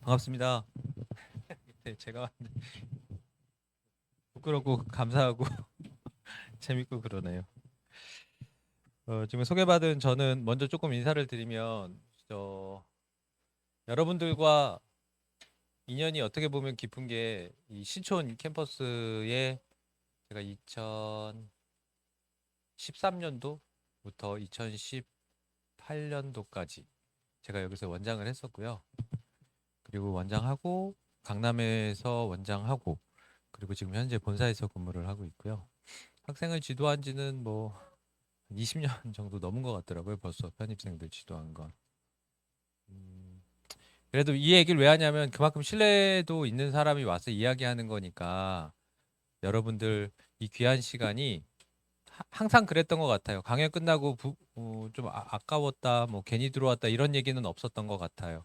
반갑습니다. 네, 제가 부끄럽고 감사하고 재밌고 그러네요. 지금 소개받은 저는 먼저 조금 인사를 드리면 여러분들과 인연이 어떻게 보면 깊은 게 이 신촌 캠퍼스에 제가 2013년도부터 2018년도까지 제가 여기서 원장을 했었고요. 그리고 원장하고 강남에서 원장하고 그리고 지금 현재 본사에서 근무를 하고 있고요. 학생을 지도한 지는 뭐 20년 정도 넘은 것 같더라고요. 벌써 편입생들 지도한 건. 음, 그래도 이 얘기를 왜 하냐면 그만큼 신뢰도 있는 사람이 와서 이야기하는 거니까 여러분들 이 귀한 시간이 항상 그랬던 것 같아요. 강연 끝나고 좀 아까웠다, 뭐 괜히 들어왔다 이런 얘기는 없었던 것 같아요.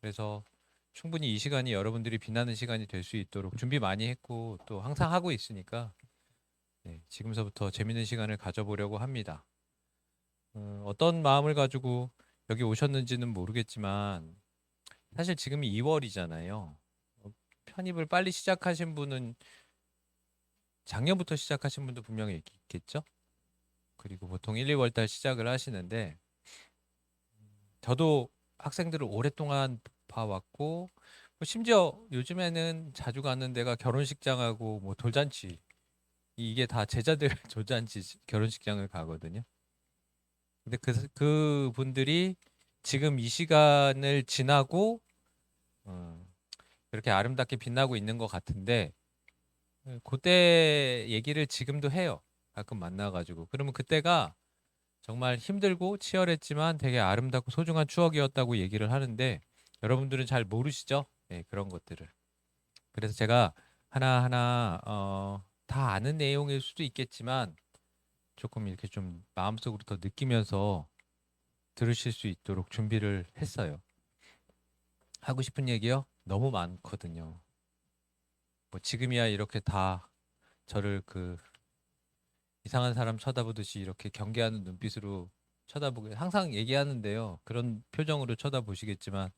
그래서 충분히 이 시간이 여러분들이 빛나는 시간이 될 수 있도록 준비 많이 했고 또 항상 하고 있으니까 네, 지금서부터 재밌는 시간을 가져보려고 합니다. 어떤 마음을 가지고 여기 오셨는지는 모르겠지만 사실 지금이 2월이잖아요. 편입을 빨리 시작하신 분은 작년부터 시작하신 분도 분명히 있겠죠. 그리고 보통 1, 2월 달 시작을 하시는데 저도 학생들을 오랫동안 봐왔고 뭐 심지어 요즘에는 자주 가는 데가 결혼식장하고 뭐 돌잔치 이게 다 제자들 돌잔치 결혼식장을 가거든요. 근데 그 분들이 지금 이 시간을 지나고 어, 이렇게 아름답게 빛나고 있는 것 같은데 그때 얘기를 지금도 해요. 가끔 만나가지고 그러면 그때가 정말 힘들고 치열했지만 되게 아름답고 소중한 추억이었다고 얘기를 하는데 여러분들은 잘 모르시죠? 네, 그런 것들을. 그래서 제가 하나하나 다 아는 내용일 수도 있겠지만 조금 이렇게 좀 마음속으로 더 느끼면서 들으실 수 있도록 준비를 했어요. 하고 싶은 얘기요? 너무 많거든요. 뭐 지금이야 이렇게 다 저를 그 이상한 사람 쳐다보듯이 이렇게 경계하는 눈빛으로 쳐다보게 항상 얘기하는데요. 그런 표정으로 쳐다보시겠지만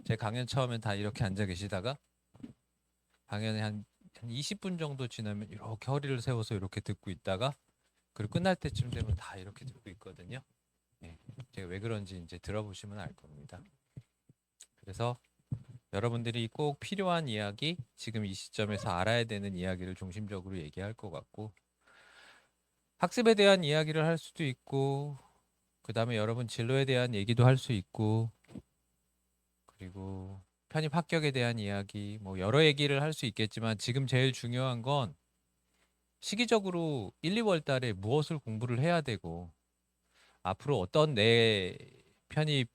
제 강연 처음엔 다 이렇게 앉아 계시다가 강연이 한 20분 정도 지나면 이렇게 허리를 세워서 이렇게 듣고 있다가 그리고 끝날 때쯤 되면 다 이렇게 듣고 있거든요. 네, 제가 왜 그런지 이제 들어보시면 알 겁니다. 그래서 여러분들이 꼭 필요한 이야기, 지금 이 시점에서 알아야 되는 이야기를 중심적으로 얘기할 것 같고 학습에 대한 이야기를 할 수도 있고 그다음에 여러분 진로에 대한 얘기도 할 수 있고 그리고 편입 합격에 대한 이야기 뭐 여러 얘기를 할 수 있겠지만 지금 제일 중요한 건 시기적으로 1, 2월 달에 무엇을 공부를 해야 되고 앞으로 어떤 내 편입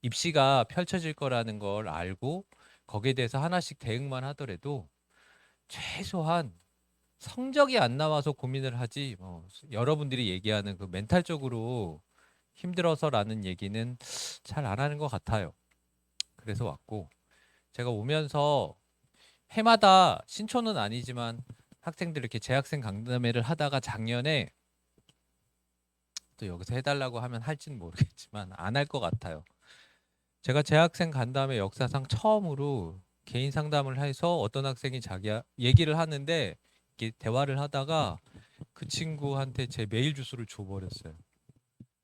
입시가 펼쳐질 거라는 걸 알고 거기에 대해서 하나씩 대응만 하더라도 최소한 성적이 안 나와서 고민을 하지 여러분들이 얘기하는 그 멘탈적으로 힘들어서라는 얘기는 잘 안 하는 것 같아요. 그래서 왔고 제가 오면서 해마다 신촌은 아니지만 학생들 이렇게 재학생 강담회를 하다가 작년에 또 여기서 해달라고 하면 할지는 모르겠지만 안 할 것 같아요. 제가 재학생 간담회 역사상 처음으로 개인 상담을 해서 어떤 학생이 자기 얘기를 하는데 이렇게 대화를 하다가 그 친구한테 제 메일 주소를 줘버렸어요.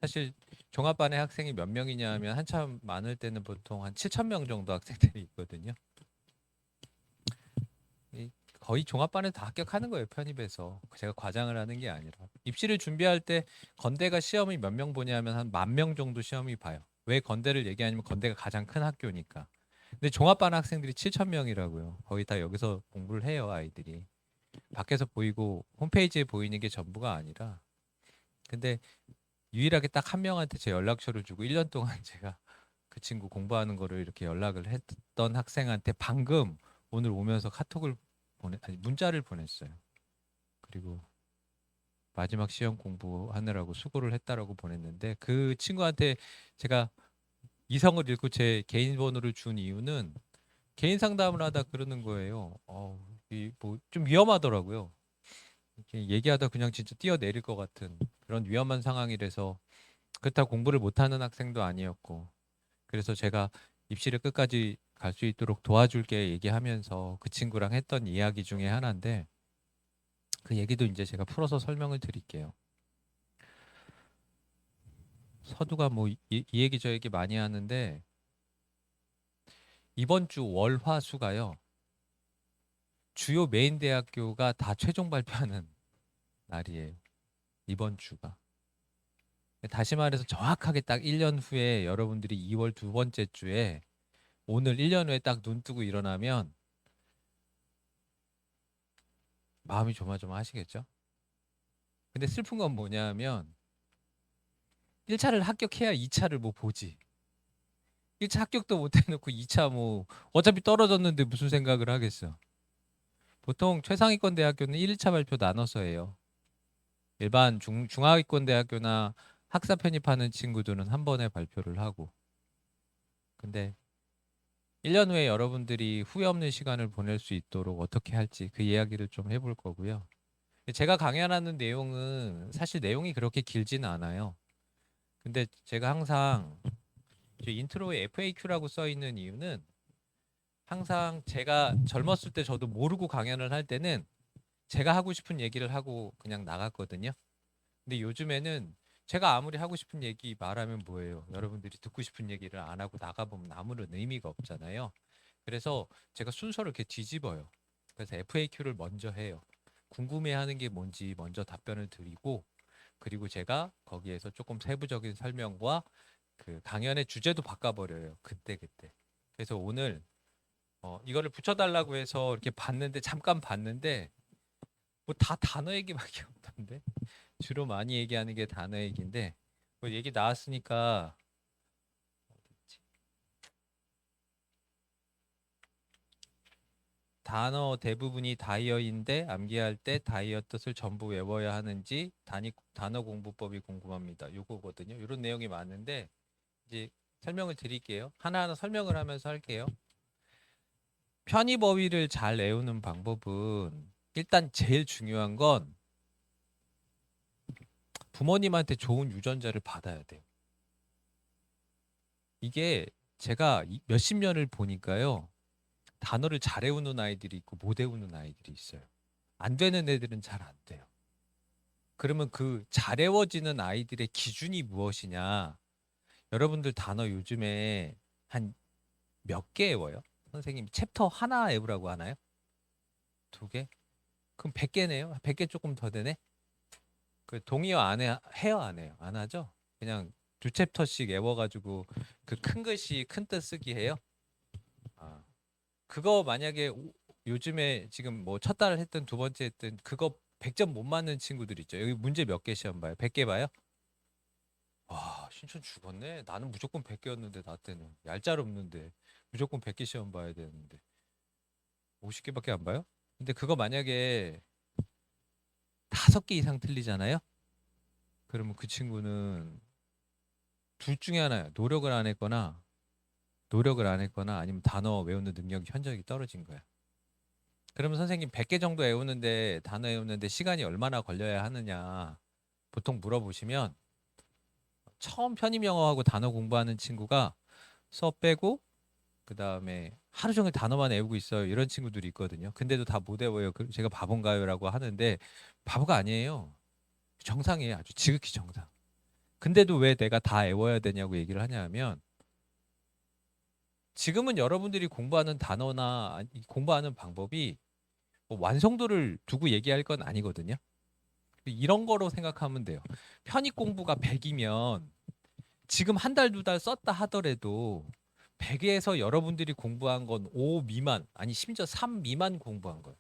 사실 종합반에 학생이 몇 명이냐 하면 한참 많을 때는 보통 한 7천 명 정도 학생들이 있거든요. 거의 종합반에 다 합격하는 거예요, 편입에서. 제가 과장을 하는 게 아니라. 입시를 준비할 때 건대가 시험이 몇 명 보냐면 한 10,000명 정도 시험이 봐요. 왜 건대를 얘기하냐면 건대가 가장 큰 학교니까. 근데 종합반 학생들이 7,000명이라고요. 거의 다 여기서 공부를 해요, 아이들이. 밖에서 보이고 홈페이지에 보이는 게 전부가 아니라. 근데 유일하게 딱 한 명한테 제 연락처를 주고 1년 동안 제가 그 친구 공부하는 거를 이렇게 연락을 했던 학생한테 방금 오늘 오면서 카톡을 아니 문자를 보냈어요. 그리고 마지막 시험 공부하느라고 수고를 했다라고 보냈는데 그 친구한테 제가 이성을 잃고 제 개인 번호를 준 이유는 개인 상담을 하다 그러는 거예요. 이뭐좀 위험하더라고요. 이렇게 얘기하다 그냥 진짜 뛰어내릴 것 같은 그런 위험한 상황이라서 그렇다고 공부를 못하는 학생도 아니었고 그래서 제가 입시를 끝까지 갈 수 있도록 도와줄게 얘기하면서 그 친구랑 했던 이야기 중에 하나인데 그 얘기도 이제 제가 풀어서 설명을 드릴게요. 서두가 뭐 이 얘기 저 얘기 많이 하는데 이번 주 월화수가요. 주요 메인 대학교가 다 최종 발표하는 날이에요. 이번 주가. 다시 말해서 정확하게 딱 1년 후에 여러분들이 2월 두 번째 주에 오늘 1년 후에 딱 눈 뜨고 일어나면 마음이 조마조마하시겠죠? 근데 슬픈 건 뭐냐면 1차를 합격해야 2차를 뭐 보지. 1차 합격도 못 해놓고 2차 뭐 어차피 떨어졌는데 무슨 생각을 하겠어. 보통 최상위권 대학교는 1차 발표 나눠서 해요. 일반 중하위권 대학교나 학사 편입하는 친구들은 한 번에 발표를 하고. 근데 1년 후에 여러분들이 후회 없는 시간을 보낼 수 있도록 어떻게 할지 그 이야기를 좀 해볼 거고요. 제가 강연하는 내용은 사실 내용이 그렇게 길지는 않아요. 근데 제가 항상 제 인트로에 FAQ라고 써 있는 이유는 항상 제가 젊었을 때 저도 모르고 강연을 할 때는 제가 하고 싶은 얘기를 하고 그냥 나갔거든요. 근데 요즘에는 제가 아무리 하고 싶은 얘기 말하면 뭐예요? 여러분들이 듣고 싶은 얘기를 안 하고 나가보면 아무런 의미가 없잖아요. 그래서 제가 순서를 이렇게 뒤집어요. 그래서 FAQ를 먼저 해요. 궁금해하는 게 뭔지 먼저 답변을 드리고 그리고 제가 거기에서 조금 세부적인 설명과 그 강연의 주제도 바꿔버려요. 그때. 그래서 오늘 이거를 붙여달라고 해서 이렇게 봤는데 잠깐 봤는데 뭐 다 단어 얘기밖에 없던데 주로 많이 얘기하는 게 단어 얘기인데 뭐 얘기 나왔으니까 단어 대부분이 다이어인데 암기할 때 다이어 뜻을 전부 외워야 하는지 단어 공부법이 궁금합니다. 요거거든요. 이런 내용이 많은데 이제 설명을 드릴게요. 하나하나 설명을 하면서 할게요. 편의버위를 잘 외우는 방법은 일단 제일 중요한 건 부모님한테 좋은 유전자를 받아야 돼요. 이게 제가 몇십 년을 보니까요. 단어를 잘 외우는 아이들이 있고 못 외우는 아이들이 있어요. 안 되는 애들은 잘 안 돼요. 그러면 그 잘 외워지는 아이들의 기준이 무엇이냐? 여러분들 단어 요즘에 한 몇 개 외워요? 선생님 챕터 하나 외우라고 하나요? 두 개? 그럼 100개네요. 100개 조금 더 되네. 그 동의어 안 해요, 안 해요? 안 하죠? 그냥 두 챕터씩 외워가지고 그 큰 글씨 큰 뜻 쓰기 해요? 아, 그거 만약에 요즘에 지금 뭐 첫 달 했든 두 번째 했든 그거 100점 못 맞는 친구들 있죠. 여기 문제 몇 개 시험 봐요? 100개 봐요? 와, 신촌 죽었네. 나는 무조건 100개였는데 나 때는 얄짤 없는데 무조건 100개 시험 봐야 되는데 50개밖에 안 봐요? 근데 그거 만약에 5개 이상 틀리잖아요? 그러면 그 친구는 둘 중에 하나야. 노력을 안 했거나 아니면 단어 외우는 능력이 현저하게 떨어진 거야. 그러면 선생님 100개 정도 외우는데 단어 외우는데 시간이 얼마나 걸려야 하느냐 보통 물어보시면 처음 편입 영어하고 단어 공부하는 친구가 수업 빼고 그다음에 하루 종일 단어만 외우고 있어요. 이런 친구들이 있거든요. 근데도 다 못 외워요. 제가 바본가요라고 하는데 바보가 아니에요. 정상이에요. 아주 지극히 정상. 근데도 왜 내가 다 외워야 되냐고 얘기를 하냐면 지금은 여러분들이 공부하는 단어나 공부하는 방법이 뭐 완성도를 두고 얘기할 건 아니거든요. 이런 거로 생각하면 돼요. 편입 공부가 100이면 지금 한 달, 두 달 썼다 하더라도 100에서 여러분들이 공부한 건 5 미만, 아니 심지어 3 미만 공부한 거예요.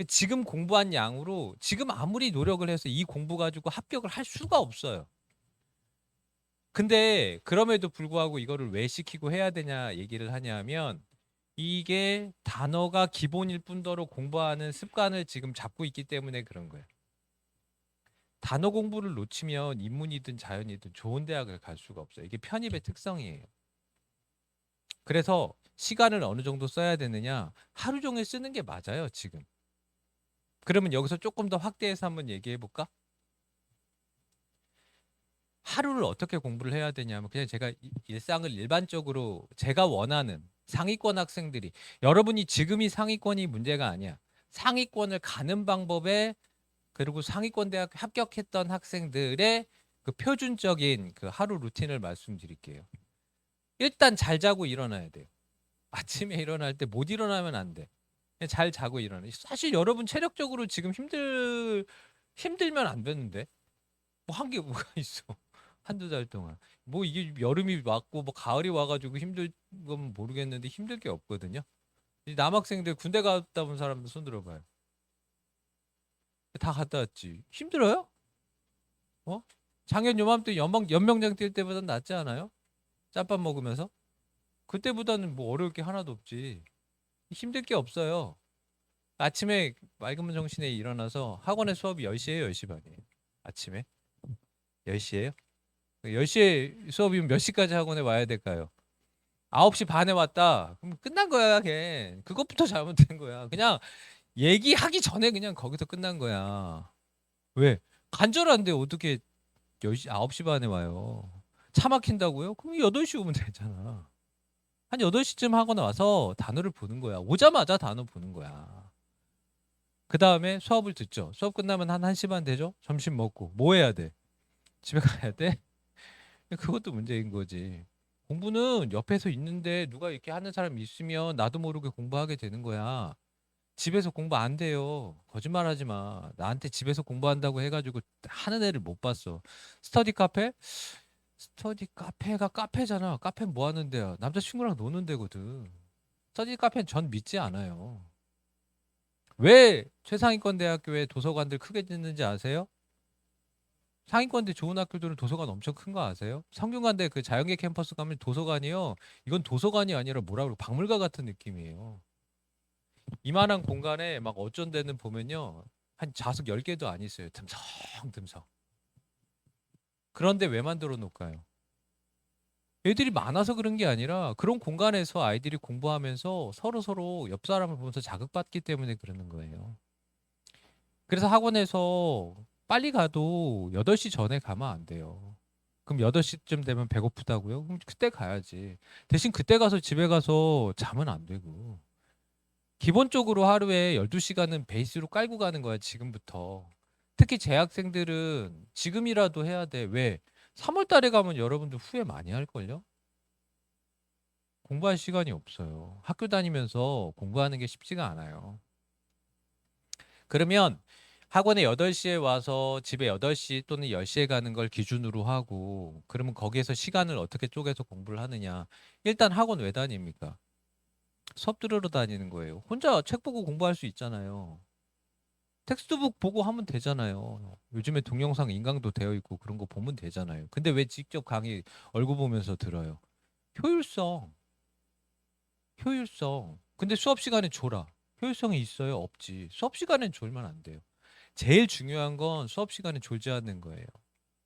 지금 공부한 양으로 지금 아무리 노력을 해서 이 공부 가지고 합격을 할 수가 없어요. 근데 그럼에도 불구하고 이거를 왜 시키고 해야 되냐 얘기를 하냐면 이게 단어가 기본일 뿐더러 공부하는 습관을 지금 잡고 있기 때문에 그런 거예요. 단어 공부를 놓치면 인문이든 자연이든 좋은 대학을 갈 수가 없어요. 이게 편입의 특성이에요. 그래서 시간을 어느 정도 써야 되느냐? 하루 종일 쓰는 게 맞아요, 지금. 그러면 여기서 조금 더 확대해서 한번 얘기해 볼까? 하루를 어떻게 공부를 해야 되냐면 그냥 제가 일상을 일반적으로 제가 원하는 상위권 학생들이 여러분이 지금이 상위권이 문제가 아니야. 상위권을 가는 방법에 그리고 상위권 대학 합격했던 학생들의 그 표준적인 그 하루 루틴을 말씀드릴게요. 일단 잘 자고 일어나야 돼요. 아침에 일어날 때 못 일어나면 안 돼. 그냥 잘 자고 일어나. 사실 여러분 체력적으로 지금 힘들면 안 되는데 뭐 한 게 뭐가 있어. 한두 달 동안. 뭐 이게 여름이 왔고 뭐 가을이 와가지고 힘들 건 모르겠는데 힘들 게 없거든요. 이 남학생들 군대 갔다 온 사람들 손 들어봐요. 다 갔다 왔지. 힘들어요? 어? 작년 요맘때 연명장 뛸 때보다 낫지 않아요? 짬밥 먹으면서? 그때보다는 뭐 어려울 게 하나도 없지. 힘들 게 없어요. 아침에 맑은 정신에 일어나서 학원에 수업이 10시에요, 10시 반이에요. 아침에 10시에요? 10시에 수업이면 몇 시까지 학원에 와야 될까요? 9시 반에 왔다. 그럼 끝난 거야, 걔. 그것부터 잘못된 거야. 그냥 얘기하기 전에 그냥 거기서 끝난 거야. 왜? 간절한데 어떻게 10시, 9시 반에 와요? 차 막힌다고요? 그럼 8시 오면 되잖아. 한 8시쯤 하고 나와서 단어를 보는 거야. 오자마자 단어 보는 거야. 그 다음에 수업을 듣죠. 수업 끝나면 한 1시 반 되죠? 점심 먹고. 뭐 해야 돼? 집에 가야 돼? 그것도 문제인 거지. 공부는 옆에서 있는데 누가 이렇게 하는 사람이 있으면 나도 모르게 공부하게 되는 거야. 집에서 공부 안 돼요. 거짓말하지 마. 나한테 집에서 공부한다고 해가지고 하는 애를 못 봤어. 스터디 카페? 스터디 카페가 카페잖아. 카페는 뭐 하는 데야? 남자친구랑 노는 데거든. 스터디 카페는 전 믿지 않아요. 왜 최상위권 대학교에 도서관들 크게 짓는지 아세요? 상위권대 좋은 학교들은 도서관 엄청 큰 거 아세요? 성균관대 그 자연계 캠퍼스 가면 도서관이요. 이건 도서관이 아니라 뭐라 그러고 박물관 같은 느낌이에요. 이만한 공간에 막 어쩐 데는 보면요. 한 좌석 10개도 안 있어요. 듬성듬성. 그런데 왜 만들어 놓을까요? 애들이 많아서 그런 게 아니라 그런 공간에서 아이들이 공부하면서 서로 옆 사람을 보면서 자극받기 때문에 그러는 거예요. 그래서 학원에서 빨리 가도 8시 전에 가면 안 돼요. 그럼 8시쯤 되면 배고프다고요? 그럼 그때 가야지. 대신 그때 가서 집에 가서 자면 안 되고. 기본적으로 하루에 12시간은 베이스로 깔고 가는 거야, 지금부터. 특히 재학생들은 지금이라도 해야 돼. 왜? 3월 달에 가면 여러분들 후회 많이 할걸요? 공부할 시간이 없어요. 학교 다니면서 공부하는 게 쉽지가 않아요. 그러면 학원에 8시에 와서 집에 8시 또는 10시에 가는 걸 기준으로 하고 그러면 거기에서 시간을 어떻게 쪼개서 공부를 하느냐. 일단 학원 왜 다닙니까? 수업 들으러 다니는 거예요. 혼자 책 보고 공부할 수 있잖아요. 텍스트북 보고 하면 되잖아요. 요즘에 동영상 인강도 되어 있고 그런 거 보면 되잖아요. 근데 왜 직접 강의 얼굴 보면서 들어요? 효율성, 효율성. 근데 수업 시간에 졸아. 효율성이 있어요? 없지. 수업 시간엔 졸면 안 돼요. 제일 중요한 건 수업 시간에 졸지 않는 거예요.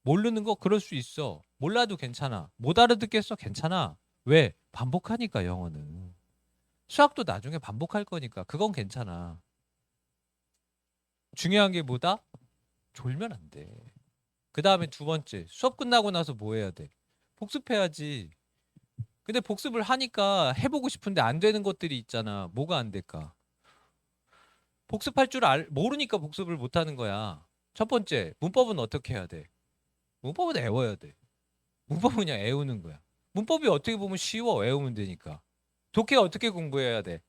모르는 거 그럴 수 있어. 몰라도 괜찮아. 못 알아듣겠어? 괜찮아. 왜? 반복하니까 영어는. 수학도 나중에 반복할 거니까 그건 괜찮아. 중요한 게 뭐다? 졸면 안 돼. 그 다음에 두 번째, 수업 끝나고 나서 뭐 해야 돼? 복습해야지. 근데 복습을 하니까 해보고 싶은데 안 되는 것들이 있잖아. 뭐가 안 될까? 복습할 줄 모르니까 복습을 못 하는 거야. 첫 번째, 문법은 어떻게 해야 돼? 문법은 외워야 돼. 문법은 그냥 외우는 거야. 문법이 어떻게 보면 쉬워. 외우면 되니까. 독해 어떻게 공부해야 돼?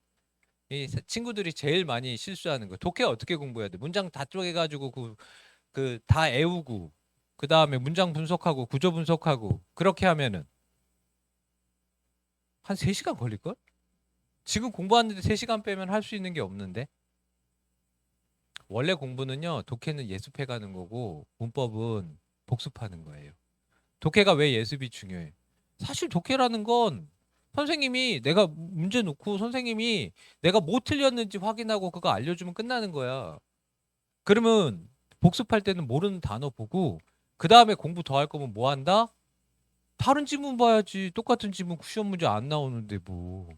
이 친구들이 제일 많이 실수하는 거. 독해 어떻게 공부해야 돼? 문장 다 쪼개가지고 그 다 외우고 그 다음에 문장 분석하고 구조 분석하고 그렇게 하면은 한 3시간 걸릴걸? 지금 공부하는데 3시간 빼면 할 수 있는 게 없는데 원래 공부는요 독해는 예습해 가는 거고 문법은 복습하는 거예요. 독해가 왜 예습이 중요해? 사실 독해라는 건 선생님이 내가 문제 놓고 선생님이 내가 뭐 틀렸는지 확인하고 그거 알려주면 끝나는 거야. 그러면 복습할 때는 모르는 단어 보고 그 다음에 공부 더 할 거면 뭐 한다? 다른 지문 봐야지. 똑같은 지문 시험 문제 안 나오는데 뭐.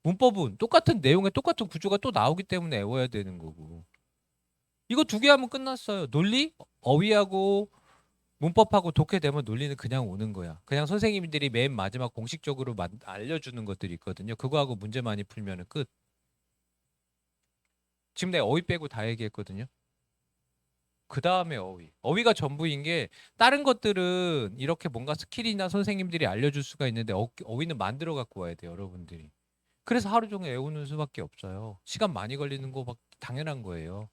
문법은 똑같은 내용에 똑같은 구조가 또 나오기 때문에 외워야 되는 거고. 이거 두 개 하면 끝났어요. 논리, 어휘하고 문법하고 독해되면 논리는 그냥 오는 거야. 그냥 선생님들이 맨 마지막 공식적으로 알려주는 것들이 있거든요. 그거하고 문제 많이 풀면은 끝. 지금 내가 어휘 빼고 다 얘기했거든요. 그 다음에 어휘. 어휘가 전부인 게 다른 것들은 이렇게 뭔가 스킬이나 선생님들이 알려줄 수가 있는데 어휘는 만들어 갖고 와야 돼요, 여러분들이. 그래서 하루 종일 외우는 수밖에 없어요. 시간 많이 걸리는 거 당연한 거예요.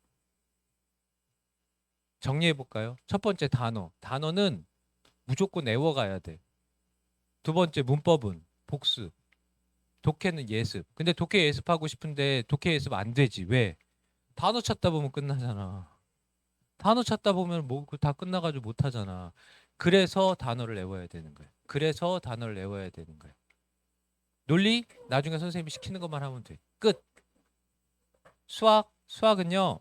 정리해 볼까요? 첫 번째 단어. 단어는 무조건 외워가야 돼. 두 번째 문법은 복습. 독해는 예습. 근데 독해 예습하고 싶은데 독해 예습 안 되지. 왜? 단어 찾다 보면 끝나잖아. 단어 찾다 보면 뭐 다 끝나가지고 못 하잖아. 그래서 단어를 외워야 되는 거야. 그래서 단어를 외워야 되는 거야. 논리 나중에 선생님이 시키는 것만 하면 돼. 끝. 수학은요.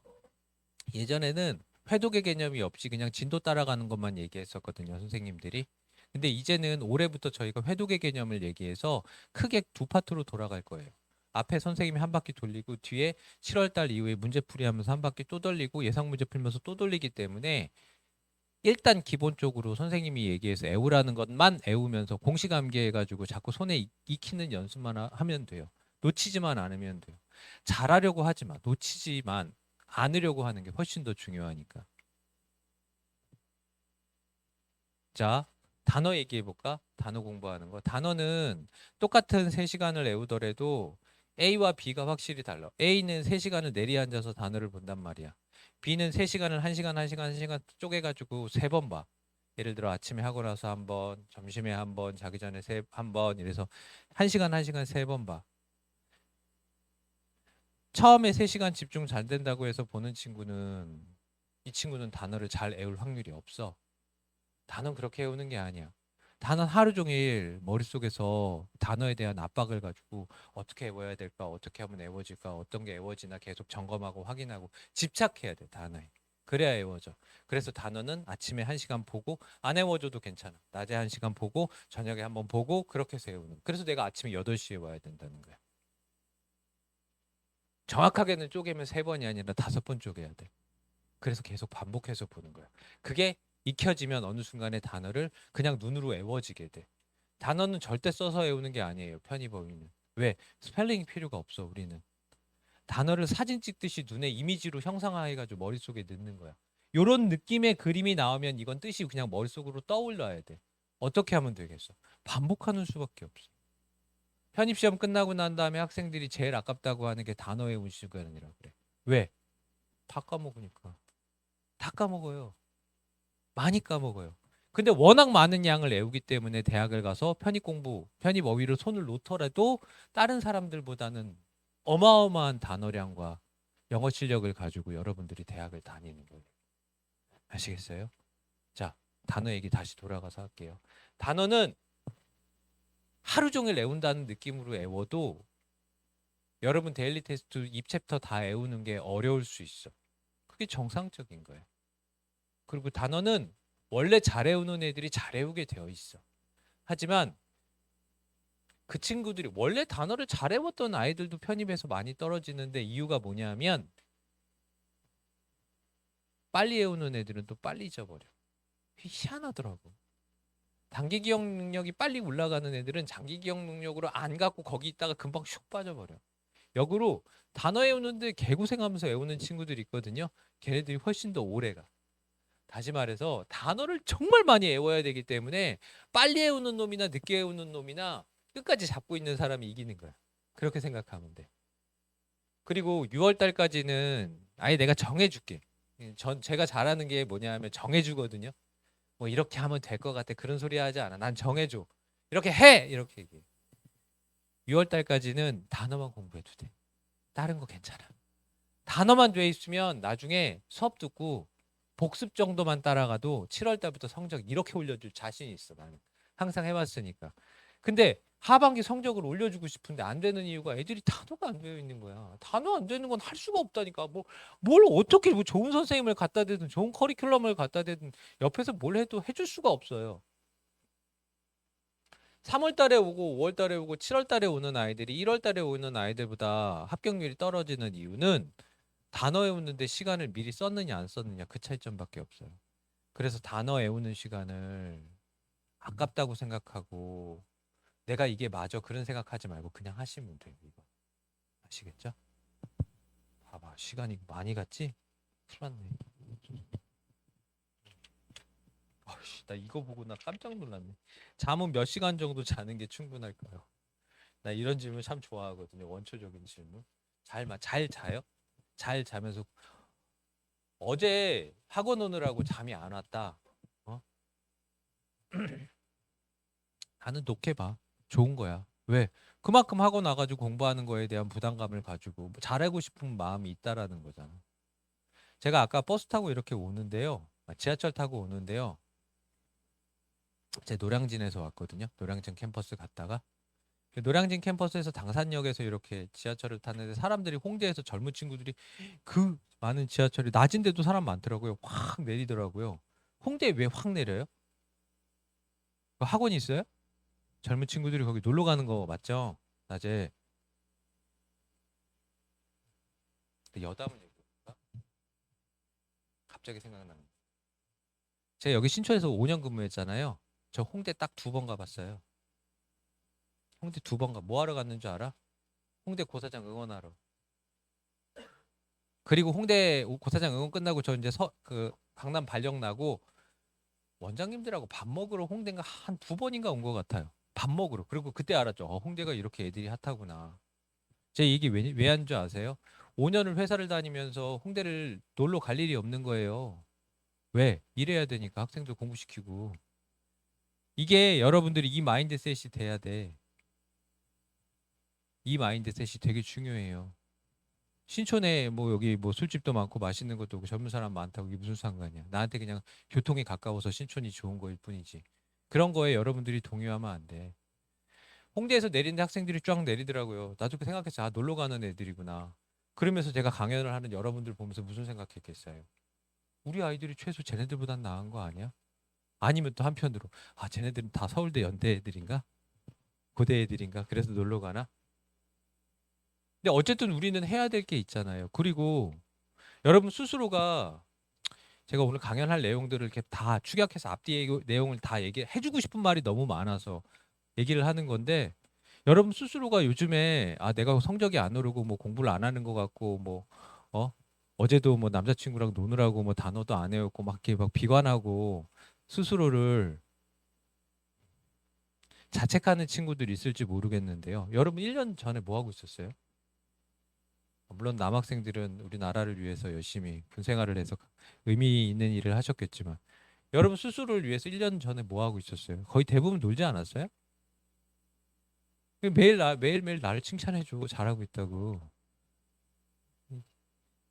예전에는 회독의 개념이 없이 그냥 진도 따라가는 것만 얘기했었거든요, 선생님들이. 근데 이제는 올해부터 저희가 회독의 개념을 얘기해서 크게 두 파트로 돌아갈 거예요. 앞에 선생님이 한 바퀴 돌리고 뒤에 7월 달 이후에 문제풀이 하면서 한 바퀴 또 돌리고 예상 문제 풀면서 또 돌리기 때문에 일단 기본적으로 선생님이 얘기해서 애우라는 것만 애우면서 공식 암기해가지고 자꾸 손에 익히는 연습만 하면 돼요. 놓치지만 않으면 돼요. 잘하려고 하지 마. 놓치지만 않으려고 하는 게 훨씬 더 중요하니까. 자, 단어 얘기해 볼까? 단어 공부하는 거. 단어는 똑같은 3시간을 외우더라도 A와 B가 확실히 달라. A는 3시간을 내리앉아서 단어를 본단 말이야. B는 3시간을 1시간, 1시간, 1시간 쪼개가지고 3번 봐. 예를 들어 아침에 하고 나서 한 번, 점심에 한 번, 자기 전에 한 번, 이래서 1시간, 1시간 3번 봐. 처음에 3시간 집중 잘 된다고 해서 보는 친구는 이 친구는 단어를 잘 외울 확률이 없어. 단어는 그렇게 외우는 게 아니야. 단어는 하루 종일 머릿속에서 단어에 대한 압박을 가지고 어떻게 외워야 될까, 어떻게 하면 외워질까, 어떤 게 외워지나 계속 점검하고 확인하고 집착해야 돼, 단어에. 그래야 외워져. 그래서 단어는 아침에 1시간 보고 안 외워줘도 괜찮아. 낮에 1시간 보고 저녁에 한번 보고 그렇게 해서 외우는. 그래서 내가 아침에 8시에 와야 된다는 거야. 정확하게는 쪼개면 3번이 아니라 5번 쪼개야 돼. 그래서 계속 반복해서 보는 거야. 그게 익혀지면 어느 순간에 단어를 그냥 눈으로 외워지게 돼. 단어는 절대 써서 외우는 게 아니에요. 편의범위는. 왜? 스펠링이 필요가 없어, 우리는. 단어를 사진 찍듯이 눈에 이미지로 형상화해가지고 머릿속에 넣는 거야. 요런 느낌의 그림이 나오면 이건 뜻이 그냥 머릿속으로 떠올라야 돼. 어떻게 하면 되겠어? 반복하는 수밖에 없어. 편입시험 끝나고 난 다음에 학생들이 제일 아깝다고 하는 게 단어 외운 시간이라 그래. 왜? 다 까먹으니까. 다 까먹어요. 많이 까먹어요. 근데 워낙 많은 양을 외우기 때문에 대학을 가서 편입 공부, 편입 어휘를 손을 놓더라도 다른 사람들보다는 어마어마한 단어량과 영어 실력을 가지고 여러분들이 대학을 다니는 거예요. 아시겠어요? 자, 단어 얘기 다시 돌아가서 할게요. 단어는 하루 종일 외운다는 느낌으로 외워도 여러분 데일리 테스트 입 챕터 다 외우는 게 어려울 수 있어. 그게 정상적인 거예요. 그리고 단어는 원래 잘 외우는 애들이 잘 외우게 되어 있어. 하지만 그 친구들이 원래 단어를 잘 외웠던 아이들도 편입에서 많이 떨어지는데 이유가 뭐냐면 빨리 외우는 애들은 또 빨리 잊어버려. 희한하더라고. 단기 기억 능력이 빨리 올라가는 애들은 장기 기억 능력으로 안 갖고 거기 있다가 금방 슉 빠져버려. 역으로 단어 외우는데 개고생하면서 외우는 친구들이 있거든요. 걔네들이 훨씬 더 오래가. 다시 말해서 단어를 정말 많이 외워야 되기 때문에 빨리 외우는 놈이나 늦게 외우는 놈이나 끝까지 잡고 있는 사람이 이기는 거야. 그렇게 생각하면 돼. 그리고 6월 달까지는 아예 내가 정해줄게. 제가 잘하는 게 뭐냐 하면 정해주거든요. 뭐 이렇게 하면 될 것 같아. 그런 소리 하지 않아. 난 정해줘. 이렇게 해! 이렇게 얘기해. 6월 달까지는 단어만 공부해도 돼. 다른 거 괜찮아. 단어만 돼 있으면 나중에 수업 듣고 복습 정도만 따라가도 7월 달부터 성적 이렇게 올려줄 자신이 있어. 나는 항상 해왔으니까. 근데 하반기 성적을 올려주고 싶은데 안 되는 이유가 애들이 단어가 안 되어 있는 거야. 단어 안 되는 건 할 수가 없다니까. 뭘 어떻게 뭐 좋은 선생님을 갖다 대든 좋은 커리큘럼을 갖다 대든 옆에서 뭘 해도 해줄 수가 없어요. 3월 달에 오고 5월 달에 오고 7월 달에 오는 아이들이 1월 달에 오는 아이들보다 합격률이 떨어지는 이유는 단어 외우는데 시간을 미리 썼느냐 안 썼느냐 그 차이점밖에 없어요. 그래서 단어 외우는 시간을 아깝다고 생각하고 내가 이게 맞아 그런 생각하지 말고 그냥 하시면 돼요. 이거 아시겠죠? 봐봐 시간이 많이 갔지? 큰일 났네. 아씨 나 이거 보고 나 깜짝 놀랐네. 잠은 몇 시간 정도 자는 게 충분할까요? 나 이런 질문 참 좋아하거든요. 원초적인 질문. 잘 자요? 잘 자면서 어제 학원 오느라고 잠이 안 왔다. 어? 나는 독해봐. 좋은 거야. 왜? 그만큼 학원 와가지고 공부하는 거에 대한 부담감을 가지고 뭐 잘하고 싶은 마음이 있다라는 거잖아. 제가 아까 버스 타고 이렇게 오는데요. 지하철 타고 오는데요. 제 노량진에서 왔거든요. 노량진 캠퍼스 갔다가 그 노량진 캠퍼스에서 당산역에서 이렇게 지하철을 탔는데 사람들이 홍대에서 젊은 친구들이 그 많은 지하철이 낮인데도 사람 많더라고요. 확 내리더라고요. 홍대에 왜 확 내려요? 그 학원이 있어요? 젊은 친구들이 거기 놀러 가는 거 맞죠? 낮에 여담을 얘기해볼까? 갑자기 생각나는. 제가 여기 신촌에서 5년 근무했잖아요. 저 홍대 딱 2번 가봤어요. 홍대 2번 뭐 하러 갔는 줄 알아? 홍대 고사장 응원하러. 그리고 홍대 고사장 응원 끝나고 저 이제 그 강남 발령 나고 원장님들하고 밥 먹으러 홍대가 한 2번인가 온 것 같아요. 밥 먹으러. 그리고 그때 알았죠. 홍대가 이렇게 애들이 핫하구나. 제 얘기 왜 한 줄 아세요? 5년을 회사를 다니면서 홍대를 놀러 갈 일이 없는 거예요. 왜? 일해야 되니까 학생들 공부시키고. 이게 여러분들이 이 마인드셋이 돼야 돼. 이 마인드셋이 되게 중요해요. 신촌에 뭐 여기 뭐 술집도 많고 맛있는 것도 없고 젊은 사람 많다고 이게 무슨 상관이야. 나한테 그냥 교통이 가까워서 신촌이 좋은 거일 뿐이지. 그런 거에 여러분들이 동요하면 안 돼. 홍대에서 내리는 학생들이 쫙 내리더라고요. 나도 그 생각했어. 아, 놀러 가는 애들이구나. 그러면서 제가 강연을 하는 여러분들 보면서 무슨 생각했겠어요? 우리 아이들이 최소 쟤네들보단 나은 거 아니야? 아니면 또 한편으로 아, 쟤네들은 다 서울대 연대 애들인가? 고대 애들인가? 그래서 놀러 가나? 근데 어쨌든 우리는 해야 될 게 있잖아요. 그리고 여러분 스스로가 제가 오늘 강연할 내용들을 이렇게 다 축약해서 앞뒤 내용을 다 해주고 싶은 말이 너무 많아서 얘기를 하는 건데 여러분 스스로가 요즘에 아 내가 성적이 안 오르고 뭐 공부를 안 하는 것 같고 뭐 어? 어제도 뭐 남자친구랑 노느라고 뭐 단어도 안 외웠고 막 이렇게 막 비관하고 스스로를 자책하는 친구들이 있을지 모르겠는데요. 여러분 1년 전에 뭐 하고 있었어요? 물론 남학생들은 우리나라를 위해서 열심히 군 생활을 해서 의미 있는 일을 하셨겠지만 여러분 스스로를 위해서 1년 전에 뭐 하고 있었어요? 거의 대부분 놀지 않았어요? 매일매일 나를 칭찬해줘. 잘하고 있다고.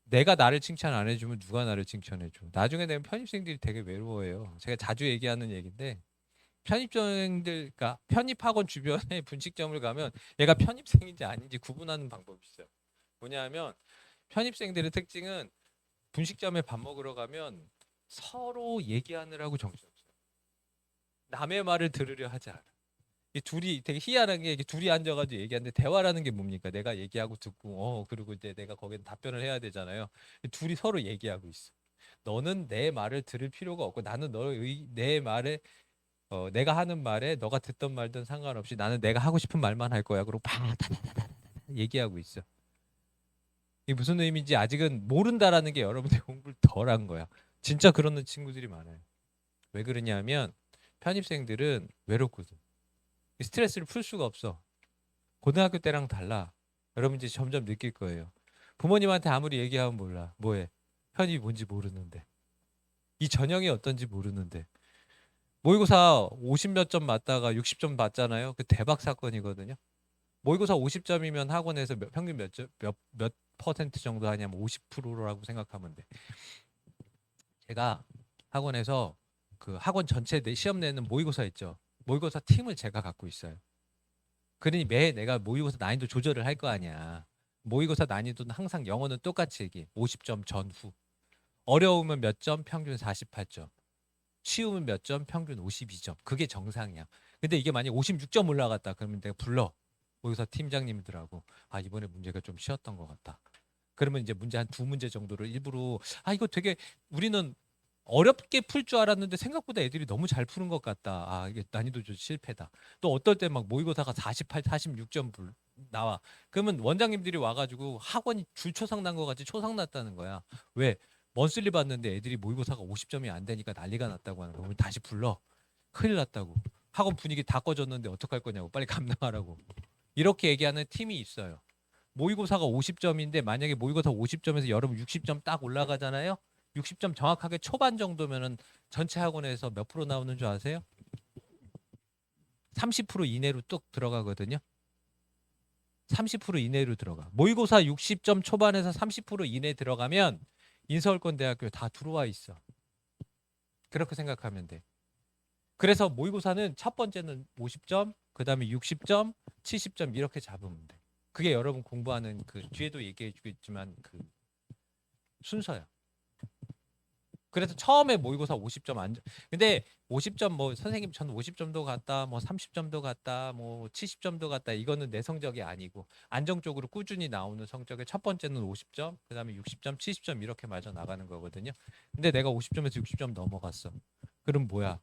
내가 나를 칭찬 안 해주면 누가 나를 칭찬해줘. 나중에 되면 편입생들이 되게 외로워해요. 제가 자주 얘기하는 얘기인데 편입생들, 그러니까 편입학원 주변에 분식점을 가면 얘가 편입생인지 아닌지 구분하는 방법이 있어요. 뭐냐면 편입생들의 특징은 분식점에 밥 먹으러 가면 서로 얘기하느라고 정신없어요. 남의 말을 들으려 하지 않아. 이 둘이 되게 희한한 게 이게 둘이 앉아가지고 얘기하는데 대화라는 게 뭡니까? 내가 얘기하고 듣고 그리고 이제 내가 거기에 답변을 해야 되잖아요. 둘이 서로 얘기하고 있어. 너는 내 말을 들을 필요가 없고 나는 내 말에 내가 하는 말에 너가 듣던 말든 상관없이 나는 내가 하고 싶은 말만 할 거야. 그리고 팍 얘기하고 있어. 이게 무슨 의미인지 아직은 모른다라는 게 여러분들 공부를 덜 한 거야. 진짜 그러는 친구들이 많아요. 왜 그러냐면 편입생들은 외롭거든. 스트레스를 풀 수가 없어. 고등학교 때랑 달라. 여러분 이제 점점 느낄 거예요. 부모님한테 아무리 얘기하면 몰라. 뭐해? 편입이 뭔지 모르는데. 이 전형이 어떤지 모르는데. 모의고사 50 몇 점 맞다가 60점 맞잖아요. 그 대박 사건이거든요. 모의고사 50점이면 학원에서 평균 몇 퍼센트 정도 하냐면 50%라고 생각하면 돼. 제가 학원에서 그 학원 전체 시험 내는 모의고사 있죠. 모의고사 팀을 제가 갖고 있어요. 그러니 매 내가 모의고사 난이도 조절을 할 거 아니야. 모의고사 난이도는 항상 영어는 똑같이 얘기해. 50점 전후. 어려우면 몇 점? 평균 48점. 쉬우면 몇 점? 평균 52점. 그게 정상이야. 근데 이게 만약 56점 올라갔다 그러면 내가 불러. 모의고사 팀장님들하고 아 이번에 문제가 좀 쉬웠던 것 같다. 그러면 이제 문제 한 2문제 정도를 일부러 아 이거 되게 우리는 어렵게 풀 줄 알았는데 생각보다 애들이 너무 잘 푸는 것 같다. 아, 이게 난이도 좀 실패다. 또 어떨 때 막 모의고사가 48, 46점 나와. 그러면 원장님들이 와가지고 학원이 줄초상 난 것 같이 초상 났다는 거야. 왜? 먼슬리 봤는데 애들이 모의고사가 50점이 안 되니까 난리가 났다고 하는 거야. 다시 불러. 큰일 났다고. 학원 분위기 다 꺼졌는데 어떡할 거냐고. 빨리 감당하라고. 이렇게 얘기하는 팀이 있어요. 모의고사가 50점인데 만약에 모의고사 50점에서 여러분 60점 딱 올라가잖아요. 60점 정확하게 초반 정도면은 전체 학원에서 몇 프로 나오는 줄 아세요? 30% 이내로 뚝 들어가거든요. 30% 이내로 들어가. 모의고사 60점 초반에서 30% 이내 들어가면 인서울권대학교에 다 들어와 있어. 그렇게 생각하면 돼. 그래서 모의고사는 첫 번째는 50점, 그 다음에 60점, 70점 이렇게 잡으면 돼. 그게 여러분 공부하는 그 뒤에도 얘기해 주겠지만 그 순서야. 그래서 처음에 모의고사 50점 안 근데 50점 뭐 선생님 저는 50점도 갔다 뭐 30점도 갔다 뭐 70점도 갔다 이거는 내 성적이 아니고 안정적으로 꾸준히 나오는 성적의 첫 번째는 50점 그다음에 60점 70점 이렇게 맞아 나가는 거거든요. 근데 내가 50점에서 60점 넘어갔어. 그럼 뭐야?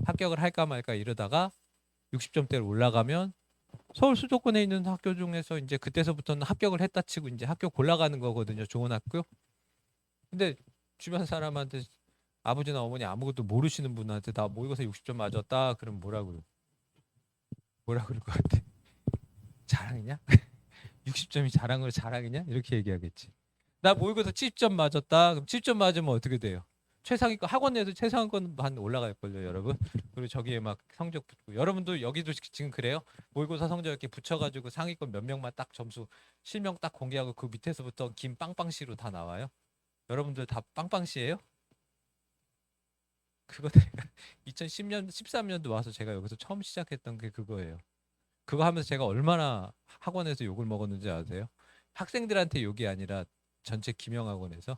합격을 할까 말까 이러다가 60점대로 올라가면 서울 수도권에 있는 학교 중에서 이제 그때서부터는 합격을 했다 치고 이제 학교 골라가는 거거든요. 좋은 학교. 근데 주변 사람한테 아버지나 어머니 아무것도 모르시는 분한테 나 모의고사 60점 맞았다. 그럼 뭐라 그럴 것 같아? 자랑이냐? 60점이 자랑이냐? 이렇게 얘기하겠지. 나 모의고사 70점 맞았다. 그럼 70점 맞으면 어떻게 돼요? 최상위권 학원 내에서 최상위권 반 올라갈 걸요, 여러분. 그리고 저기에 막 성적 붙고 여러분도 여기도 지금 그래요? 모의고사 성적 이렇게 붙여가지고 상위권 몇 명만 딱 점수 실명 딱 공개하고 그 밑에서부터 김 빵빵씨로 다 나와요? 여러분들 다 빵빵씨예요? 그거 내가 2010년, 13년도 와서 제가 여기서 처음 시작했던 게 그거예요. 그거 하면서 제가 얼마나 학원에서 욕을 먹었는지 아세요? 학생들한테 욕이 아니라 전체 김영학원에서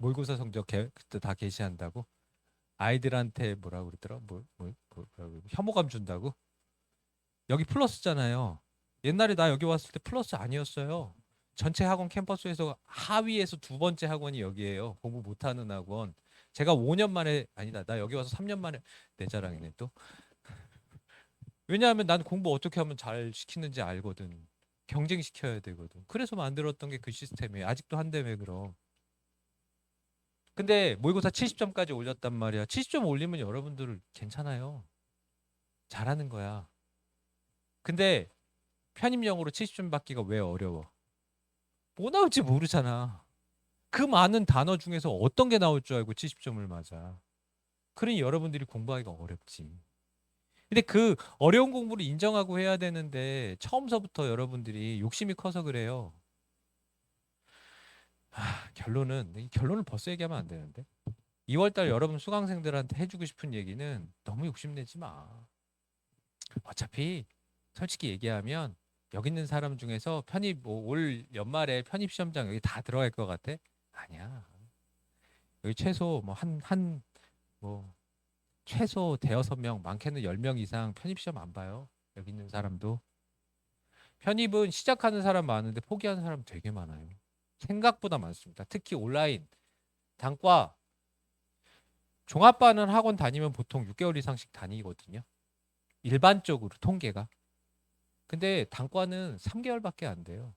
모의고사 성적 그때 다 게시한다고 아이들한테 뭐라고 그러더라? 뭐라고 혐오감 준다고? 여기 플러스잖아요. 옛날에 나 여기 왔을 때 플러스 아니었어요. 전체 학원 캠퍼스에서 하위에서 두 번째 학원이 여기예요. 공부 못하는 학원. 제가 5년 만에 아니다. 나 여기 와서 3년 만에 내 자랑이네 또. 왜냐하면 난 공부 어떻게 하면 잘 시키는지 알거든. 경쟁시켜야 되거든. 그래서 만들었던 게 그 시스템이에요. 아직도 한다며 그럼. 근데 모의고사 70점까지 올렸단 말이야. 70점 올리면 여러분들 괜찮아요. 잘하는 거야. 근데 편입영어로 70점 받기가 왜 어려워? 뭐 나올지 모르잖아. 그 많은 단어 중에서 어떤 게 나올 줄 알고 70점을 맞아. 그러니 여러분들이 공부하기가 어렵지. 근데 그 어려운 공부를 인정하고 해야 되는데 처음서부터 여러분들이 욕심이 커서 그래요. 결론은 이 결론을 벌써 얘기하면 안 되는데. 2월달 여러분 수강생들한테 해주고 싶은 얘기는 너무 욕심내지 마. 어차피 솔직히 얘기하면 여기 있는 사람 중에서 편입 올 연말에 편입 시험장 여기 다 들어갈 것 같아? 아니야. 여기 최소 뭐 뭐 최소 대여섯 명 많게는 10명 이상 편입 시험 안 봐요. 여기 있는 사람도. 편입은 시작하는 사람 많은데 포기하는 사람 되게 많아요. 생각보다 많습니다. 특히 온라인 단과 종합반은 학원 다니면 보통 6개월 이상씩 다니거든요. 일반적으로 통계가. 근데 단과는 3개월밖에 안 돼요.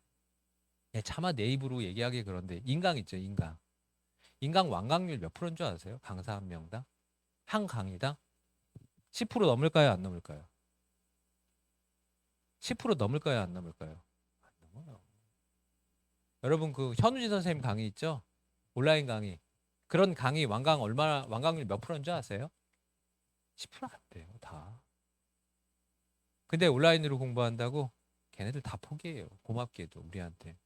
예, 차마 내 입으로 얘기하기 그런데 인강 있죠, 인강. 인강 완강률 몇 프로인 줄 아세요? 강사 한 명당? 한 강의당? 10% 넘을까요? 안 넘을까요? 10% 넘을까요? 안 넘을까요? 안 넘어요. 여러분 그 현우지 선생님 강의 있죠? 온라인 강의. 그런 강의 완강률 몇 프로인 줄 아세요? 10%안 돼요, 다. 근데 온라인으로 공부한다고 걔네들 다 포기해요. 고맙게도 우리한테.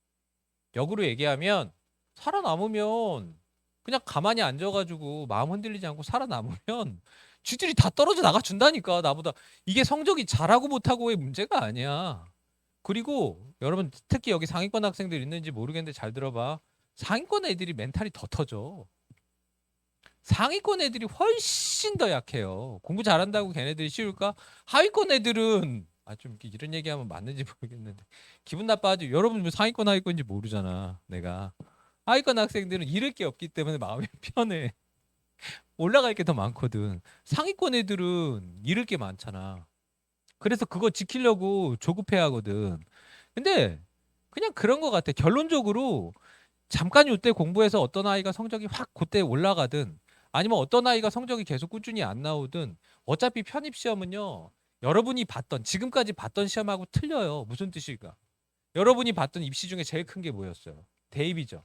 역으로 얘기하면 살아남으면 그냥 가만히 앉아가지고 마음 흔들리지 않고 살아남으면 쥐들이 다 떨어져 나가 준다니까 나보다. 이게 성적이 잘하고 못하고의 문제가 아니야. 그리고 여러분 특히 여기 상위권 학생들 있는지 모르겠는데 잘 들어봐. 상위권 애들이 멘탈이 더 터져. 상위권 애들이 훨씬 더 약해요. 공부 잘한다고 걔네들이 쉬울까? 하위권 애들은 좀 이런 얘기하면 맞는지 모르겠는데 기분 나빠하지. 여러분 뭐 상위권 하위권인지 모르잖아. 내가 하위권 학생들은 잃을 게 없기 때문에 마음이 편해. 올라갈 게 더 많거든. 상위권 애들은 잃을 게 많잖아. 그래서 그거 지키려고 조급해 하거든. 근데 그냥 그런 것 같아. 결론적으로 잠깐 요때 공부해서 어떤 아이가 성적이 확 그때 올라가든 아니면 어떤 아이가 성적이 계속 꾸준히 안 나오든 어차피 편입 시험은요. 여러분이 봤던 지금까지 봤던 시험하고 틀려요. 무슨 뜻일까? 여러분이 봤던 입시 중에 제일 큰 게 뭐였어요? 대입이죠.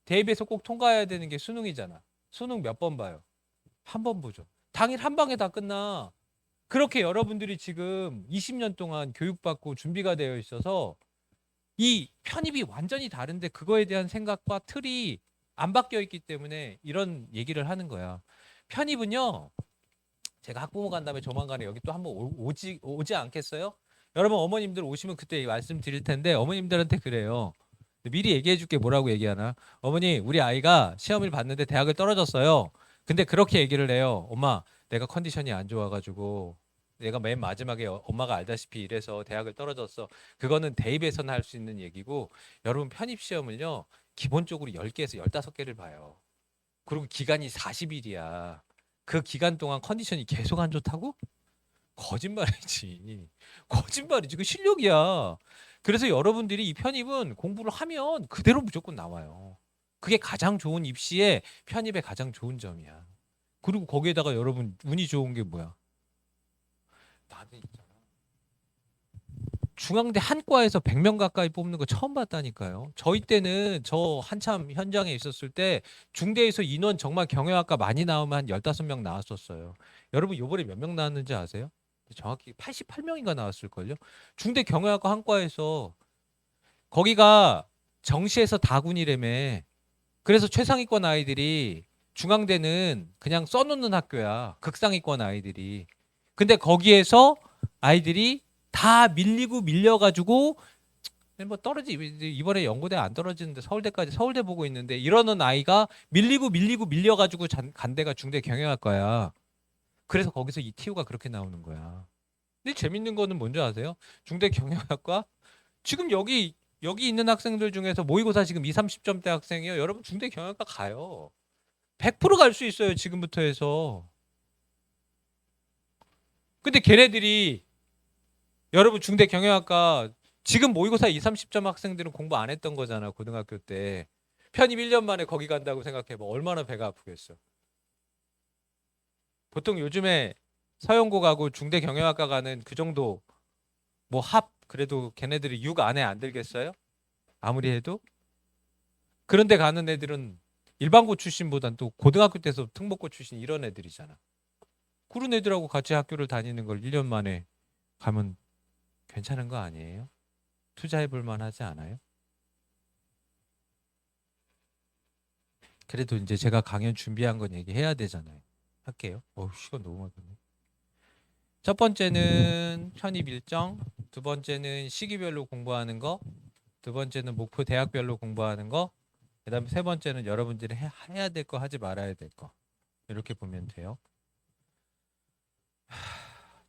대입에서 꼭 통과해야 되는 게 수능이잖아. 수능 몇 번 봐요? 한 번 보죠. 당일 한 방에 다 끝나. 그렇게 여러분들이 지금 20년 동안 교육받고 준비가 되어 있어서 이 편입이 완전히 다른데 그거에 대한 생각과 틀이 안 바뀌어 있기 때문에 이런 얘기를 하는 거야. 편입은요. 제가 학부모 간다음에 조만간에 여기 또 한번 오지 않겠어요? 여러분 어머님들 오시면 그때 말씀드릴 텐데 어머님들한테 그래요. 미리 얘기해 줄게 뭐라고 얘기하나? 어머니 우리 아이가 시험을 봤는데 대학을 떨어졌어요. 근데 그렇게 얘기를 해요. 엄마 내가 컨디션이 안 좋아가지고 내가 맨 마지막에 엄마가 알다시피 이래서 대학을 떨어졌어. 그거는 대입에서는 할 수 있는 얘기고 여러분 편입 시험을요. 기본적으로 10개에서 15개를 봐요. 그리고 기간이 40일이야. 그 기간 동안 컨디션이 계속 안 좋다고? 거짓말이지. 거짓말이지. 그 실력이야. 그래서 여러분들이 이 편입은 공부를 하면 그대로 무조건 나와요. 그게 가장 좋은 입시의 편입의 가장 좋은 점이야. 그리고 거기에다가 여러분 운이 좋은 게 뭐야? 나는 있잖아. 중앙대 한 과에서 100명 가까이 뽑는 거 처음 봤다니까요. 저희 때는 저 한참 현장에 있었을 때 중대에서 인원 정말 경영학과 많이 나오면 한 15명 나왔었어요. 여러분 요번에 몇 명 나왔는지 아세요? 정확히 88명인가 나왔을걸요. 중대 경영학과 한 과에서 거기가 정시에서 다군이라며. 그래서 최상위권 아이들이 중앙대는 그냥 써놓는 학교야. 극상위권 아이들이. 근데 거기에서 아이들이 다 밀리고 밀려가지고 뭐 떨어지 이번에 연고대 안 떨어지는데 서울대까지 서울대 보고 있는데 이러는 아이가 밀리고 밀리고 밀려가지고 간 데가 중대 경영학과야. 그래서 거기서 이 티오가 그렇게 나오는 거야. 근데 재밌는 거는 뭔지 아세요? 중대 경영학과 지금 여기 있는 학생들 중에서 모의고사 지금 2, 30점대 학생이요. 여러분 중대 경영학과 가요. 100%갈 수 있어요. 지금부터 해서. 근데 걔네들이 여러분 중대 경영학과 지금 모의고사 2, 30점 학생들은 공부 안 했던 거잖아. 고등학교 때. 편입 1년 만에 거기 간다고 생각해봐. 얼마나 배가 아프겠어. 보통 요즘에 서영고 가고 중대 경영학과 가는 그 정도 뭐 그래도 걔네들이 6 안에 안 들겠어요? 아무리 해도? 그런데 가는 애들은 일반고 출신보단 또 고등학교 때서 특목고 출신 이런 애들이잖아. 그런 애들하고 같이 학교를 다니는 걸 1년 만에 가면 괜찮은 거 아니에요? 투자해 볼 만하지 않아요? 그래도 이제 제가 강연 준비한 건 얘기해야 되잖아요. 할게요. 시간 너무 많네. 첫 번째는 편입 일정, 두 번째는 시기별로 공부하는 거, 두 번째는 목표 대학별로 공부하는 거, 그다음에 세 번째는 여러분들이 해야 될 거 하지 말아야 될 거. 이렇게 보면 돼요.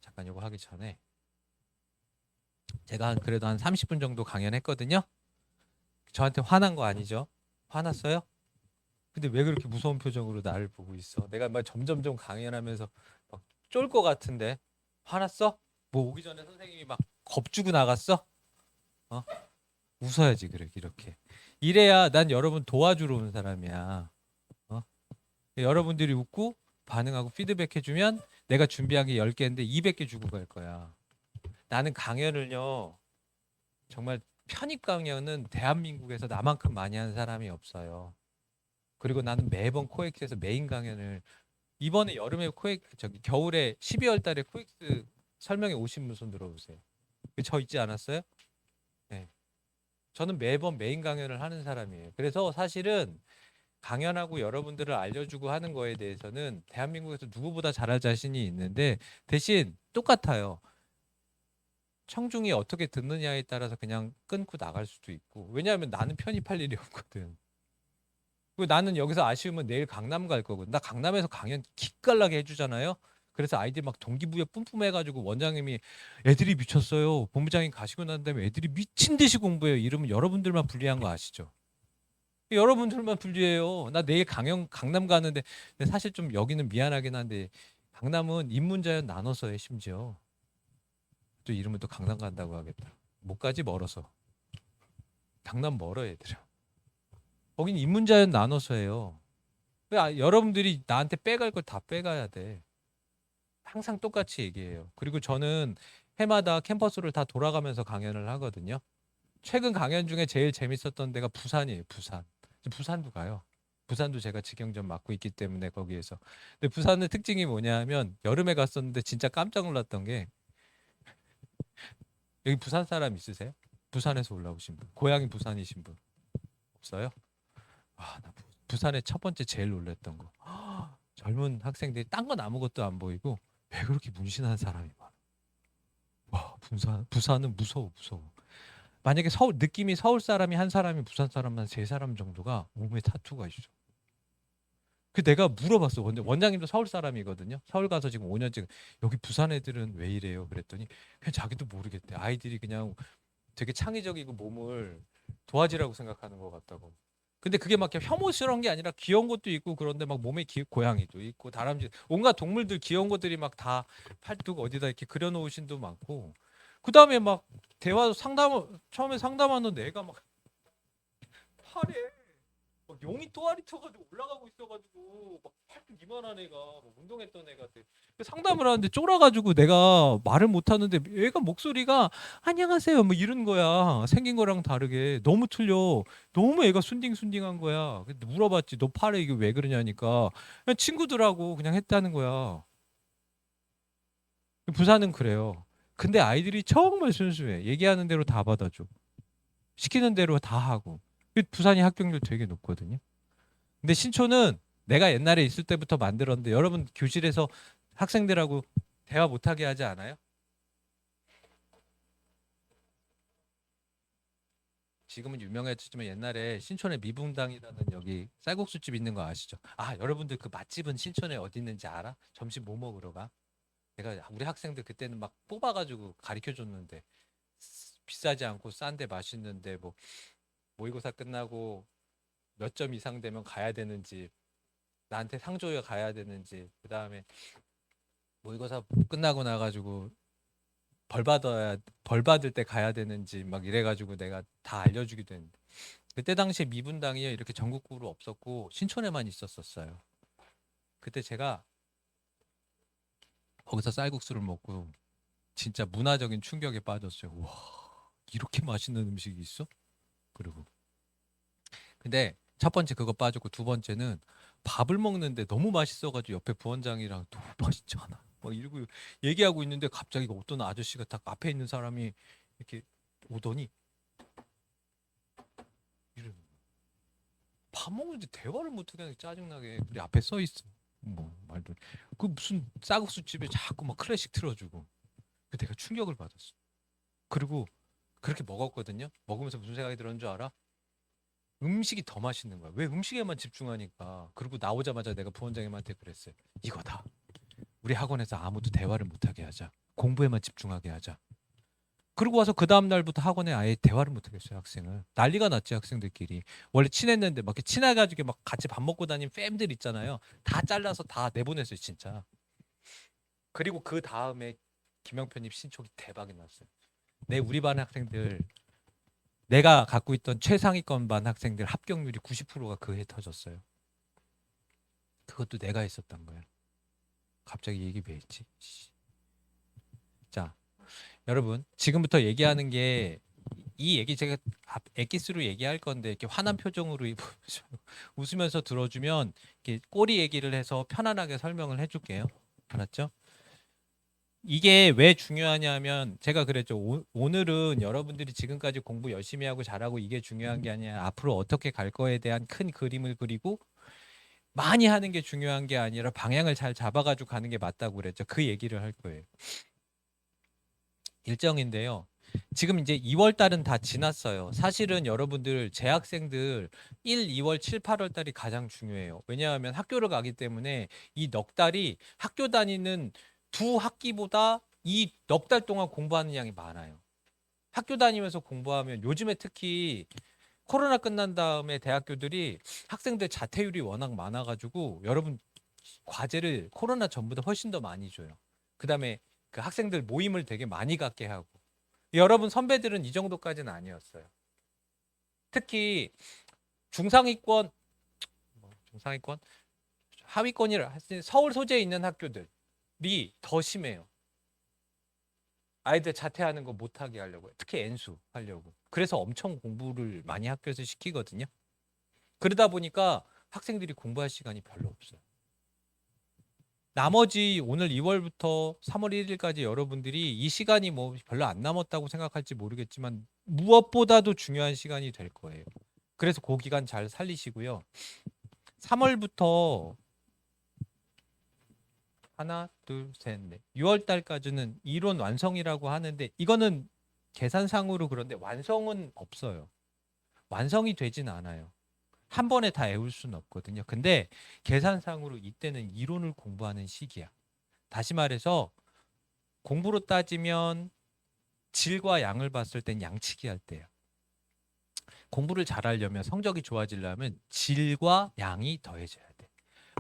잠깐 이거 하기 전에 제가 그래도 한 30분 정도 강연했거든요. 저한테 화난 거 아니죠? 화났어요? 근데 왜 그렇게 무서운 표정으로 나를 보고 있어? 내가 막 점점점 강연하면서 막 쫄 것 같은데 화났어? 뭐 오기 전에 선생님이 막 겁주고 나갔어? 어? 웃어야지 그래 이렇게. 이래야 난 여러분 도와주러 온 사람이야. 어? 여러분들이 웃고 반응하고 피드백 해주면 내가 준비한 게 10개인데 200개 주고 갈 거야. 나는 강연을요. 정말 편입 강연은 대한민국에서 나만큼 많이 한 사람이 없어요. 그리고 나는 매번 코엑스에서 메인 강연을 이번에 여름에 겨울에 12월 달에 코엑스 설명회 오신 분 손 들어보세요. 저 있지 않았어요? 네. 저는 매번 메인 강연을 하는 사람이에요. 그래서 사실은 강연하고 여러분들을 알려주고 하는 거에 대해서는 대한민국에서 누구보다 잘할 자신이 있는데 대신 똑같아요. 청중이 어떻게 듣느냐에 따라서 그냥 끊고 나갈 수도 있고 왜냐하면 나는 편입할 일이 없거든. 그리고 나는 여기서 아쉬우면 내일 강남 갈 거거든. 나 강남에서 강연 기깔나게 해주잖아요. 그래서 아이들 막 동기부여 뿜뿜해가지고 원장님이 애들이 미쳤어요. 본부장님 가시고 난 다음에 애들이 미친 듯이 공부해요. 이러면 여러분들만 불리한 거 아시죠? 여러분들만 불리해요. 나 내일 강남 가는데 근데 사실 좀 여기는 미안하긴 한데 강남은 입문자연 나눠서 해 심지어. 또 이름은 또 강남 간다고 하겠다. 못 가지 멀어서. 강남 멀어 얘들아. 거긴 입문자연 나눠서 해요. 여러분들이 나한테 빼갈 걸 다 빼가야 돼. 항상 똑같이 얘기해요. 그리고 저는 해마다 캠퍼스를 다 돌아가면서 강연을 하거든요. 최근 강연 중에 제일 재밌었던 데가 부산이에요. 부산. 부산도 가요. 부산도 제가 직영점 맡고 있기 때문에 거기에서. 근데 부산의 특징이 뭐냐면 여름에 갔었는데 진짜 깜짝 놀랐던 게 여기 부산 사람 있으세요? 부산에서 올라오신 분. 고향이 부산이신 분. 없어요? 아, 나 부산에 첫 번째 제일 놀랬던 거. 젊은 학생들이 딴 건 아무것도 안 보이고 왜 그렇게 문신한 사람이 많아. 와, 부산은 무서워, 무서워. 만약에 서울 느낌이 서울 사람이 한 사람이 부산 사람 한 세 사람 정도가 몸에 타투가 있어. 그 내가 물어봤어. 원장님도 서울 사람이거든요. 서울 가서 지금 5년째 여기 부산 애들은 왜 이래요? 그랬더니 그냥 자기도 모르겠대. 아이들이 그냥 되게 창의적이고 몸을 도화지라고 생각하는 것 같다고. 근데 그게 막 혐오스러운 게 아니라 귀여운 것도 있고 그런데 막 몸에 고양이도 있고 다람쥐 온갖 동물들 귀여운 것들이 막 다 팔뚝 어디다 이렇게 그려놓으신 도 많고 그 다음에 막 대화 처음에 상담하는 애가 막 팔에 막 용이 또아리 쳐가지고 올라가고 있어가지고 막 팔뚝 이만한 애가 막 운동했던 애가 상담을 하는데 쫄아가지고 내가 말을 못하는데 얘가 목소리가 안녕하세요 뭐 이런 거야. 생긴 거랑 다르게 너무 틀려. 너무 애가 순딩순딩한 거야. 근데 물어봤지 너 팔에 이게 왜 그러냐니까 그냥 친구들하고 그냥 했다는 거야. 부산은 그래요. 근데 아이들이 정말 순수해. 얘기하는 대로 다 받아줘. 시키는 대로 다 하고. 부산이 합격률 되게 높거든요. 근데 신촌은 내가 옛날에 있을 때부터 만들었는데 여러분 교실에서 학생들하고 대화 못하게 하지 않아요? 지금은 유명해졌지만 옛날에 신촌에 미분당이라는 여기 쌀국수집 있는 거 아시죠? 아, 여러분들 그 맛집은 신촌에 어디 있는지 알아? 점심 뭐 먹으러 가? 내가 우리 학생들 그때는 막 뽑아가지고 가르쳐 줬는데 비싸지 않고 싼데 맛있는데 뭐 모의고사 끝나고 몇 점 이상 되면 가야 되는지 나한테 상 줘야 가야 되는지 그 다음에 모의고사 끝나고 나가지고 벌 받을 때 가야 되는지 막 이래가지고 내가 다 알려주기도 했는데 그때 당시에 미분당이 이렇게 전국구로 없었고 신촌에만 있었었어요. 그때 제가 거기서 쌀국수를 먹고 진짜 문화적인 충격에 빠졌어요. 와, 이렇게 맛있는 음식이 있어? 그리고 근데 첫 번째 그거 빠졌고 두 번째는 밥을 먹는데 너무 맛있어가지고 옆에 부원장이랑 너무 맛있잖아. 막 이러고 얘기하고 있는데 갑자기 어떤 아저씨가 딱 앞에 있는 사람이 이렇게 오더니 이러는 거야. 밥 먹는데 대화를 못하게 하니 짜증나게 우리 앞에 서 있어. 뭐 말도 그 무슨 쌀국수 집에 자꾸 막 클래식 틀어주고 그 내가 충격을 받았어. 그리고 그렇게 먹었거든요. 먹으면서 무슨 생각이 들었는 줄 알아? 음식이 더 맛있는 거야. 왜 음식에만 집중하니까. 그리고 나오자마자 내가 부원장님한테 그랬어요. 이거다. 우리 학원에서 아무도 대화를 못하게 하자. 공부에만 집중하게 하자. 그러고 와서 그 다음 날부터 학원에 아예 대화를 못하게 했어요. 학생을. 난리가 났지 학생들끼리. 원래 친했는데 막 이렇게 친해가지고 막 같이 밥 먹고 다니는 팸들 있잖아요. 다 잘라서 다 내보냈어요 진짜. 그리고 그 다음에 김영표님 신청이 대박이 났어요. 우리 반 학생들 내가 갖고 있던 최상위권 반 학생들 합격률이 90%가 그 해 터졌어요. 그것도 내가 했었던 거야. 갑자기 얘기 왜 했지? 자, 여러분 지금부터 얘기하는 게 이 얘기 제가 엑기스로 얘기할 건데 이렇게 화난 표정으로 웃으면서 들어주면 이렇게 꼬리 얘기를 해서 편안하게 설명을 해줄게요. 알았죠? 이게 왜 중요하냐면 제가 그랬죠. 오늘은 여러분들이 지금까지 공부 열심히 하고 잘하고 이게 중요한 게 아니라 앞으로 어떻게 갈 거에 대한 큰 그림을 그리고 많이 하는 게 중요한 게 아니라 방향을 잘 잡아가지고 가는 게 맞다고 그랬죠. 그 얘기를 할 거예요. 일정인데요. 지금 이제 2월 달은 다 지났어요. 사실은 여러분들 재학생들 1, 2월, 7, 8월 달이 가장 중요해요. 왜냐하면 학교를 가기 때문에 이 넉 달이 학교 다니는 두 학기보다 이 넉 달 동안 공부하는 양이 많아요. 학교 다니면서 공부하면 요즘에 특히 코로나 끝난 다음에 대학교들이 학생들 자퇴율이 워낙 많아가지고 여러분 과제를 코로나 전보다 훨씬 더 많이 줘요. 그다음에 그 학생들 모임을 되게 많이 갖게 하고 여러분 선배들은 이 정도까지는 아니었어요. 특히 중상위권 중상위권 하위권이라 서울 소재에 있는 학교들이 더 심해요. 아이들 자퇴하는 거 못하게 하려고 특히 N수 하려고. 그래서 엄청 공부를 많이 학교에서 시키거든요. 그러다 보니까 학생들이 공부할 시간이 별로 없어요. 나머지 오늘 2월부터 3월 1일까지 여러분들이 이 시간이 뭐 별로 안 남았다고 생각할지 모르겠지만 무엇보다도 중요한 시간이 될 거예요. 그래서 그 기간 잘 살리시고요. 3월부터 하나, 둘, 셋, 넷. 6월 달까지는 이론 완성이라고 하는데 이거는 계산상으로 그런데 완성은 없어요. 완성이 되진 않아요. 한 번에 다 외울 수는 없거든요. 근데 계산상으로 이때는 이론을 공부하는 시기야. 다시 말해서 공부로 따지면 질과 양을 봤을 땐 양치기 할 때야. 공부를 잘하려면 성적이 좋아지려면 질과 양이 더해져야 돼.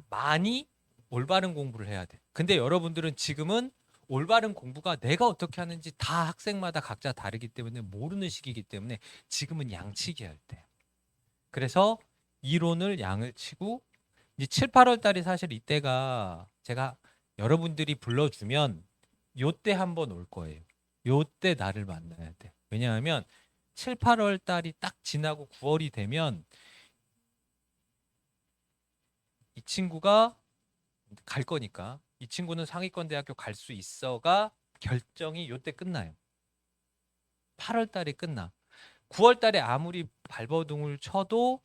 많이 올바른 공부를 해야 돼. 근데 여러분들은 지금은 올바른 공부가 내가 어떻게 하는지 다 학생마다 각자 다르기 때문에 모르는 시기이기 때문에 지금은 양치기 할 때. 그래서 이론을 양을 치고 이제 7, 8월 달이 사실 이때가 제가 여러분들이 불러주면 요때 한번 올 거예요. 요때 나를 만나야 돼. 왜냐하면 7, 8월 달이 딱 지나고 9월이 되면 이 친구가 갈 거니까 이 친구는 상위권 대학교 갈 수 있어가 결정이 요때 끝나요. 8월 달에 끝나. 9월 달에 아무리 발버둥을 쳐도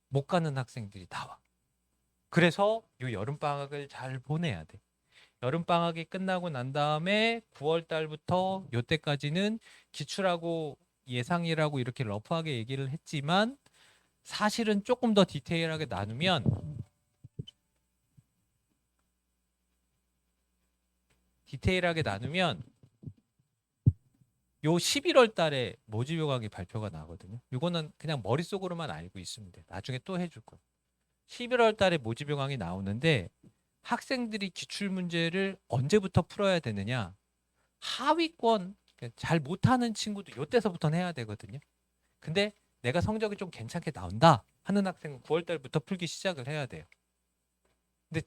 못 가는 학생들이 나와. 그래서 요 여름 방학을 잘 보내야 돼. 여름 방학이 끝나고 난 다음에 9월 달부터 요때까지는 기출하고 예상이라고 이렇게 러프하게 얘기를 했지만 사실은 조금 더 디테일하게 나누면 요 11월 달에 모집요강이 발표가 나거든요. 이거는 그냥 머릿속으로만 알고 있으면 돼. 나중에 또 해줄 거야. 11월 달에 모집요강이 나오는데 학생들이 기출 문제를 언제부터 풀어야 되느냐? 하위권 잘 못하는 친구도 이때서부터 해야 되거든요. 근데 내가 성적이 좀 괜찮게 나온다 하는 학생은 9월 달부터 풀기 시작을 해야 돼요. 근데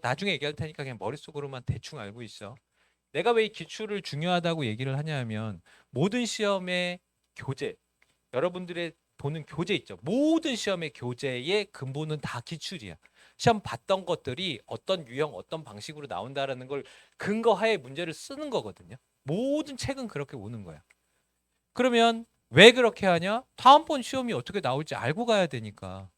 나중에 얘기할 테니까 그냥 머릿속으로만 대충 알고 있어. 내가 왜 이 기출을 중요하다고 얘기를 하냐면 모든 시험의 교재, 여러분들의 보는 교재 있죠. 모든 시험의 교재의 근본은 다 기출이야. 시험 봤던 것들이 어떤 유형, 어떤 방식으로 나온다라는 걸 근거하에 문제를 쓰는 거거든요. 모든 책은 그렇게 오는 거야. 그러면 왜 그렇게 하냐? 다음번 시험이 어떻게 나올지 알고 가야 되니까.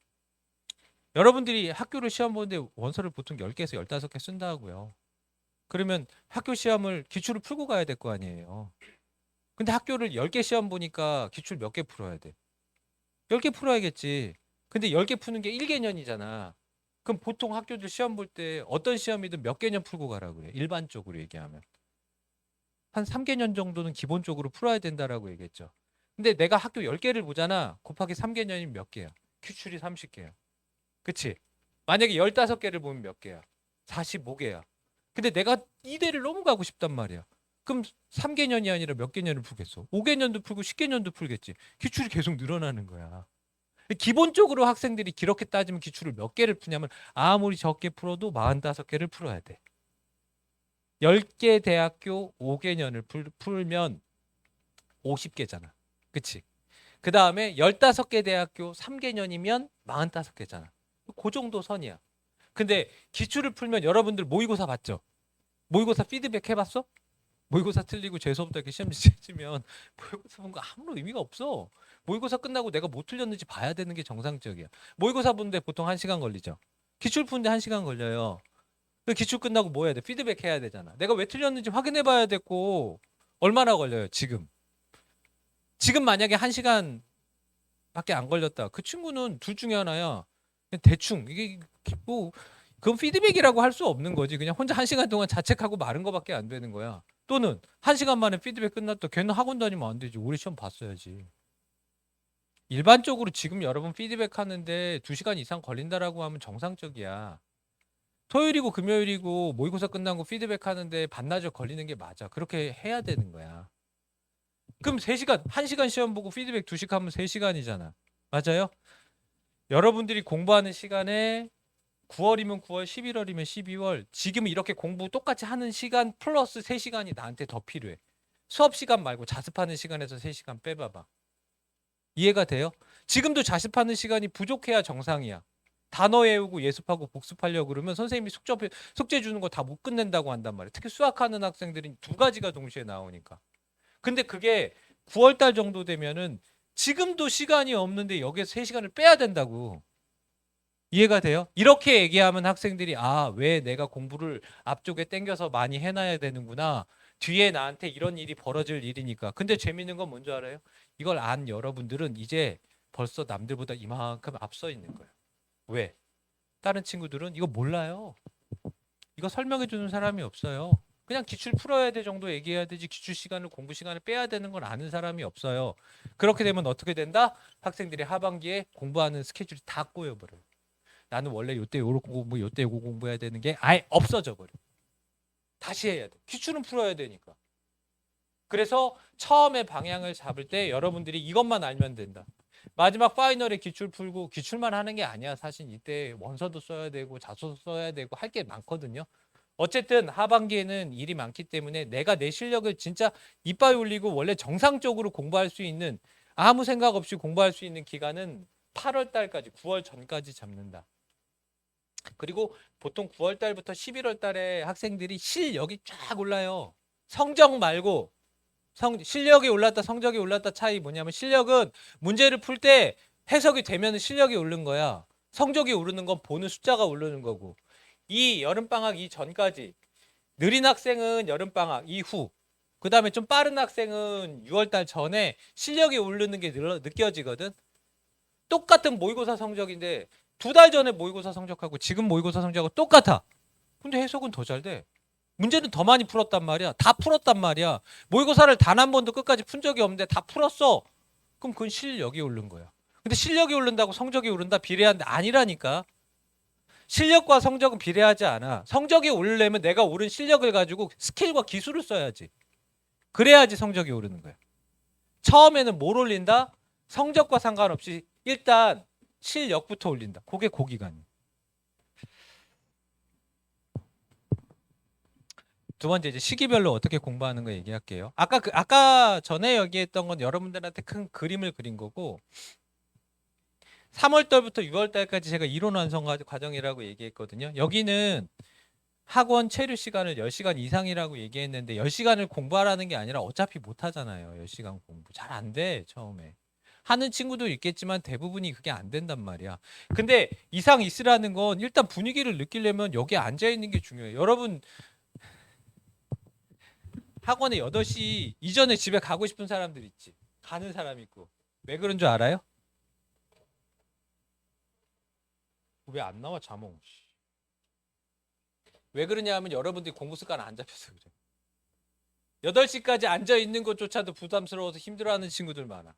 여러분들이 학교를 시험 보는데 원서를 보통 10개에서 15개 쓴다고요. 그러면 학교 시험을 기출을 풀고 가야 될 거 아니에요. 근데 학교를 10개 시험 보니까 기출 몇 개 풀어야 돼? 10개 풀어야겠지. 근데 10개 푸는 게 1개년이잖아. 그럼 보통 학교들 시험 볼 때 어떤 시험이든 몇 개년 풀고 가라 그래. 일반적으로 얘기하면. 한 3개년 정도는 기본적으로 풀어야 된다라고 얘기했죠. 근데 내가 학교 10개를 보잖아. 곱하기 3개년이면 몇 개야? 기출이 30개야. 그치? 만약에 15개를 보면 몇 개야? 45개야. 근데 내가 이대를 너무 가고 싶단 말이야. 그럼 3개년이 아니라 몇 개년을 풀겠어? 5개년도 풀고 10개년도 풀겠지. 기출이 계속 늘어나는 거야. 기본적으로 학생들이 그렇게 따지면 기출을 몇 개를 푸냐면 아무리 적게 풀어도 45개를 풀어야 돼. 10개 대학교 5개년을 풀면 50개잖아. 그치? 그 다음에 15개 대학교 3개년이면 45개잖아. 그 정도 선이야. 근데 기출을 풀면 여러분들 모의고사 봤죠? 모의고사 피드백 해봤어? 모의고사 틀리고 재수없다 이렇게 시험 치면 모의고사 본 거 아무런 의미가 없어. 모의고사 끝나고 내가 뭐 틀렸는지 봐야 되는 게 정상적이야. 모의고사 보는데 보통 1시간 걸리죠. 기출 푸는데 1시간 걸려요. 그 기출 끝나고 뭐 해야 돼? 피드백 해야 되잖아. 내가 왜 틀렸는지 확인해 봐야 됐고 얼마나 걸려요, 지금? 지금 만약에 1시간 밖에 안 걸렸다. 그 친구는 둘 중에 하나야. 그냥 대충 이게 뭐 그건 피드백이라고 할 수 없는 거지. 그냥 혼자 1시간 동안 자책하고 마른 거밖에 안 되는 거야. 또는 1시간 만에 피드백 끝났다. 걔는 학원 다니면 안 되지. 우리 시험 봤어야지. 일반적으로 지금 여러분 피드백 하는데 2시간 이상 걸린다라고 하면 정상적이야. 토요일이고 금요일이고 모의고사 끝난 거 피드백 하는데 반나절 걸리는 게 맞아. 그렇게 해야 되는 거야. 그럼 3시간, 1시간 시험 보고 피드백 2시간 하면 3시간이잖아. 맞아요? 여러분들이 공부하는 시간에 9월이면 9월, 11월이면 12월. 지금 이렇게 공부 똑같이 하는 시간 플러스 3시간이 나한테 더 필요해. 수업 시간 말고 자습하는 시간에서 3시간 빼봐봐. 이해가 돼요? 지금도 자습하는 시간이 부족해야 정상이야. 단어 외우고 예습하고 복습하려고 그러면 선생님이 숙제 주는 거 다 못 끝낸다고 한단 말이야. 특히 수학하는 학생들은 2가지가 동시에 나오니까. 근데 그게 9월 달 정도 되면은 지금도 시간이 없는데 여기에서 3시간을 빼야 된다고. 이해가 돼요? 이렇게 얘기하면 학생들이 왜 내가 공부를 앞쪽에 당겨서 많이 해놔야 되는구나. 뒤에 나한테 이런 일이 벌어질 일이니까. 근데 재밌는 건 뭔지 알아요? 이걸 안 여러분들은 이제 벌써 남들보다 이만큼 앞서 있는 거예요. 왜? 다른 친구들은 이거 몰라요. 이거 설명해 주는 사람이 없어요. 그냥 기출 풀어야 돼 정도 얘기해야 되지 기출 시간을 공부 시간을 빼야 되는 걸 아는 사람이 없어요. 그렇게 되면 어떻게 된다? 학생들이 하반기에 공부하는 스케줄이 다 꼬여버려요. 나는 원래 요때 요렇게 공부 요때 요거 공부해야 되는 게 아예 없어져 버려. 다시 해야 돼. 기출은 풀어야 되니까. 그래서 처음에 방향을 잡을 때 여러분들이 이것만 알면 된다. 마지막 파이널에 기출 풀고 기출만 하는 게 아니야. 사실 이때 원서도 써야 되고 자소서 써야 되고 할 게 많거든요. 어쨌든 하반기에는 일이 많기 때문에 내가 내 실력을 진짜 이빨 올리고 원래 정상적으로 공부할 수 있는 아무 생각 없이 공부할 수 있는 기간은 8월 달까지 9월 전까지 잡는다. 그리고 보통 9월 달부터 11월 달에 학생들이 실력이 쫙 올라요. 성적 말고 실력이 올랐다 성적이 올랐다 차이 뭐냐면 실력은 문제를 풀 때 해석이 되면 실력이 오른 거야. 성적이 오르는 건 보는 숫자가 오르는 거고. 이 여름방학 이전까지 느린 학생은 여름방학 이후 그 다음에 좀 빠른 학생은 6월 달 전에 실력이 오르는 게 느껴지거든. 똑같은 모의고사 성적인데 2달 전에 모의고사 성적하고 지금 모의고사 성적하고 똑같아. 근데 해석은 더 잘 돼. 문제는 더 많이 풀었단 말이야. 다 풀었단 말이야. 모의고사를 단 한 번도 끝까지 푼 적이 없는데 다 풀었어. 그럼 그건 실력이 오른 거야. 근데 실력이 오른다고 성적이 오른다 비례한데 아니라니까. 실력과 성적은 비례하지 않아. 성적이 오르려면 내가 오른 실력을 가지고 스킬과 기술을 써야지. 그래야지 성적이 오르는 거야. 처음에는 뭘 올린다? 성적과 상관없이 일단 실력부터 올린다. 그게 고기간이야. 두 번째 이제 시기별로 어떻게 공부하는 거 얘기할게요. 아까 전에 얘기했던 건 여러분들한테 큰 그림을 그린 거고 3월 달부터 6월 달까지 제가 이론 완성 과정이라고 얘기했거든요. 여기는 학원 체류 시간을 10시간 이상이라고 얘기했는데 10시간을 공부하라는 게 아니라 어차피 못 하잖아요. 10시간 공부. 잘 안 돼, 처음에. 하는 친구도 있겠지만 대부분이 그게 안 된단 말이야. 근데 이상 있으라는 건 일단 분위기를 느끼려면 여기 앉아 있는 게 중요해요. 여러분 학원에 8시 이전에 집에 가고 싶은 사람들 있지. 가는 사람 있고. 왜 그런 줄 알아요? 왜 안 나와 자몽? 왜 그러냐 하면 여러분들이 공부 습관 안 잡혀서 그래. 8시까지 앉아 있는 것조차도 부담스러워서 힘들어하는 친구들 많아.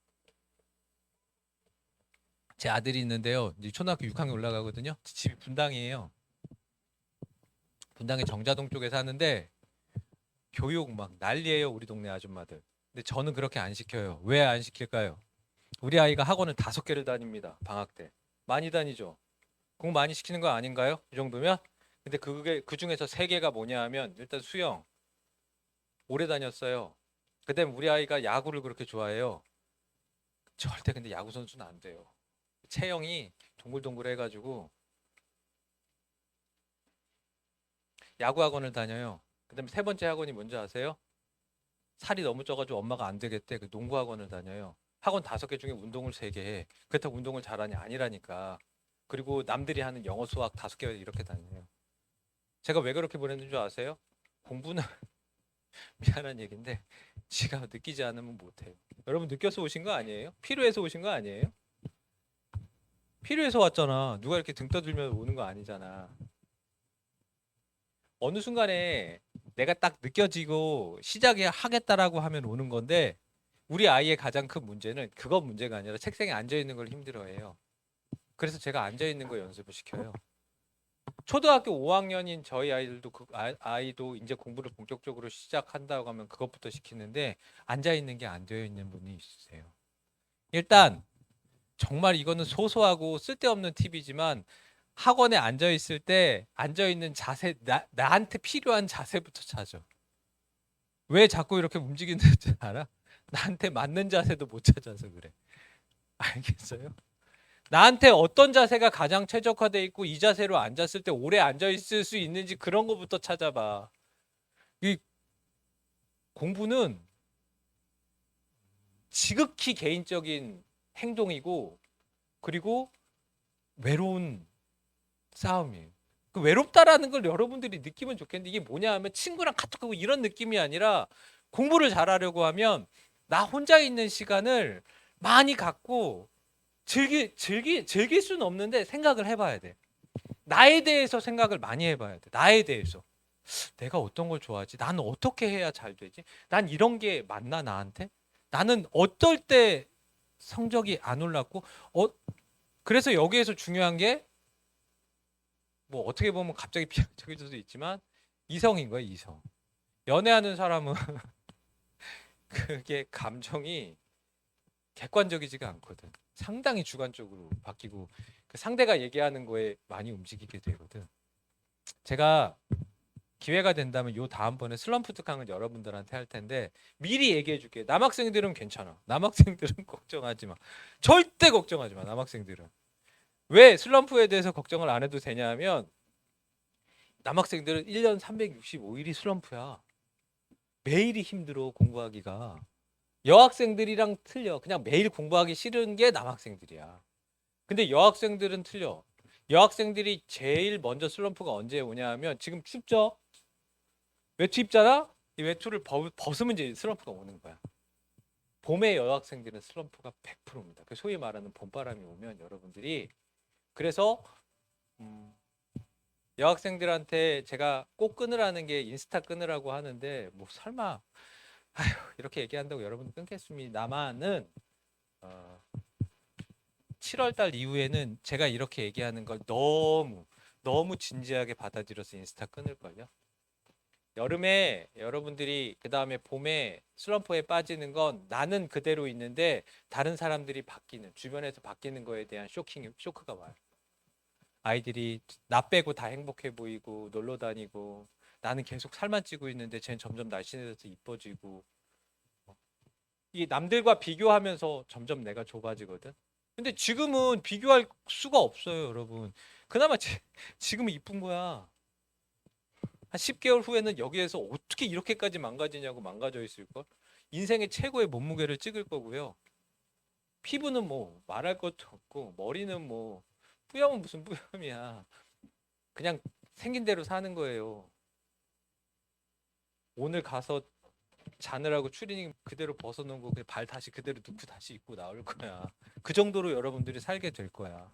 제 아들이 있는데요. 이제 초등학교 6학년 올라가거든요. 집이 분당이에요. 분당의 정자동 쪽에 사는데 교육 막 난리예요. 우리 동네 아줌마들. 근데 저는 그렇게 안 시켜요. 왜 안 시킬까요? 우리 아이가 학원을 5개를 다닙니다. 방학 때. 많이 다니죠. 공부 많이 시키는 거 아닌가요? 이 정도면? 근데 그 중에서 3개가 뭐냐 하면 일단 수영. 오래 다녔어요. 그다음에 우리 아이가 야구를 그렇게 좋아해요. 절대 근데 야구 선수는 안 돼요. 체형이 동글동글해가지고 야구 학원을 다녀요. 그다음에 3번째 학원이 뭔지 아세요? 살이 너무 쪄가지고 엄마가 안 되겠대. 그 농구 학원을 다녀요. 학원 5개 중에 운동을 3개 해. 그렇다고 운동을 잘하냐? 아니라니까. 그리고 남들이 하는 영어 수학 5개 이렇게 다녀요. 제가 왜 그렇게 보냈는 줄 아세요? 공부는 미안한 얘기인데 지가 느끼지 않으면 못해요. 여러분 느껴서 오신 거 아니에요? 필요해서 오신 거 아니에요? 필요해서 왔잖아. 누가 이렇게 등 떠들면 오는 거 아니잖아. 어느 순간에 내가 딱 느껴지고 시작에 하겠다라고 하면 오는 건데 우리 아이의 가장 큰 문제는 그거 문제가 아니라 책상에 앉아 있는 걸 힘들어해요. 그래서 제가 앉아 있는 거 연습을 시켜요. 초등학교 5학년인 저희 아이들도 아이도 이제 공부를 본격적으로 시작한다고 하면 그것부터 시키는데 앉아 있는 게 안 되어 있는 분이 있으세요. 일단 정말 이거는 소소하고 쓸데없는 팁이지만 학원에 앉아 있을 때 앉아 있는 자세 나한테 필요한 자세부터 찾아. 왜 자꾸 이렇게 움직이는지 알아? 나한테 맞는 자세도 못 찾아서 그래. 알겠어요? 나한테 어떤 자세가 가장 최적화돼 있고 이 자세로 앉았을 때 오래 앉아 있을 수 있는지 그런 거부터 찾아봐. 이 공부는 지극히 개인적인 행동이고 그리고 외로운 싸움이에요. 그 외롭다라는 걸 여러분들이 느끼면 좋겠는데 이게 뭐냐 하면 친구랑 카톡하고 이런 느낌이 아니라 공부를 잘하려고 하면 나 혼자 있는 시간을 많이 갖고 즐길 수는 없는데 생각을 해봐야 돼. 나에 대해서 생각을 많이 해봐야 돼. 나에 대해서. 내가 어떤 걸 좋아하지? 나는 어떻게 해야 잘 되지? 난 이런 게 맞나 나한테? 나는 어떨 때 성적이 안 올랐고 그래서 여기에서 중요한 게 뭐 어떻게 보면 갑자기 비약적일 수도 있지만 이성인 거야, 이성. 연애하는 사람은 그게 감정이 객관적이지가 않거든. 상당히 주관적으로 바뀌고 그 상대가 얘기하는 거에 많이 움직이게 되거든. 제가 기회가 된다면 요 다음번에 슬럼프 특강을 여러분들한테 할 텐데 미리 얘기해 줄게. 남학생들은 괜찮아. 남학생들은 걱정하지 마. 절대 걱정하지 마. 남학생들은. 왜 슬럼프에 대해서 걱정을 안 해도 되냐면 남학생들은 1년 365일이 슬럼프야. 매일이 힘들어 공부하기가. 여학생들이랑 틀려. 그냥 매일 공부하기 싫은 게 남학생들이야. 근데 여학생들은 틀려. 여학생들이 제일 먼저 슬럼프가 언제 오냐 하면 지금 춥죠? 외투 입잖아? 이 외투를 벗으면 이제 슬럼프가 오는 거야. 봄에 여학생들은 슬럼프가 100%입니다. 그 소위 말하는 봄바람이 오면 여러분들이 그래서 여학생들한테 제가 꼭 끊으라는 게 인스타 끊으라고 하는데 뭐 설마 아휴 이렇게 얘기한다고 여러분 끊겠습니다만은 7월 달 이후에는 제가 이렇게 얘기하는 걸 너무 진지하게 받아들여서 인스타 끊을걸요. 여름에 여러분들이 그 다음에 봄에 슬럼프에 빠지는 건 나는 그대로 있는데 다른 사람들이 바뀌는 주변에서 바뀌는 거에 대한 쇼크가 와요. 아이들이 나 빼고 다 행복해 보이고 놀러 다니고 나는 계속 살만 찌고 있는데 쟤는 점점 날씬해져서 이뻐지고 이 남들과 비교하면서 점점 내가 좁아지거든. 근데 지금은 비교할 수가 없어요, 여러분. 그나마 지금은 이쁜 거야. 한 10개월 후에는 여기에서 어떻게 이렇게까지 망가지냐고 망가져 있을걸? 인생의 최고의 몸무게를 찍을 거고요. 피부는 뭐 말할 것도 없고 머리는 뭐 뿌염은 무슨 뿌염이야. 그냥 생긴 대로 사는 거예요. 오늘 가서 자느라고 추리닝 그대로 벗어놓고 그냥 발 다시 그대로 넣고 다시 입고 나올 거야. 그 정도로 여러분들이 살게 될 거야.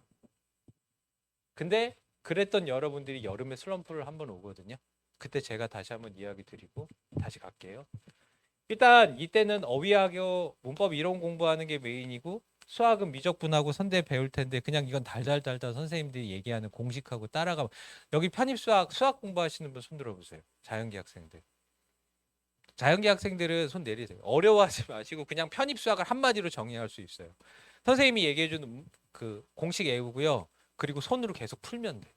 근데 그랬던 여러분들이 여름에 슬럼프를 한번 오거든요. 그때 제가 다시 한번 이야기 드리고 다시 갈게요. 일단 이때는 어휘학교 문법 이론 공부하는 게 메인이고 수학은 미적분하고 선대 배울 텐데 그냥 이건 달달달달 선생님들이 얘기하는 공식하고 따라가. 여기 편입 수학 공부하시는 분 손 들어보세요. 자연계 학생들. 자연계 학생들은 손 내리세요. 어려워하지 마시고 그냥 편입 수학을 한마디로 정의할 수 있어요. 선생님이 얘기해주는 그 공식 외우고요. 그리고 손으로 계속 풀면 돼.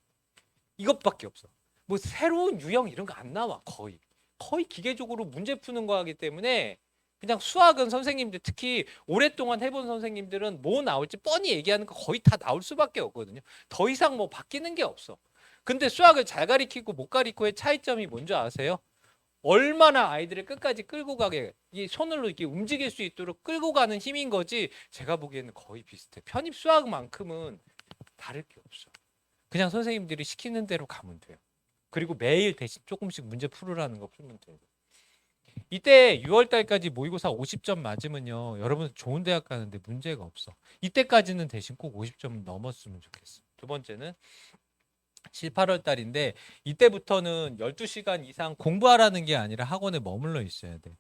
이것밖에 없어. 뭐 새로운 유형 이런 거 안 나와 거의. 거의 기계적으로 문제 푸는 거 하기 때문에 그냥 수학은 선생님들 특히 오랫동안 해본 선생님들은 뭐 나올지 뻔히 얘기하는 거 거의 다 나올 수밖에 없거든요. 더 이상 뭐 바뀌는 게 없어. 근데 수학을 잘 가리키고 못 가리고의 차이점이 뭔지 아세요? 얼마나 아이들을 끝까지 끌고 가게 이 손으로 이렇게 움직일 수 있도록 끌고 가는 힘인 거지. 제가 보기에는 거의 비슷해. 편입 수학만큼은 다를 게 없어. 그냥 선생님들이 시키는 대로 가면 돼요. 그리고 매일 대신 조금씩 문제 풀으라는 거 풀면 돼요. 이때 6월 달까지 모의고사 50점 맞으면요. 여러분 좋은 대학 가는데 문제가 없어. 이때까지는 대신 꼭 50점 넘었으면 좋겠어. 두 번째는 7, 8월 달인데 이때부터는 12시간 이상 공부하라는 게 아니라 학원에 머물러 있어야 돼.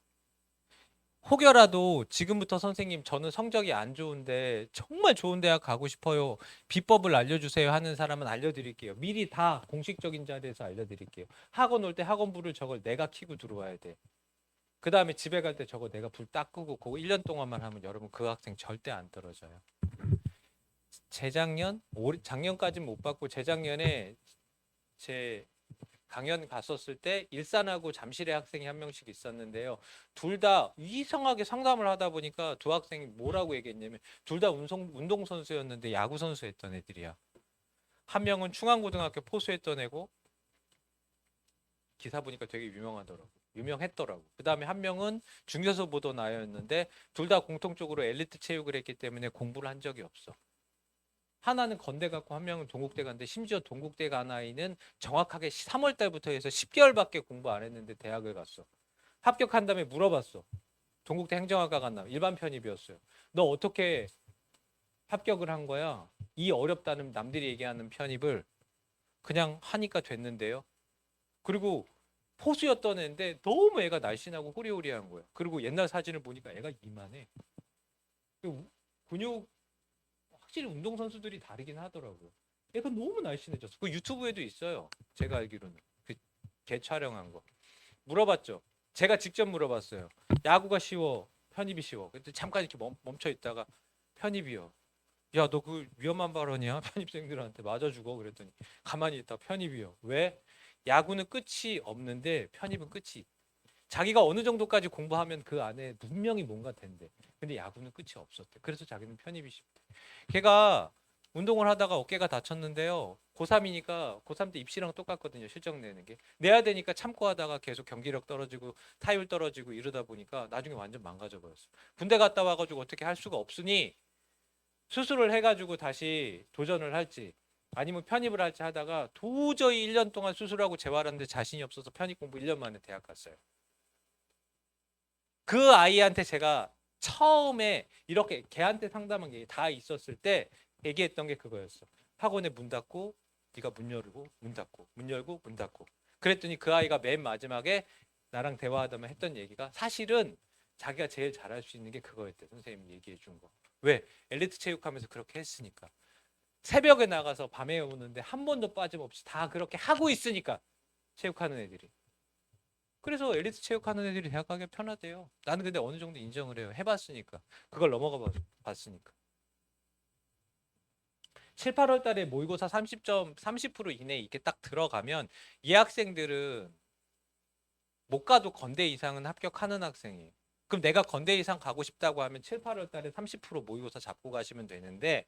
혹여라도 지금부터 선생님 저는 성적이 안 좋은데 정말 좋은 대학 가고 싶어요. 비법을 알려주세요 하는 사람은 알려드릴게요. 미리 다 공식적인 자리에서 알려드릴게요. 학원 올 때 학원부를 저걸 내가 키고 들어와야 돼. 그 다음에 집에 갈 때 저거 내가 불 딱 끄고 그거 1년 동안만 하면 여러분 그 학생 절대 안 떨어져요. 작년까지는 못 받고 재작년에 제 강연 갔었을 때 일산하고 잠실의 학생이 한 명씩 있었는데요. 둘 다 이상하게 상담을 하다 보니까 두 학생이 뭐라고 얘기했냐면 둘 다 운동선수였는데 야구선수 했던 애들이야. 한 명은 충안고등학교 포수했던 애고 기사 보니까 되게 유명했더라고. 그 다음에 한 명은 중교수 보도 나였는데 둘 다 공통적으로 엘리트 체육을 했기 때문에 공부를 한 적이 없어. 하나는 건대 갔고 한 명은 동국대 갔는데 심지어 동국대 간 아이는 정확하게 3월 달부터 해서 10개월밖에 공부 안 했는데 대학을 갔어. 합격한 다음에 물어봤어. 동국대 행정학과 갔나? 일반 편입이었어요. 너 어떻게 합격을 한 거야? 이 어렵다는 남들이 얘기하는 편입을 그냥 하니까 됐는데요. 그리고 포수였던 애인데 너무 애가 날씬하고 호리호리한 거야. 그리고 옛날 사진을 보니까 애가 이만해. 근육 확실히 운동선수들이 다르긴 하더라고요. 얘가 너무 날씬해졌어. 그 유튜브에도 있어요. 제가 알기로는. 개 촬영한 거. 물어봤죠. 제가 직접 물어봤어요. 야구가 쉬워? 편입이 쉬워? 그때 잠깐 이렇게 멈춰 있다가 편입이요. 야, 너 그 위험한 발언이야? 편입생들한테 맞아 죽어. 그랬더니 가만히 있다. 편입이요. 왜? 야구는 끝이 없는데 편입은 끝이 있다. 자기가 어느 정도까지 공부하면 그 안에 분명히 뭔가 된대. 근데 야구는 끝이 없었대. 그래서 자기는 편입이 쉽대. 걔가 운동을 하다가 어깨가 다쳤는데요. 고3이니까 고3 때 입시랑 똑같거든요. 실적 내는 게. 내야 되니까 참고 하다가 계속 경기력 떨어지고 타율 떨어지고 이러다 보니까 나중에 완전 망가져 버렸어. 군대 갔다 와가지고 어떻게 할 수가 없으니 수술을 해가지고 다시 도전을 할지 아니면 편입을 할지 하다가 도저히 1년 동안 수술하고 재활하는데 자신이 없어서 편입 공부 1년 만에 대학 갔어요. 그 아이한테 제가 처음에 이렇게 걔한테 상담한 게 다 있었을 때 얘기했던 게 그거였어. 학원에 문 닫고 네가 문 열고 문 닫고 문 열고 문 닫고. 그랬더니 그 아이가 맨 마지막에 나랑 대화하다만 했던 얘기가 사실은 자기가 제일 잘할 수 있는 게 그거였대. 선생님이 얘기해 준 거. 왜? 엘리트 체육하면서 그렇게 했으니까. 새벽에 나가서 밤에 오는데 한 번도 빠짐없이 다 그렇게 하고 있으니까 체육하는 애들이. 그래서 엘리트 체육하는 애들이 대학 가기 편하대요. 나는 근데 어느 정도 인정을 해요. 해봤으니까. 그걸 넘어가 봤으니까. 7, 8월 달에 모의고사 30점, 30% 이내에 이렇게 딱 들어가면 이 학생들은 못 가도 건대 이상은 합격하는 학생이에요. 그럼 내가 건대 이상 가고 싶다고 하면 7, 8월 달에 30% 모의고사 잡고 가시면 되는데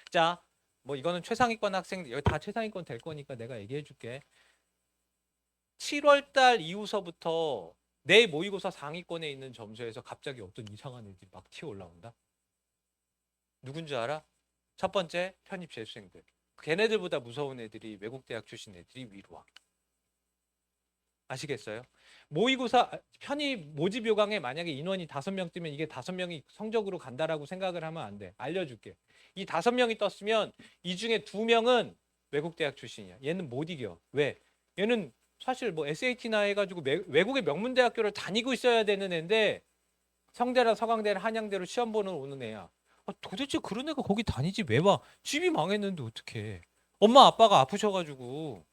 자, 뭐 이거는 최상위권 학생들 여기 다 최상위권 될 거니까 내가 얘기해 줄게. 7월 달 이후서부터 내 모의고사 상위권에 있는 점수에서 갑자기 어떤 이상한 애들이 막 튀어 올라온다. 누군지 알아? 첫 번째 편입 재수생들. 걔네들보다 무서운 애들이 외국 대학 출신 애들이 위로 와. 아시겠어요? 모의고사 편입 모집 요강에 만약에 인원이 5명 뜨면 이게 5명이 성적으로 간다라고 생각을 하면 안 돼. 알려줄게. 이 5명이 떴으면 이 중에 2명은 외국 대학 출신이야. 얘는 못 이겨. 왜? 얘는 사실 뭐 SAT나 해가지고 외국의 명문대학교를 다니고 있어야 되는 애인데 성대나 서강대나 한양대로 시험 보는 오는 애야. 도대체 그런 애가 거기 다니지 왜 와? 집이 망했는데 어떡해. 엄마 아빠가 아프셔가지고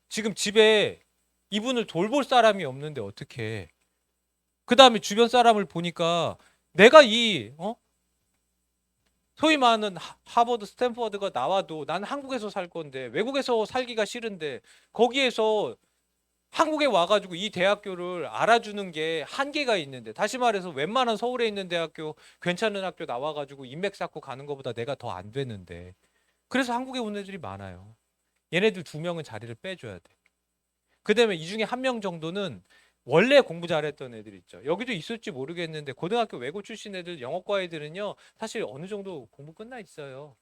지금 집에 이분을 돌볼 사람이 없는데 어떡해. 그 다음에 주변 사람을 보니까 내가 소위 말하는 하버드 스탠퍼드가 나와도 나는 한국에서 살 건데 외국에서 살기가 싫은데 거기에서 한국에 와가지고 이 대학교를 알아주는 게 한계가 있는데 다시 말해서 웬만한 서울에 있는 대학교 괜찮은 학교 나와가지고 인맥 쌓고 가는 것보다 내가 더 안 되는데 그래서 한국에 온 애들이 많아요. 얘네들 2명은 자리를 빼줘야 돼. 그다음에 이 중에 1명 정도는 원래 공부 잘했던 애들 있죠. 여기도 있을지 모르겠는데 고등학교 외고 출신 애들 영어과 애들은요 사실 어느 정도 공부 끝나 있어요.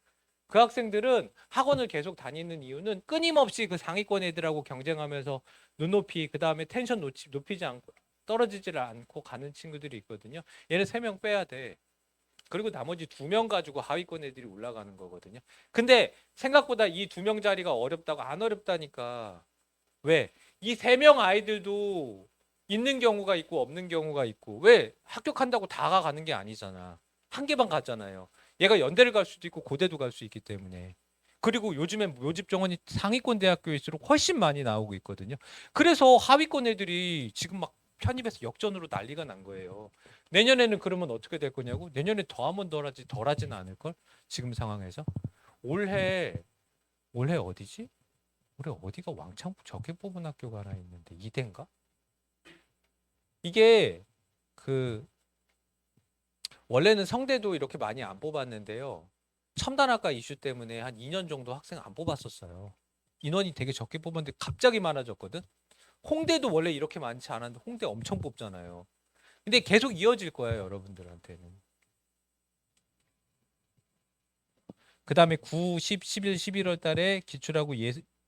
그 학생들은 학원을 계속 다니는 이유는 끊임없이 그 상위권 애들하고 경쟁하면서 눈높이 그다음에 텐션 높이지 않고 떨어지질 않고 가는 친구들이 있거든요. 얘는 3명 빼야 돼. 그리고 나머지 2명 가지고 하위권 애들이 올라가는 거거든요. 근데 생각보다 이 2명 자리가 어렵다고 안 어렵다니까. 왜? 이 3명 아이들도 있는 경우가 있고 없는 경우가 있고 왜 합격한다고 다가 가는 게 아니잖아. 한 개만 가잖아요. 얘가 연대를 갈 수도 있고 고대도 갈 수 있기 때문에. 그리고 요즘엔 모집 정원이 상위권 대학교일수록 훨씬 많이 나오고 있거든요. 그래서 하위권 애들이 지금 막 편입해서 역전으로 난리가 난 거예요. 내년에는 그러면 어떻게 될 거냐고? 내년에 더 하면 덜하지는 않을 걸? 지금 상황에서. 올해 올해 어디지? 올해 어디가 왕창 적게 뽑은 학교가 하나 있는데 이대인가? 이게 그 원래는 성대도 이렇게 많이 안 뽑았는데요. 첨단학과 이슈 때문에 한 2년 정도 학생 안 뽑았었어요. 인원이 되게 적게 뽑았는데 갑자기 많아졌거든. 홍대도 원래 이렇게 많지 않았는데 홍대 엄청 뽑잖아요. 근데 계속 이어질 거예요, 여러분들한테는. 그다음에 9, 10, 11, 11월 달에 기출하고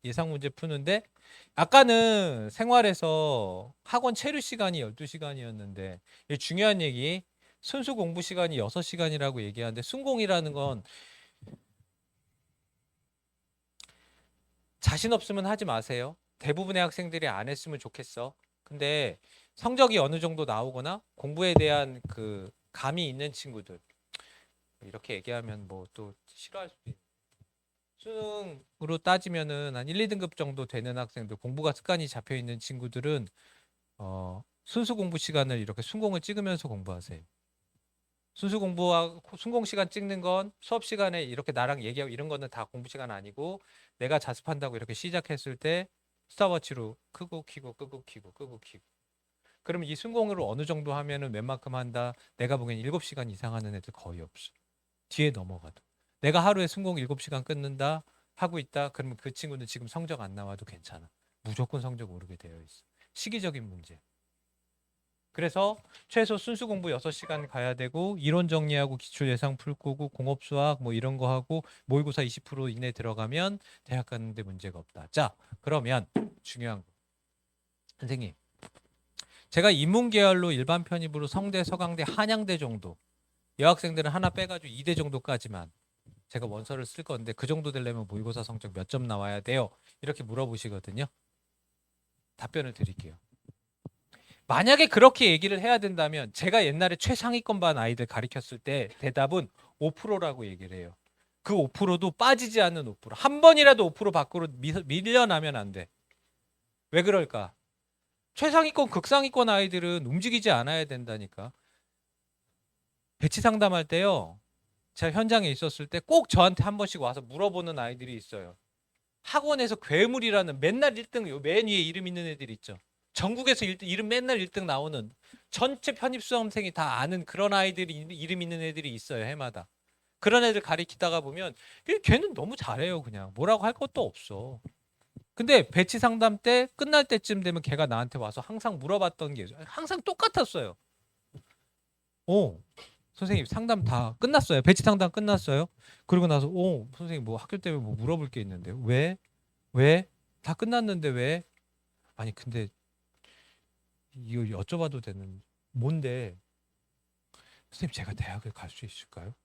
예상 문제 푸는데 아까는 생활에서 학원 체류 시간이 12시간이었는데 중요한 얘기 순수 공부 시간이 6시간이라고 얘기하는데 순공이라는 건 자신 없으면 하지 마세요. 대부분의 학생들이 안 했으면 좋겠어. 근데 성적이 어느 정도 나오거나 공부에 대한 그 감이 있는 친구들 이렇게 얘기하면 뭐 또 싫어할 수도 있고 수능으로 따지면은 한 1, 2등급 정도 되는 학생들 공부가 습관이 잡혀 있는 친구들은 순수 공부 시간을 이렇게 순공을 찍으면서 공부하세요. 순수 공부와 순공 시간 찍는 건 수업 시간에 이렇게 나랑 얘기하고 이런 거는 다 공부 시간 아니고 내가 자습한다고 이렇게 시작했을 때 스탑워치로 끄고 키고 끄고 키고 끄고 키고 그러면 이 순공으로 어느 정도 하면은 웬만큼 한다. 내가 보기엔 7시간 이상 하는 애들 거의 없어. 뒤에 넘어가도. 내가 하루에 순공 7시간 끊는다 하고 있다. 그러면 그 친구는 지금 성적 안 나와도 괜찮아. 무조건 성적 오르게 되어 있어. 시기적인 문제. 그래서 최소 순수 공부 6시간 가야 되고 이론 정리하고 기출 예상 풀 거고 공업 수학 뭐 이런 거 하고 모의고사 20% 이내 들어가면 대학 가는데 문제가 없다. 자, 그러면 중요한 거. 선생님, 제가 인문 계열로 일반 편입으로 성대, 서강대, 한양대 정도 여학생들은 하나 빼가지고 2대 정도까지만 제가 원서를 쓸 건데 그 정도 되려면 모의고사 성적 몇 점 나와야 돼요? 이렇게 물어보시거든요. 답변을 드릴게요. 만약에 그렇게 얘기를 해야 된다면 제가 옛날에 최상위권 반 아이들 가르쳤을 때 대답은 5%라고 얘기를 해요. 그 5%도 빠지지 않는 5%. 한 번이라도 5% 밖으로 밀려나면 안 돼. 왜 그럴까? 최상위권, 극상위권 아이들은 움직이지 않아야 된다니까. 배치 상담할 때요. 제가 현장에 있었을 때 꼭 저한테 한 번씩 와서 물어보는 아이들이 있어요. 학원에서 괴물이라는 맨날 1등 맨 위에 이름 있는 애들 있죠. 전국에서 이름 맨날 1등 나오는 전체 편입 수험생이 다 아는 그런 아이들이 이름 있는 애들이 있어요. 해마다. 그런 애들 가리키다가 보면 걔는 너무 잘해요. 그냥 뭐라고 할 것도 없어. 근데 배치 상담 때 끝날 때쯤 되면 걔가 나한테 와서 항상 물어봤던 게 항상 똑같았어요. 선생님 상담 다 끝났어요. 배치 상담 끝났어요. 그리고 나서 선생님 뭐 학교 때문에 뭐 물어볼 게 있는데 왜? 왜? 다 끝났는데 왜? 아니 근데 이거 여쭤봐도 되는 뭔데? 선생님 제가 대학을 갈 수 있을까요?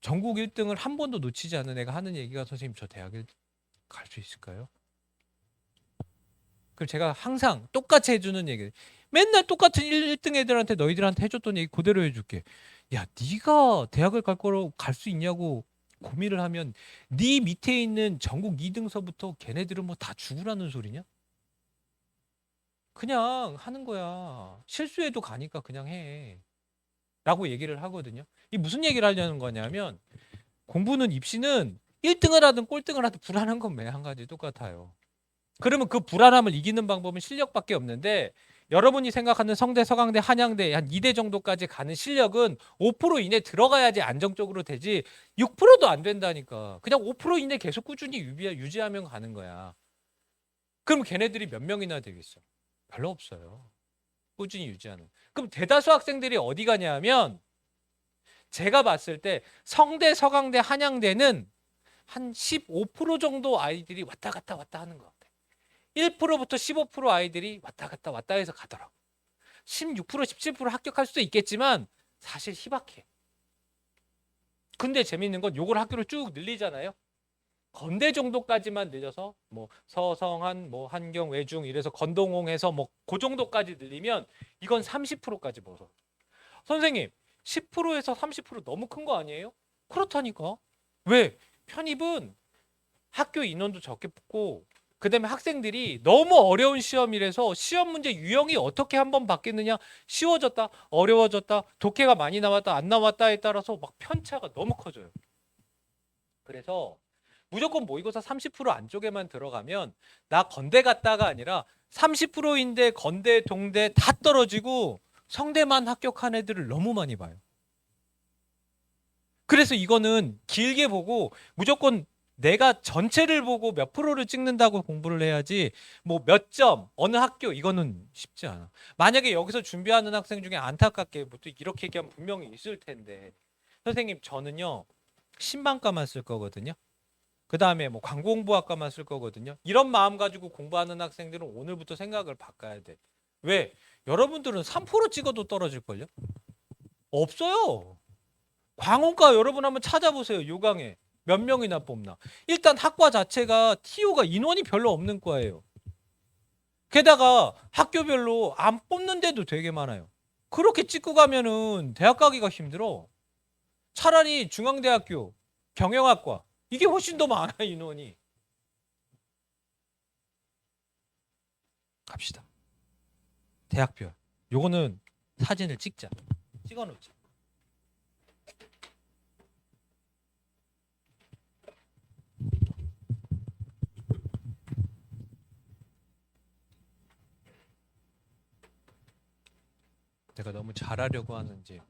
전국 1등을 한 번도 놓치지 않는 애가 하는 얘기가 선생님 저 대학을 갈 수 있을까요? 그럼 제가 항상 똑같이 해주는 얘기 맨날 똑같은 1등 애들한테 너희들한테 해줬던 얘기 그대로 해줄게. 야 네가 대학을 갈 거로 갈 수 있냐고 고민을 하면 네 밑에 있는 전국 2등서부터 걔네들은 뭐 다 죽으라는 소리냐? 그냥 하는 거야. 실수해도 가니까 그냥 해. 라고 얘기를 하거든요. 이 무슨 얘기를 하려는 거냐면 공부는 입시는 1등을 하든 꼴등을 하든 불안한 건 매 한 가지 똑같아요. 그러면 그 불안함을 이기는 방법은 실력밖에 없는데 여러분이 생각하는 성대, 서강대, 한양대 한 2대 정도까지 가는 실력은 5% 이내 들어가야지 안정적으로 되지 6%도 안 된다니까. 그냥 5% 이내 계속 꾸준히 유지하면 가는 거야. 그럼 걔네들이 몇 명이나 되겠어? 별로 없어요. 꾸준히 유지하는. 그럼 대다수 학생들이 어디 가냐면 제가 봤을 때 성대, 서강대, 한양대는 한 15% 정도 아이들이 왔다 갔다 하는 것 같아요. 1%부터 15% 아이들이 왔다 해서 가더라고. 16%, 17% 합격할 수도 있겠지만 사실 희박해. 근데 재밌는 건 요걸 학교를 쭉 늘리잖아요. 건대 정도까지만 늘려서 뭐 서성한 뭐 한경 외중 이래서 건동홍해서 뭐 그 정도까지 늘리면 이건 30%까지 벗어. 선생님 10%에서 30% 너무 큰 거 아니에요? 그렇다니까. 왜? 편입은 학교 인원도 적게 붙고 그다음에 학생들이 너무 어려운 시험이라서 시험 문제 유형이 어떻게 한번 바뀌느냐 쉬워졌다 어려워졌다 독해가 많이 나왔다 안 나왔다에 따라서 막 편차가 너무 커져요. 그래서 무조건 모의고사 30% 안쪽에만 들어가면 나 건대 갔다가 아니라 30%인데 건대 동대 다 떨어지고 성대만 합격한 애들을 너무 많이 봐요. 그래서 이거는 길게 보고 무조건 내가 전체를 보고 몇 프로를 찍는다고 공부를 해야지 뭐 몇 점, 어느 학교 이거는 쉽지 않아. 만약에 여기서 준비하는 학생 중에 안타깝게 뭐 또 이렇게 얘기하면 분명히 있을 텐데 선생님 저는요 신방과만 쓸 거거든요. 그 다음에 뭐 광고홍보학과만 쓸 거거든요. 이런 마음 가지고 공부하는 학생들은 오늘부터 생각을 바꿔야 돼. 왜? 여러분들은 3% 찍어도 떨어질걸요? 없어요. 광원과 여러분 한번 찾아보세요. 요강에 몇 명이나 뽑나. 일단 학과 자체가 TO가 인원이 별로 없는 과예요. 게다가 학교별로 안 뽑는 데도 되게 많아요. 그렇게 찍고 가면은 대학 가기가 힘들어. 차라리 중앙대학교 경영학과 이게 훨씬 더 많아 인원이. 갑시다. 대학별. 요거는 사진을 찍자. 찍어 놓자. 내가 너무 잘하려고 하는지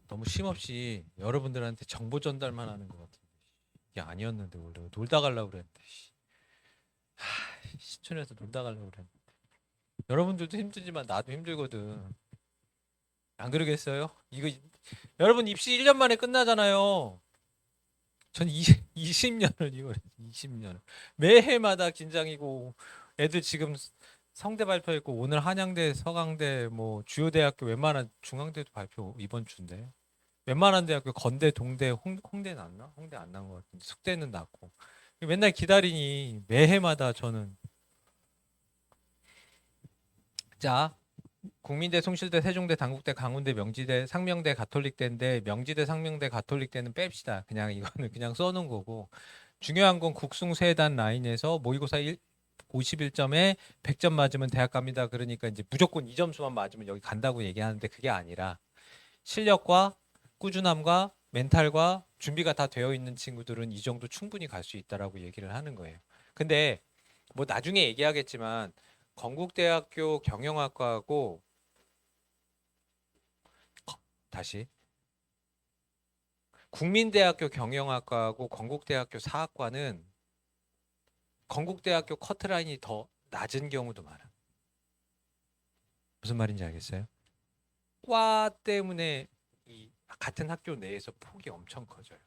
너무 쉼없이 여러분들한테 정보 전달만 하는 것 같은데 이게 아니었는데 원래 놀다 가려고 그랬는데 시촌에서 놀다 가려고 그랬는데 여러분들도 힘들지만 나도 힘들거든. 안 그러겠어요? 이거 여러분 입시 1년 만에 끝나잖아요. 전 20년을 이걸 20년 매해마다 긴장이고 애들 지금 성대 발표했고 오늘 한양대, 서강대 뭐 주요 대학교 웬만한 중앙대도 발표 이번 주인데 웬만한 대학교 건대, 동대, 홍대 났나? 홍대 안 난 것 같은데 숙대는 났고 맨날 기다리니 매해마다 저는 자 국민대, 숭실대, 세종대, 단국대, 강원대, 명지대, 상명대, 가톨릭대인데 명지대, 상명대, 가톨릭대는 뺍시다. 그냥 이거는 그냥 써놓은 거고 중요한 건 국숭세단 라인에서 모의고사 51점에 100점 맞으면 대학 갑니다. 그러니까 이제 무조건 이 점수만 맞으면 여기 간다고 얘기하는데 그게 아니라 실력과 꾸준함과 멘탈과 준비가 다 되어 있는 친구들은 이 정도 충분히 갈 수 있다라고 얘기를 하는 거예요. 근데 뭐 나중에 얘기하겠지만 건국대학교 경영학과하고 다시 국민대학교 경영학과하고 건국대학교 사학과는 건국대학교 커트라인이 더 낮은 경우도 많아. 무슨 말인지 알겠어요? 과 때문에 이 같은 학교 내에서 폭이 엄청 커져요.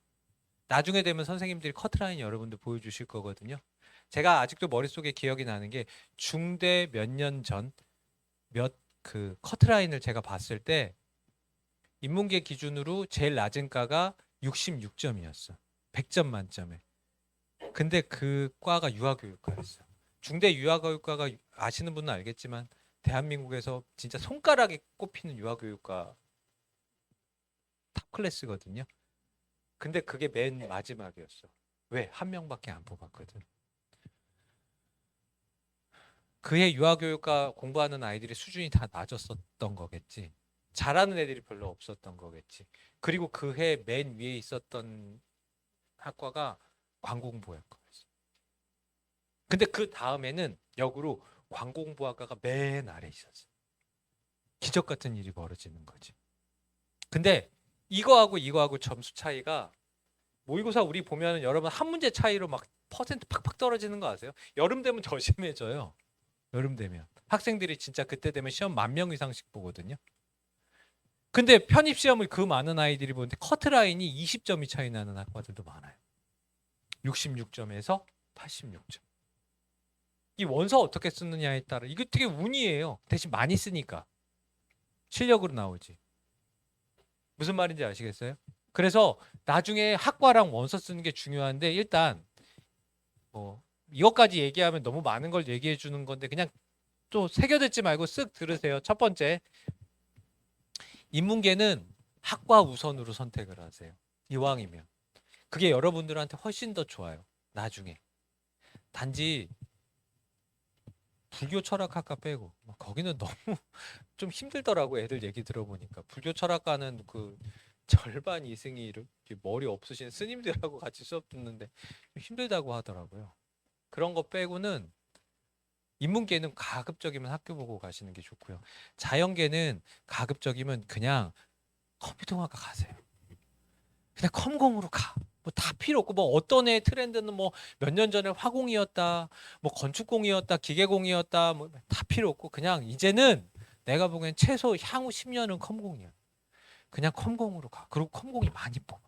나중에 되면 선생님들이 커트라인 여러분들 보여주실 거거든요. 제가 아직도 머릿속에 기억이 나는 게 중대 몇 년 전 몇 그 커트라인을 제가 봤을 때 인문계 기준으로 제일 낮은 과가 66점이었어. 100점 만점에. 근데 그 과가 유아교육과였어. 중대 유아교육과가 아시는 분은 알겠지만 대한민국에서 진짜 손가락에 꼽히는 유아교육과 탑 클래스거든요. 근데 그게 맨 마지막이었어. 왜? 한 명밖에 안 뽑았거든. 그해 유아교육과 공부하는 아이들의 수준이 다 낮았었던 거겠지. 잘하는 애들이 별로 없었던 거겠지. 그리고 그해 맨 위에 있었던 학과가 관공부학과였어. 근데 그 다음에는 역으로 관공부학과가 맨 아래 있었어. 기적 같은 일이 벌어지는 거지. 근데 이거하고 점수 차이가 모의고사 우리 보면은 여러분 한 문제 차이로 막 퍼센트 팍팍 떨어지는 거 아세요? 여름 되면 더 심해져요. 여름 되면 학생들이 진짜 그때 되면 시험 10,000명 이상씩 보거든요. 근데 편입 시험을 그 많은 아이들이 보는데 커트라인이 20점이 차이 나는 학과들도 많아요. 66점에서 86점. 이 원서 어떻게 쓰느냐에 따라 이게 되게 운이에요. 대신 많이 쓰니까 실력으로 나오지. 무슨 말인지 아시겠어요? 그래서 나중에 학과랑 원서 쓰는 게 중요한데 일단 뭐 이것까지 얘기하면 너무 많은 걸 얘기해 주는 건데 그냥 또 새겨듣지 말고 쓱 들으세요. 첫 번째, 인문계는 학과 우선으로 선택을 하세요. 이왕이면. 그게 여러분들한테 훨씬 더 좋아요. 나중에. 단지 불교 철학학과 빼고 거기는 너무 좀 힘들더라고. 애들 얘기 들어보니까 불교 철학과는 그 절반 이승이 이렇게 머리 없으신 스님들하고 같이 수업 듣는데 좀 힘들다고 하더라고요. 그런 거 빼고는 인문계는 가급적이면 학교 보고 가시는 게 좋고요. 자연계는 가급적이면 그냥 컴퓨터학과 가세요. 그냥 컴공으로 가. 뭐 다 필요 없고 뭐 어떤 애 트렌드는 뭐 몇 년 전에 화공이었다, 뭐 건축공이었다, 기계공이었다, 뭐 다 필요 없고 그냥 이제는 내가 보기엔 최소 향후 10년은 컴공이야. 그냥 컴공으로 가. 그리고 컴공이 많이 뽑아.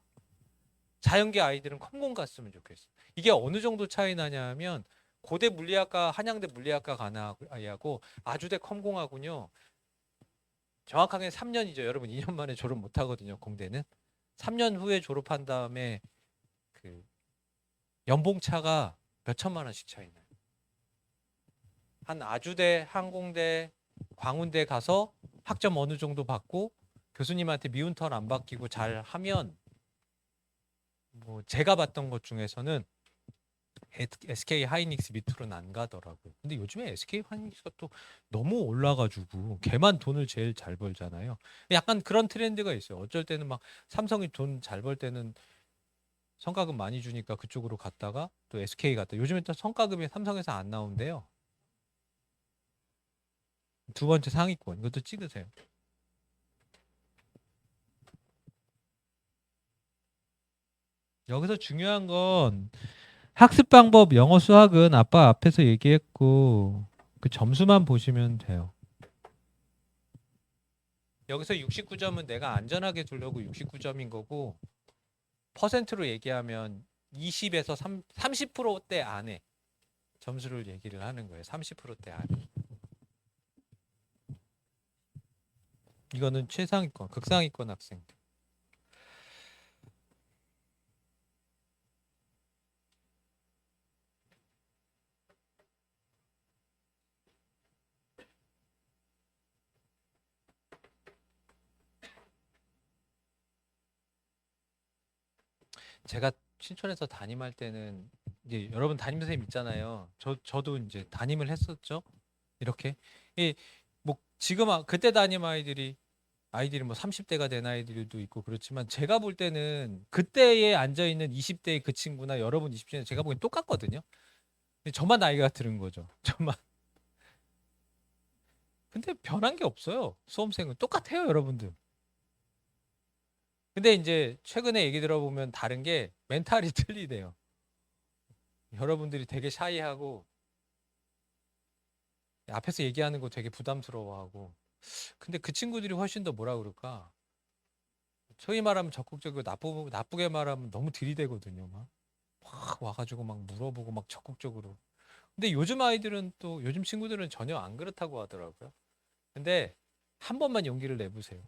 자연계 아이들은 컴공 갔으면 좋겠어. 이게 어느 정도 차이 나냐면 고대 물리학과, 한양대 물리학과 가는 아이하고 아주대 컴공하군요. 정확하게 3년이죠. 여러분 2년 만에 졸업 못 하거든요. 공대는. 3년 후에 졸업한 다음에 그 연봉 차가 몇 천만 원씩 차이 나요. 한 아주대, 항공대, 광운대 가서 학점 어느 정도 받고 교수님한테 미운 털 안 받기고 잘 하면 뭐 제가 봤던 것 중에서는 SK 하이닉스 밑으로는 안 가더라고요. 근데 요즘에 SK 하이닉스가 또 너무 올라가지고 걔만 돈을 제일 잘 벌잖아요. 약간 그런 트렌드가 있어요. 어쩔 때는 막 삼성이 돈 잘 벌 때는 성과급 많이 주니까 그쪽으로 갔다가 또 SK 갔다. 요즘에 또 성과급이 삼성에서 안 나온대요. 두 번째 상위권 이것도 찍으세요. 여기서 중요한 건 학습 방법 영어 수학은 아빠 앞에서 얘기했고 그 점수만 보시면 돼요. 여기서 69점은 내가 안전하게 두려고 69점인 거고 퍼센트로 얘기하면 20에서 30%대 안에 점수를 얘기를 하는 거예요. 30%대 안에. 이거는 최상위권, 극상위권 학생들. 제가 신촌에서 담임할 때는 이제 여러분 담임 선생님 있잖아요. 저도 이제 담임을 했었죠. 이렇게 뭐 지금 그때 담임 아이들이 뭐 30대가 된 아이들도 있고 그렇지만 제가 볼 때는 그때에 앉아 있는 20대의 그 친구나 여러분 20대는 제가 보기엔 똑같거든요. 근데 저만 나이가 들은 거죠. 저만. 근데 변한 게 없어요. 수험생은 똑같아요, 여러분들. 근데 이제 최근에 얘기 들어보면 다른 게 멘탈이 틀리대요. 여러분들이 되게 샤이하고 앞에서 얘기하는 거 되게 부담스러워하고. 근데 그 친구들이 훨씬 더 뭐라 그럴까? 소위 말하면 적극적이고 나쁘게 말하면 너무 들이대거든요. 막 와가지고 막 물어보고 막 적극적으로. 근데 요즘 아이들은 또 요즘 친구들은 전혀 안 그렇다고 하더라고요. 근데 한 번만 용기를 내보세요.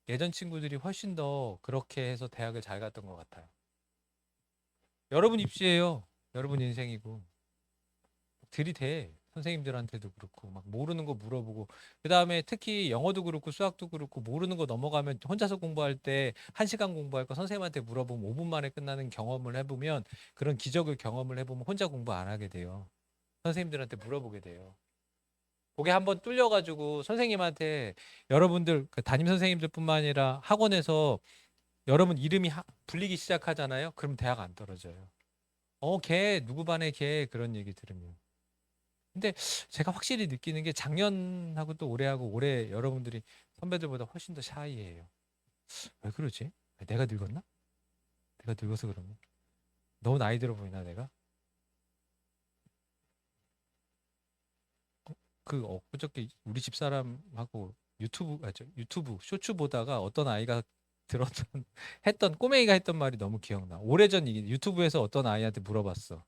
예전 친구들이 훨씬 더 그렇게 해서 대학을 잘 갔던 것 같아요. 여러분 입시예요. 여러분 인생이고. 들이대. 선생님들한테도 그렇고 막 모르는 거 물어보고 그다음에 특히 영어도 그렇고 수학도 그렇고 모르는 거 넘어가면 혼자서 공부할 때 1시간 공부할 거 선생님한테 물어보면 5분 만에 끝나는 경험을 해보면 그런 기적을 경험을 해보면 혼자 공부 안 하게 돼요. 선생님들한테 물어보게 돼요. 그게 한번 뚫려가지고 선생님한테 여러분들 그 담임 선생님들뿐만 아니라 학원에서 여러분 이름이 불리기 시작하잖아요. 그럼 대학 안 떨어져요. 걔 누구 반에 걔 그런 얘기 들으면. 근데 제가 확실히 느끼는 게 작년하고 또 올해하고 올해 여러분들이 선배들보다 훨씬 더 샤이해요. 왜 그러지? 내가 늙었나? 내가 늙어서 그런가? 너무 나이 들어 보이나 내가? 그 엊그저께 우리 집사람하고 유튜브 쇼츠 보다가 어떤 아이가 들었던 했던 꼬맹이가 했던 말이 너무 기억나. 오래전 얘기 유튜브에서 어떤 아이한테 물어봤어.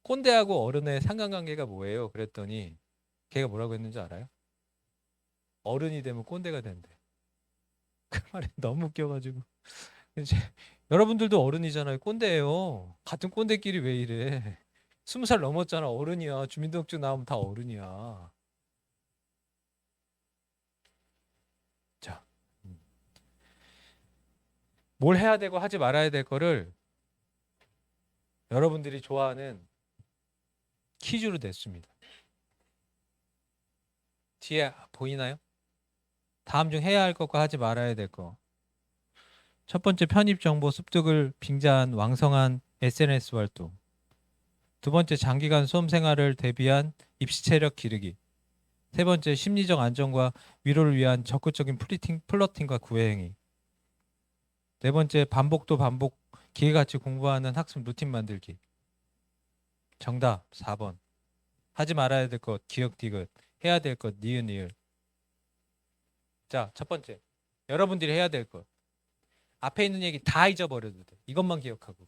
꼰대하고 어른의 상관관계가 뭐예요? 그랬더니 걔가 뭐라고 했는지 알아요? 어른이 되면 꼰대가 된대. 그 말이 너무 웃겨가지고. 이제 여러분들도 어른이잖아요. 꼰대예요. 같은 꼰대끼리 왜 이래? 20살 넘었잖아. 어른이야. 주민등록증 나오면 다 어른이야. 자, 뭘 해야 되고 하지 말아야 될 거를 여러분들이 좋아하는 퀴즈로 냈습니다. 뒤에 보이나요? 다음 중 해야 할 것과 하지 말아야 될 거. 첫 번째, 편입 정보 습득을 빙자한 왕성한 SNS 활동. 두 번째, 장기간 수험 생활을 대비한 입시 체력 기르기. 세 번째, 심리적 안정과 위로를 위한 적극적인 플러팅과 구애 행위. 네 번째, 반복도 반복 기계같이 공부하는 학습 루틴 만들기. 정답 4번. 하지 말아야 될 것 기억 디귿. 해야 될 것 니은 니을. 자, 첫 번째. 여러분들이 해야 될 것. 앞에 있는 얘기 다 잊어버려도 돼. 이것만 기억하고.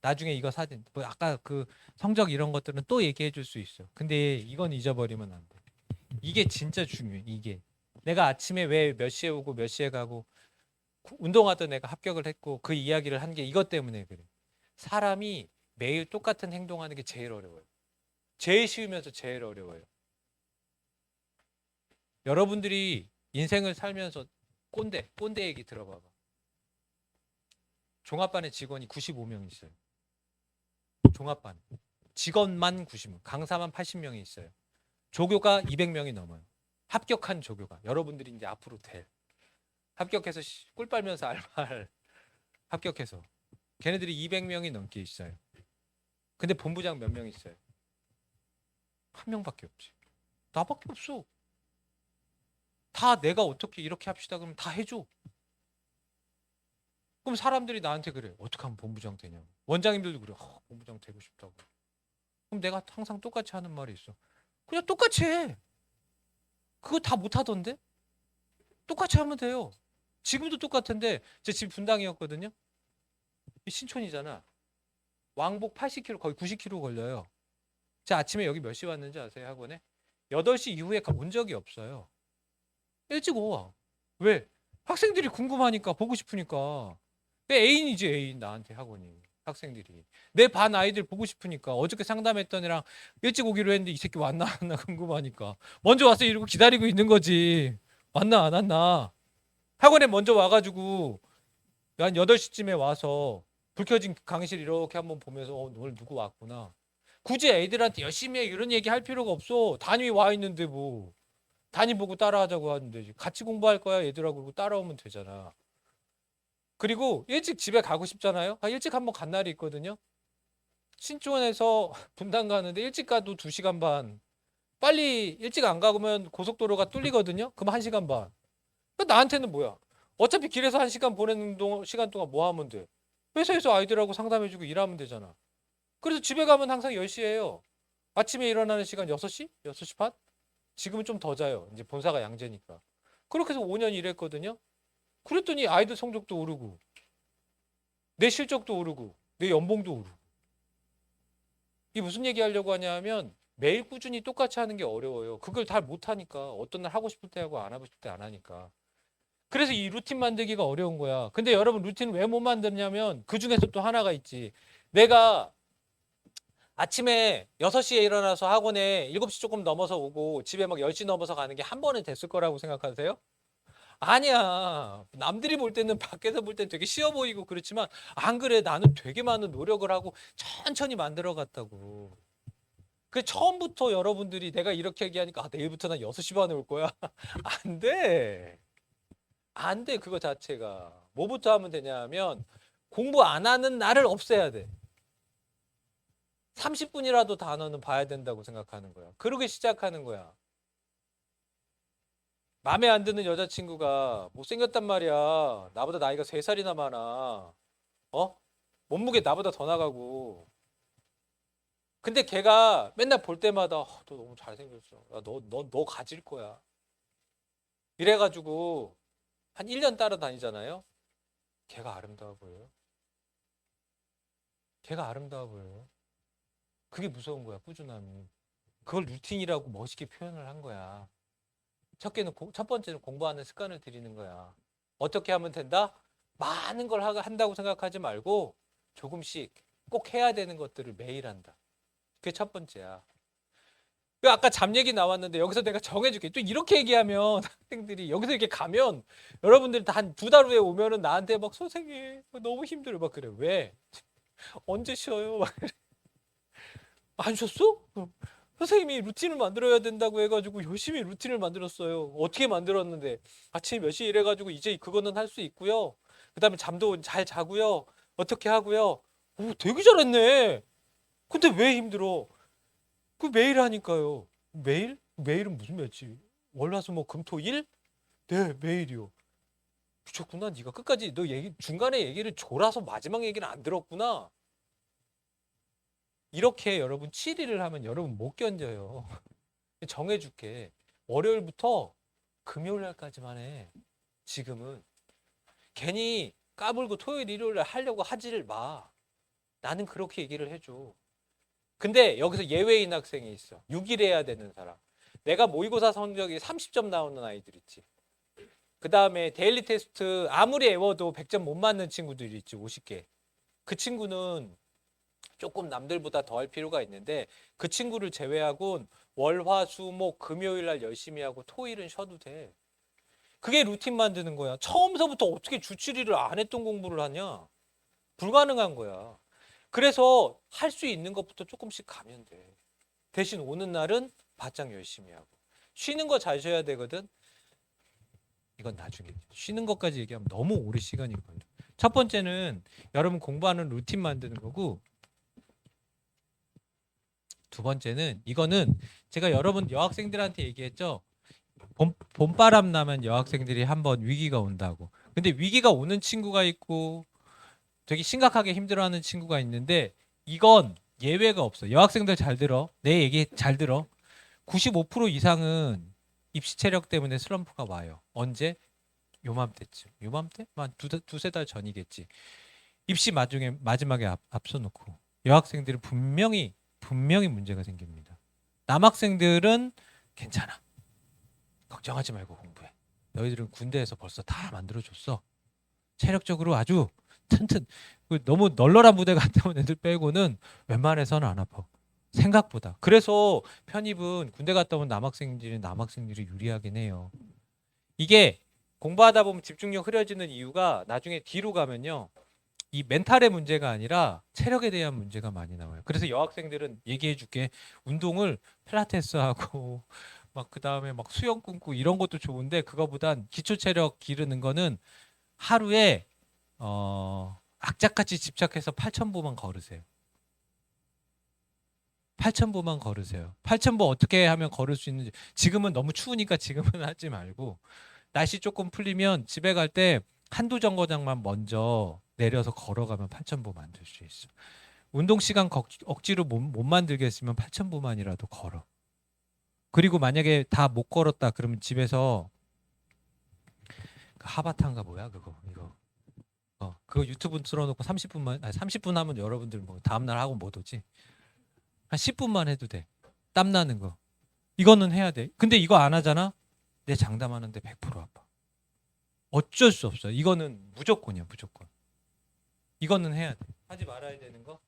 나중에 이거 사진, 뭐 아까 그 성적 이런 것들은 또 얘기해 줄 수 있어. 근데 이건 잊어버리면 안 돼. 이게 진짜 중요해. 이게. 내가 아침에 왜 몇 시에 오고 몇 시에 가고 운동하던 애가 합격을 했고 그 이야기를 한 게 이것 때문에 그래. 사람이 매일 똑같은 행동하는 게 제일 어려워요. 제일 쉬우면서 제일 어려워요. 여러분들이 인생을 살면서 꼰대 얘기 들어봐봐. 종합반에 직원이 95명 있어요. 종합반. 직원만 90명, 강사만 80명이 있어요. 조교가 200명이 넘어요. 합격한 조교가. 여러분들이 이제 앞으로 될. 합격해서 꿀 빨면서 알바를 합격해서. 걔네들이 200명이 넘게 있어요. 근데 본부장 몇 명 있어요? 한 명밖에 없지. 나밖에 없어. 다 내가 어떻게 이렇게 합시다 그러면 다 해줘. 그럼 사람들이 나한테 그래. 어떻게 하면 본부장 되냐고. 원장님들도 그래. 본부장 되고 싶다고. 그럼 내가 항상 똑같이 하는 말이 있어. 그냥 똑같이 해. 그거 다 못하던데? 똑같이 하면 돼요. 지금도 똑같은데 제 집 분당이었거든요. 신촌이잖아. 왕복 80km 거의 90km 걸려요. 제가 아침에 여기 몇 시 왔는지 아세요? 학원에? 8시 이후에 온 적이 없어요. 일찍 와. 왜? 학생들이 궁금하니까 보고 싶으니까. 내 애인이지 애인 나한테 학원이. 학생들이. 내 반 아이들 보고 싶으니까. 어저께 상담했던 애랑 일찍 오기로 했는데 이 새끼 왔나 안 왔나 궁금하니까. 먼저 와서 이러고 기다리고 있는 거지. 왔나 안 왔나. 학원에 먼저 와가지고 한 8시쯤에 와서 불 켜진 강의실 이렇게 한번 보면서 오늘 누구 왔구나. 굳이 애들한테 열심히 해 이런 얘기 할 필요가 없어. 담임이 와 있는데 뭐. 담임 보고 따라하자고 하는데 같이 공부할 거야 얘들하고 그러고 따라오면 되잖아. 그리고 일찍 집에 가고 싶잖아요. 일찍 한번 간 날이 있거든요. 신촌에서 분당 가는데 일찍 가도 2시간 반. 빨리 일찍 안 가면 고속도로가 뚫리거든요. 그럼 1시간 반. 나한테는 뭐야? 어차피 길에서 1시간 보내는 시간 동안 뭐 하면 돼? 회사에서 아이들하고 상담해주고 일하면 되잖아. 그래서 집에 가면 항상 10시예요. 아침에 일어나는 시간 6시? 6시 반? 지금은 좀 더 자요. 이제 본사가 양재니까. 그렇게 해서 5년 일했거든요. 그랬더니 아이들 성적도 오르고 내 실적도 오르고 내 연봉도 오르고. 이게 무슨 얘기 하려고 하냐면 매일 꾸준히 똑같이 하는 게 어려워요. 그걸 다 못하니까 어떤 날 하고 싶을 때 하고 안 하고 싶을 때 안 하니까. 그래서 이 루틴 만들기가 어려운 거야. 근데 여러분 루틴을 왜 못 만드냐면 그 중에서 또 하나가 있지. 내가 아침에 6시에 일어나서 학원에 7시 조금 넘어서 오고 집에 막 10시 넘어서 가는 게 한 번에 됐을 거라고 생각하세요? 아니야. 남들이 볼 때는 밖에서 볼 때는 되게 쉬워 보이고 그렇지만 안 그래. 나는 되게 많은 노력을 하고 천천히 만들어 갔다고. 그 처음부터 여러분들이 내가 이렇게 얘기하니까 내일부터 난 6시 반에 올 거야. 안 돼. 안 돼. 그거 자체가. 뭐부터 하면 되냐면 공부 안 하는 날을 없애야 돼. 30분이라도 단어는 봐야 된다고 생각하는 거야. 그러게 시작하는 거야. 마음에 안 드는 여자친구가 못생겼단 말이야. 나보다 나이가 3살이나 많아. 어? 몸무게 나보다 더 나가고. 근데 걔가 맨날 볼 때마다 너 너무 잘생겼어. 너 가질 거야. 이래가지고 한 1년 따라다니잖아요. 걔가 아름다워 보여요. 걔가 아름다워 보여요. 그게 무서운 거야, 꾸준함이. 그걸 루틴이라고 멋있게 표현을 한 거야. 첫 번째는 공부하는 습관을 들이는 거야. 어떻게 하면 된다? 많은 걸 한다고 생각하지 말고 조금씩 꼭 해야 되는 것들을 매일 한다. 그게 첫 번째야. 그 아까 잠 얘기 나왔는데 여기서 내가 정해줄게. 또 이렇게 얘기하면 학생들이 여기서 이렇게 가면 여러분들 다 한 두 달 후에 오면은 나한테 막 선생님 너무 힘들어 막 그래. 왜? 언제 쉬어요? 막 안 쉬었어? 선생님이 루틴을 만들어야 된다고 해가지고 열심히 루틴을 만들었어요. 어떻게 만들었는데 아침 몇 시에 일해가지고 이제 그거는 할 수 있고요. 그다음에 잠도 잘 자고요. 어떻게 하고요. 오, 되게 잘했네. 근데 왜 힘들어? 그 매일 하니까요. 매일? 매일은 무슨 며칠? 월화수목금토일? 네, 매일이요. 미쳤구나. 네가 끝까지 너 얘기 중간에 얘기를 졸아서 마지막 얘기는 안 들었구나. 이렇게 여러분 7일을 하면 여러분 못 견뎌요. 정해줄게. 월요일부터 금요일 날까지만 해. 지금은 괜히 까불고 토요일 일요일 날 하려고 하지를 마. 나는 그렇게 얘기를 해줘. 근데 여기서 예외인 학생이 있어. 6일 해야 되는 사람. 내가 모의고사 성적이 30점 나오는 아이들 있지. 그 다음에 데일리 테스트 아무리 애워도 100점 못 맞는 친구들이 있지. 50개. 그 친구는 조금 남들보다 더 할 필요가 있는데 그 친구를 제외하고는 월, 화, 수, 목, 금요일 날 열심히 하고 토일은 쉬어도 돼. 그게 루틴 만드는 거야. 처음서부터 어떻게 주 7일을 안 했던 공부를 하냐? 불가능한 거야. 그래서 할 수 있는 것부터 조금씩 가면 돼. 대신 오는 날은 바짝 열심히 하고. 쉬는 거 잘 쉬어야 되거든. 이건 나중에. 쉬는 것까지 얘기하면 너무 오래 시간이 걸려. 첫 번째는 여러분 공부하는 루틴 만드는 거고 두 번째는 이거는 제가 여러분 여학생들한테 얘기했죠. 봄바람 나면 여학생들이 한번 위기가 온다고. 근데 위기가 오는 친구가 있고 되게 심각하게 힘들어하는 친구가 있는데 이건 예외가 없어. 여학생들 잘 들어. 내 얘기 잘 들어. 95% 이상은 입시 체력 때문에 슬럼프가 와요. 언제? 요맘때쯤. 요맘때? 한 두세 달 전이겠지. 입시 마지막에 앞서 놓고 여학생들은 분명히 문제가 생깁니다. 남학생들은 괜찮아. 걱정하지 말고 공부해. 너희들은 군대에서 벌써 다 만들어줬어. 체력적으로 아주 튼튼. 너무 널널한 부대 갔다 온 애들 빼고는 웬만해서는 안 아파. 생각보다. 그래서 편입은 군대 갔다 온 남학생들이 유리하긴 해요. 이게 공부하다 보면 집중력 흐려지는 이유가 나중에 뒤로 가면요. 이 멘탈의 문제가 아니라 체력에 대한 문제가 많이 나와요. 그래서 여학생들은 얘기해 줄게. 운동을 필라테스 하고 막 그다음에 막 수영 끊고 이런 것도 좋은데 그거보단 기초 체력 기르는 거는 하루에 악착같이 집착해서 8,000보만 걸으세요. 8,000보만 걸으세요. 8,000보 어떻게 하면 걸을 수 있는지 지금은 너무 추우니까 지금은 하지 말고 날씨 조금 풀리면 집에 갈 때 한두 정거장만 먼저 내려서 걸어가면 8,000보 만들 수 있어. 운동 시간 억지로 못 만들겠으면 8,000보만이라도 걸어. 그리고 만약에 다 못 걸었다 그러면 집에서 그 하바타인가 뭐야 그거 이거 그거 유튜브 틀어놓고 30분만 30분 하면 여러분들 뭐 다음날 하고 못 오지. 한 10분만 해도 돼. 땀 나는 거. 이거는 해야 돼. 근데 이거 안 하잖아? 내 장담하는데 100% 아파. 어쩔 수 없어. 이거는 무조건이야, 무조건. 이거는 해야 돼. 하지 말아야 되는 거.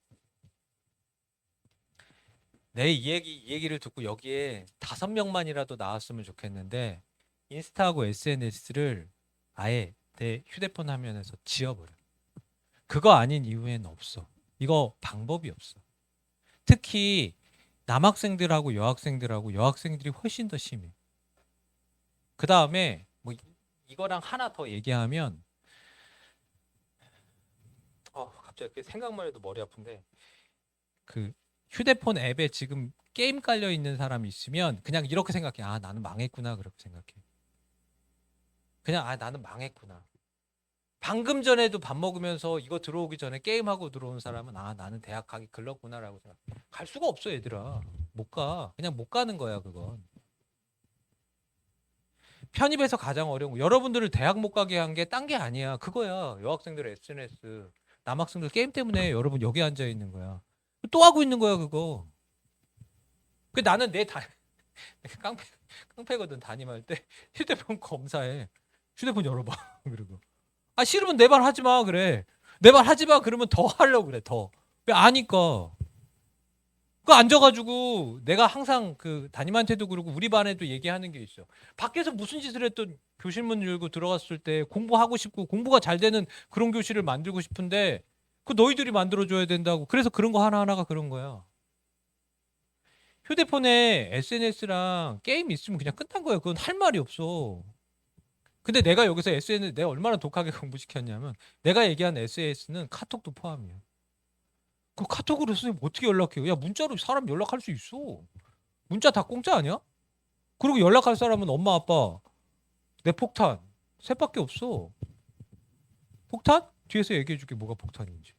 내 이 얘기를 듣고 여기에 5명만이라도 나왔으면 좋겠는데 인스타하고 SNS를 아예 내 휴대폰 화면에서 지워버려. 그거 아닌 이유에는 없어. 이거 방법이 없어. 특히 남학생들하고 여학생들이 훨씬 더 심해. 그 다음에 뭐 이거랑 하나 더 얘기하면 갑자기 생각만 해도 머리 아픈데 그 휴대폰 앱에 지금 게임 깔려 있는 사람이 있으면 그냥 이렇게 생각해. 아 나는 망했구나 그렇게 생각해. 그냥 아 나는 망했구나. 방금 전에도 밥 먹으면서 이거 들어오기 전에 게임하고 들어온 사람은 아 나는 대학 가기 글렀구나라고 생각. 갈 수가 없어 얘들아. 못 가. 그냥 못 가는 거야 그건. 편입에서 가장 어려운 거. 여러분들을 대학 못 가게 한 게 딴 게 아니야. 그거야. 여학생들 SNS, 남학생들 게임 때문에 여러분 여기 앉아 있는 거야. 또 하고 있는 거야 그거. 그 나는 깡패거든 담임할 때 휴대폰 검사해. 휴대폰 열어봐. 그리고 아 싫으면 내 말 하지 마 그래. 내 말 하지 마 그러면 더 하려고 그래 더. 왜 아니까. 그 앉아가지고 내가 항상 그 담임한테도 그러고 우리 반에도 얘기하는 게 있어. 밖에서 무슨 짓을 했던 교실 문 열고 들어갔을 때 공부하고 싶고 공부가 잘 되는 그런 교실을 만들고 싶은데 그 너희들이 만들어줘야 된다고. 그래서 그런 거 하나하나가 그런 거야. 휴대폰에 SNS랑 게임 있으면 그냥 끝난 거야. 그건 할 말이 없어. 근데 내가 여기서 SNS 내가 얼마나 독하게 공부시켰냐면 내가 얘기한 SNS는 카톡도 포함이야. 그 카톡으로 선생님 어떻게 연락해요? 야 문자로 사람 연락할 수 있어. 문자 다 공짜 아니야? 그리고 연락할 사람은 엄마 아빠 내 폭탄 셋밖에 없어. 폭탄? 뒤에서 얘기해줄게 뭐가 폭탄인지.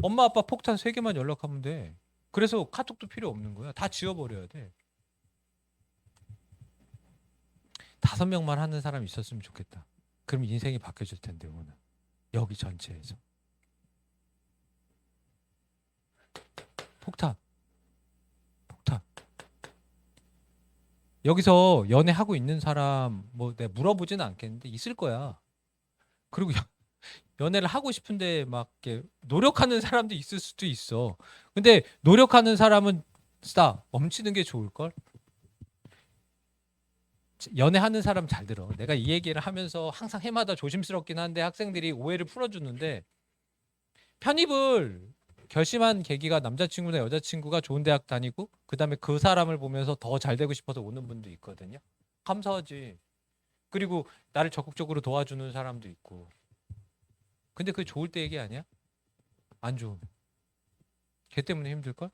엄마 아빠 폭탄 세 개만 연락하면 돼. 그래서 카톡도 필요 없는 거야. 다 지워버려야 돼. 5명만 하는 사람 있었으면 좋겠다. 그럼 인생이 바뀌어질 텐데 오늘 여기 전체에서 폭탄 폭탄 여기서 연애하고 있는 사람 뭐 내가 물어보지는 않겠는데 있을 거야. 그리고 연애를 하고 싶은데 막 이렇게 노력하는 사람도 있을 수도 있어. 근데 노력하는 사람은 멈추는 게 좋을 걸. 연애하는 사람 잘 들어. 내가 이 얘기를 하면서 항상 해마다 조심스럽긴 한데 학생들이 오해를 풀어주는데 편입을 결심한 계기가 남자친구나 여자친구가 좋은 대학 다니고 그다음에 그 사람을 보면서 더 잘 되고 싶어서 오는 분도 있거든요. 감사하지. 그리고 나를 적극적으로 도와주는 사람도 있고. 근데 그게 좋을 때 얘기 아니야? 안 좋으면. 걔 때문에 힘들걸?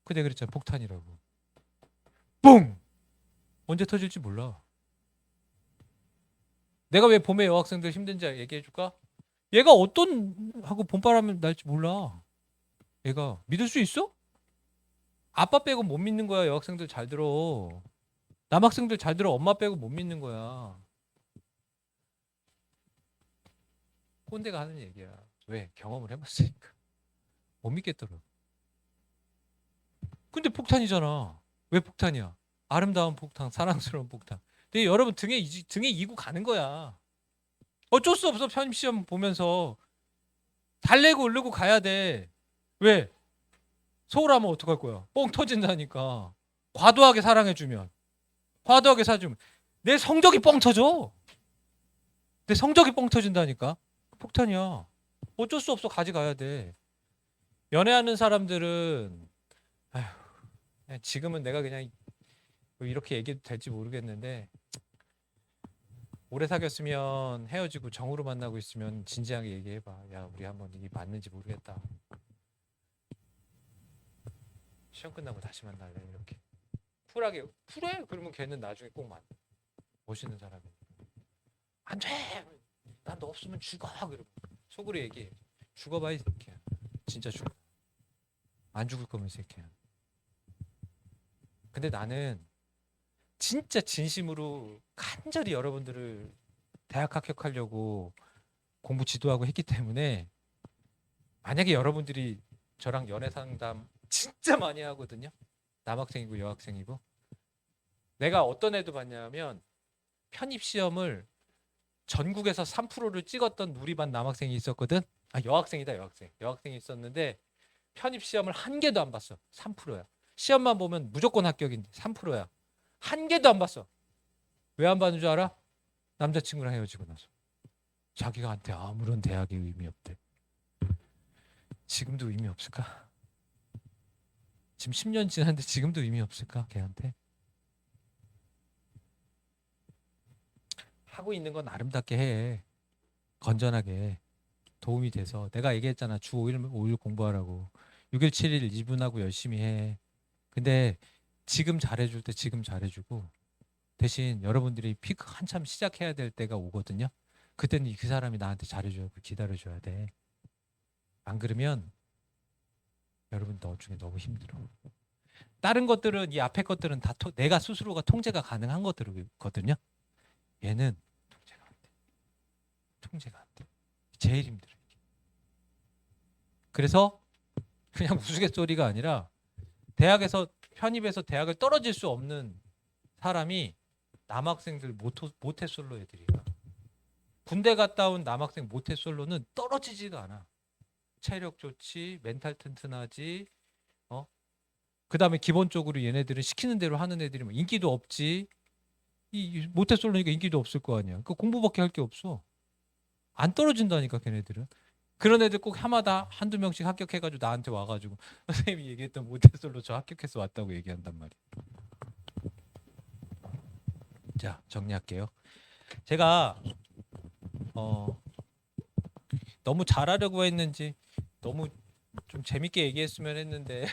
그때 그랬잖아. 폭탄이라고. 뿡! 언제 터질지 몰라. 내가 왜 봄에 여학생들 힘든지 얘기해 줄까? 얘가 어떤 하고 봄바람을 날지 몰라. 얘가 믿을 수 있어? 아빠 빼고 못 믿는 거야. 여학생들 잘 들어. 남학생들 잘 들어. 엄마 빼고 못 믿는 거야. 꼰대가 하는 얘기야. 왜? 경험을 해봤으니까. 못 믿겠더라고. 근데 폭탄이잖아. 왜 폭탄이야? 아름다운 폭탄, 사랑스러운 폭탄. 근데 여러분 등에 이고 가는 거야. 어쩔 수 없어. 편입시험 보면서 달래고 오르고 가야 돼. 왜? 소홀하면 어떡할 거야? 뻥 터진다니까. 과도하게 사랑해주면. 과도하게 사주면. 내 성적이 뻥 터져. 내 성적이 뻥 터진다니까. 폭탄이야. 어쩔 수 없어. 가져가야 돼. 연애하는 사람들은 아휴, 지금은 내가 그냥 이렇게 얘기해도 될지 모르겠는데 오래 사귀었으면 헤어지고 정으로 만나고 있으면 진지하게 얘기해봐. 야 우리 한번 이게 맞는지 모르겠다. 시험 끝나고 다시 만날래 이렇게. 쿨하게 쿨해? 그러면 걔는 나중에 꼭 만나. 멋있는 사람이. 안 돼. 난 너 없으면 죽어. 그러면 속으로 얘기해. 죽어봐 이 새끼야. 진짜 죽어. 안 죽을 거면 이 새끼야. 근데 나는 진짜 진심으로 간절히 여러분들을 대학 합격하려고 공부 지도하고 했기 때문에 만약에 여러분들이 저랑 연애 상담 진짜 많이 하거든요. 남학생이고 여학생이고. 내가 어떤 애도 봤냐면 편입 시험을 전국에서 3%를 찍었던 우리 반 남학생이 있었거든. 아 여학생이다 여학생. 여학생이 있었는데 편입 시험을 한 개도 안 봤어. 3%야. 시험만 보면 무조건 합격인데 3%야. 한 개도 안 봤어. 왜 안 봤는 줄 알아? 남자친구랑 헤어지고 나서. 자기가한테 아무런 대학이 의미 없대. 지금도 의미 없을까? 지금 10년 지났는데 지금도 의미 없을까? 걔한테? 하고 있는 건 아름답게 해. 건전하게. 도움이 돼서. 내가 얘기했잖아. 주 5일 공부하라고. 6일 7일 2분하고 열심히 해. 근데 지금 잘해줄 때 지금 잘해주고 대신 여러분들이 피크 한참 시작해야 될 때가 오거든요. 그때는 그 사람이 나한테 잘해줘야 기다려줘야 돼. 안 그러면 여러분 나중에 너무 힘들어. 다른 것들은 이 앞에 것들은 다 내가 스스로가 통제가 가능한 것들이거든요. 얘는 통제가 안 돼. 통제가 안 돼. 제일 힘들어. 그래서 그냥 우스갯소리가 아니라 대학에서 편입해서 대학을 떨어질 수 없는 사람이 남학생들 모태솔로 애들이야. 군대 갔다 온 남학생 모태솔로는 떨어지지가 않아. 체력 좋지, 멘탈 튼튼하지, 어? 그다음에 기본적으로 얘네들은 시키는 대로 하는 애들이 뭐 인기도 없지. 이 모태솔로니까 인기도 없을 거 아니야. 그 공부밖에 할 게 없어. 안 떨어진다니까 걔네들은. 그런 애들 꼭 해마다 한두 명씩 합격해가지고 나한테 와가지고 선생님이 얘기했던 모태솔로 저 합격해서 왔다고 얘기한단 말이야. 자, 정리할게요. 제가 너무 잘하려고 했는지 너무 좀 재밌게 얘기했으면 했는데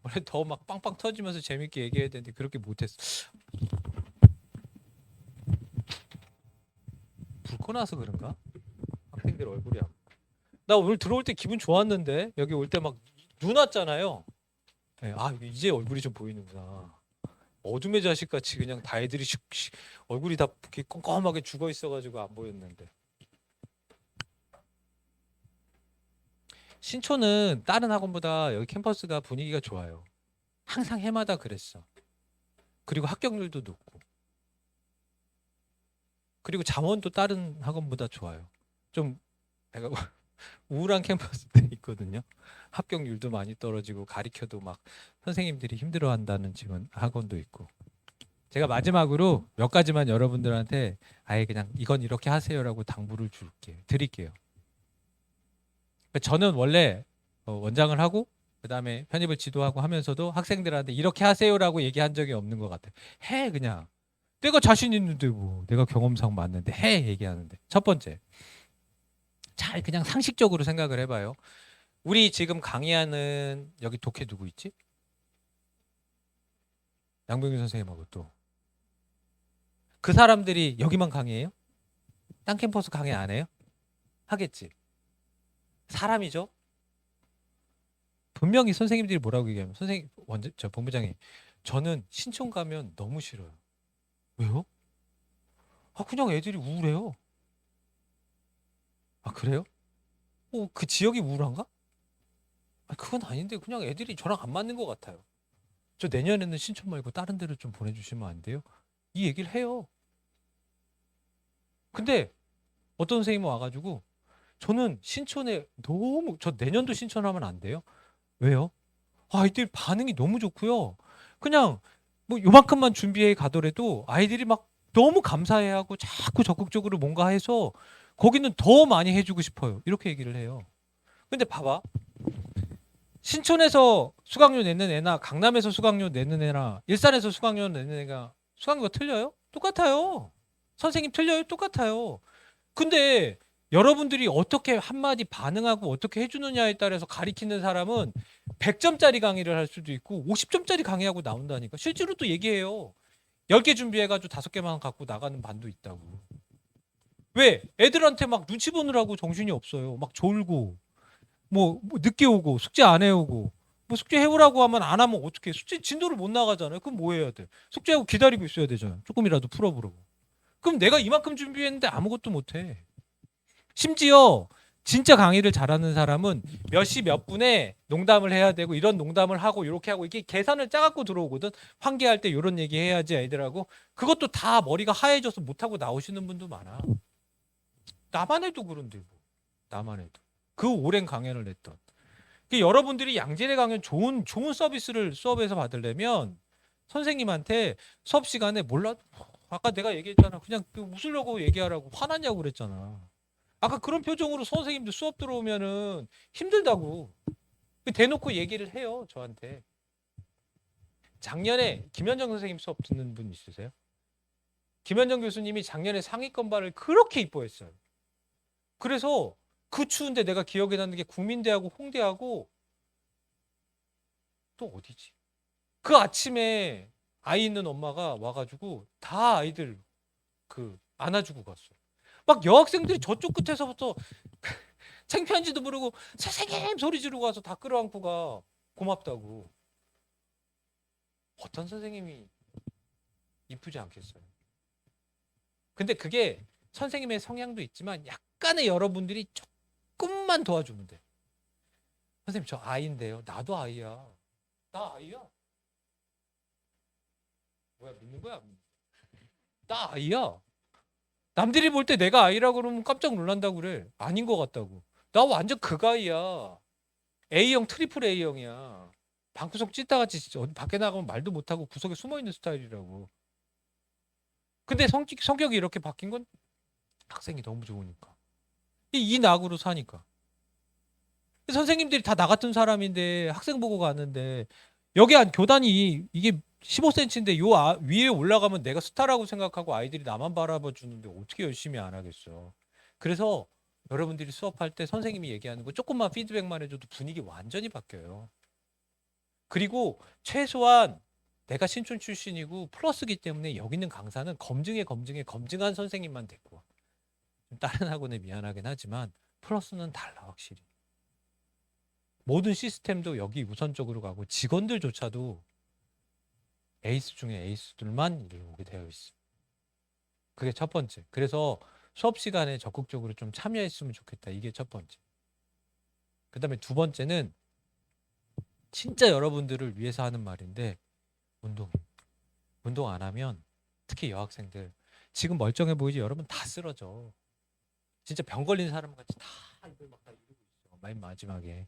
원래 더 막 빵빵 터지면서 재밌게 얘기해야 되는데 그렇게 못했어. 불 꺼놔서 그런가? 학생들 얼굴이 안. 나 오늘 들어올 때 기분 좋았는데 여기 올 때 막 눈 왔잖아요. 네, 아 이제 얼굴이 좀 보이는구나. 어둠의 자식같이 그냥 다 애들이 얼굴이 다 이렇게 껌껌하게 죽어 있어가지고 안 보였는데. 신촌은 다른 학원보다 여기 캠퍼스가 분위기가 좋아요. 항상 해마다 그랬어. 그리고 합격률도 높고. 그리고 잠원도 다른 학원보다 좋아요. 좀 내가 우울한 캠퍼스도 있거든요. 합격률도 많이 떨어지고 가리켜도 막 선생님들이 힘들어한다는 지금 학원도 있고. 제가 마지막으로 몇 가지만 여러분들한테 아예 그냥 이건 이렇게 하세요라고 당부를 드릴게요. 저는 원래 원장을 하고 그다음에 편입을 지도하고 하면서도 학생들한테 이렇게 하세요라고 얘기한 적이 없는 것 같아요. 해 그냥. 내가 자신 있는데 뭐 내가 경험상 맞는데 해 얘기하는데. 첫 번째. 잘 그냥 상식적으로 생각을 해봐요. 우리 지금 강의하는 여기 독해 누구 있지? 양병규 선생님하고 또. 그 사람들이 여기만 강의해요? 딴 캠퍼스 강의 안 해요? 하겠지. 사람이죠. 분명히 선생님들이 뭐라고 얘기하면 선생님 원장 저 본부장님 저는 신촌 가면 너무 싫어요. 왜요? 아 그냥 애들이 우울해요. 아 그래요? 그 지역이 우울한가? 아 그건 아닌데 그냥 애들이 저랑 안 맞는 것 같아요. 저 내년에는 신촌 말고 다른 데로 좀 보내주시면 안 돼요? 이 얘기를 해요. 근데 어떤 선생님이 와가지고 저는 신촌에 너무 저 내년도 신촌하면 안 돼요? 왜요? 아이들 반응이 너무 좋고요. 그냥 뭐 요만큼만 준비해 가더라도 아이들이 막 너무 감사해하고 자꾸 적극적으로 뭔가 해서 거기는 더 많이 해주고 싶어요. 이렇게 얘기를 해요. 근데 봐봐. 신촌에서 수강료 내는 애나 강남에서 수강료 내는 애나 일산에서 수강료 내는 애가 수강료가 틀려요? 똑같아요. 선생님 틀려요? 똑같아요. 근데 여러분들이 어떻게 한마디 반응하고 어떻게 해주느냐에 따라서 가리키는 사람은 100점짜리 강의를 할 수도 있고 50점짜리 강의하고 나온다니까. 실제로 또 얘기해요. 10개 준비해가지고 5개만 갖고 나가는 반도 있다고. 왜? 애들한테 막 눈치 보느라고 정신이 없어요. 막 졸고 뭐 늦게 오고 숙제 안 해오고 뭐 숙제 해오라고 하면 안 하면 어떻게 숙제 진도를 못 나가잖아요. 그럼 뭐 해야 돼? 숙제하고 기다리고 있어야 되잖아요. 조금이라도 풀어보라고. 그럼 내가 이만큼 준비했는데 아무것도 못해. 심지어 진짜 강의를 잘하는 사람은 몇 시 몇 분에 농담을 해야 되고 이런 농담을 하고 이렇게 하고 이게 계산을 짜갖고 들어오거든. 환기할 때 이런 얘기 해야지 애들하고 그것도 다 머리가 하얘져서 못하고 나오시는 분도 많아. 나만 해도 그런데 뭐. 나만 해도. 그 오랜 강연을 했던. 여러분들이 양질의 강연 좋은 서비스를 수업에서 받으려면 선생님한테 수업 시간에 몰라 아까 내가 얘기했잖아. 그냥 웃으려고 얘기하라고 화났냐고 그랬잖아. 아까 그런 표정으로 선생님들 수업 들어오면은 힘들다고 대놓고 얘기를 해요 저한테. 작년에 김현정 선생님 수업 듣는 분 있으세요? 김현정 교수님이 작년에 상위권발을 그렇게 이뻐했어요. 그래서 그 추운데 내가 기억에 남는 게 국민대하고 홍대하고 또 어디지? 그 아침에 아이 있는 엄마가 와가지고 다 아이들 안아주고 갔어요. 막 여학생들이 저쪽 끝에서부터 창피한지도 모르고 선생님 소리 지르고 가서 다 끌어안고 가 고맙다고. 어떤 선생님이 이쁘지 않겠어요. 근데 그게 선생님의 성향도 있지만 약간의 여러분들이 조금만 도와주면 돼. 선생님 저 아이인데요. 나도 아이야. 나 아이야. 뭐야 믿는 거야? 나 아이야. 남들이 볼 때 내가 아이라 그러면 깜짝 놀란다고 그래. 아닌 것 같다고. 나 완전 극아이야. A형 트리플 A형이야. 방구석 찢다같이 진짜 어디 밖에 나가면 말도 못하고 구석에 숨어있는 스타일이라고. 근데 성격이 이렇게 바뀐 건 학생이 너무 좋으니까. 이 낙으로 사니까. 선생님들이 다 나 같은 사람인데 학생 보고 가는데 여기 한 교단이 이게 15cm인데 요 위에 올라가면 내가 스타라고 생각하고 아이들이 나만 바라봐 주는데 어떻게 열심히 안 하겠어. 그래서 여러분들이 수업할 때 선생님이 얘기하는 거 조금만 피드백만 해줘도 분위기 완전히 바뀌어요. 그리고 최소한 내가 신촌 출신이고 플러스기 때문에 여기 있는 강사는 검증한 선생님만 데리고 와. 다른 학원에 미안하긴 하지만 플러스는 달라 확실히. 모든 시스템도 여기 우선적으로 가고 직원들조차도 에이스 중에 에이스들만 일을 오게 되어 있어. 그게 첫 번째. 그래서 수업 시간에 적극적으로 좀 참여했으면 좋겠다. 이게 첫 번째. 그 다음에 두 번째는 진짜 여러분들을 위해서 하는 말인데 운동 안 하면 특히 여학생들 지금 멀쩡해 보이지 여러분 다 쓰러져. 진짜 병 걸린 사람 같이 다 이걸 막 다 이러고 있어. 맨 마지막에.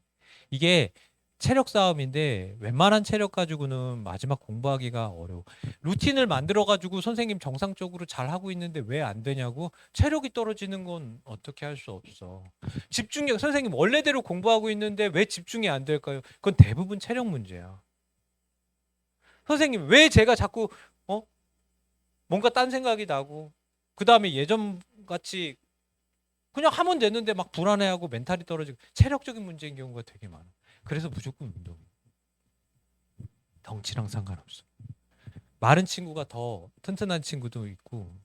이게 체력 싸움인데 웬만한 체력 가지고는 마지막 공부하기가 어려워. 루틴을 만들어 가지고 선생님 정상적으로 잘 하고 있는데 왜 안 되냐고. 체력이 떨어지는 건 어떻게 할 수 없어. 집중력 선생님 원래대로 공부하고 있는데 왜 집중이 안 될까요? 그건 대부분 체력 문제야. 선생님 왜 제가 자꾸 뭔가 딴 생각이 나고 그다음에 예전 같이 그냥 하면 되는데 막 불안해하고 멘탈이 떨어지고 체력적인 문제인 경우가 되게 많아. 그래서 무조건 운동. 덩치랑 상관없어. 마른 친구가 더 튼튼한 친구도 있고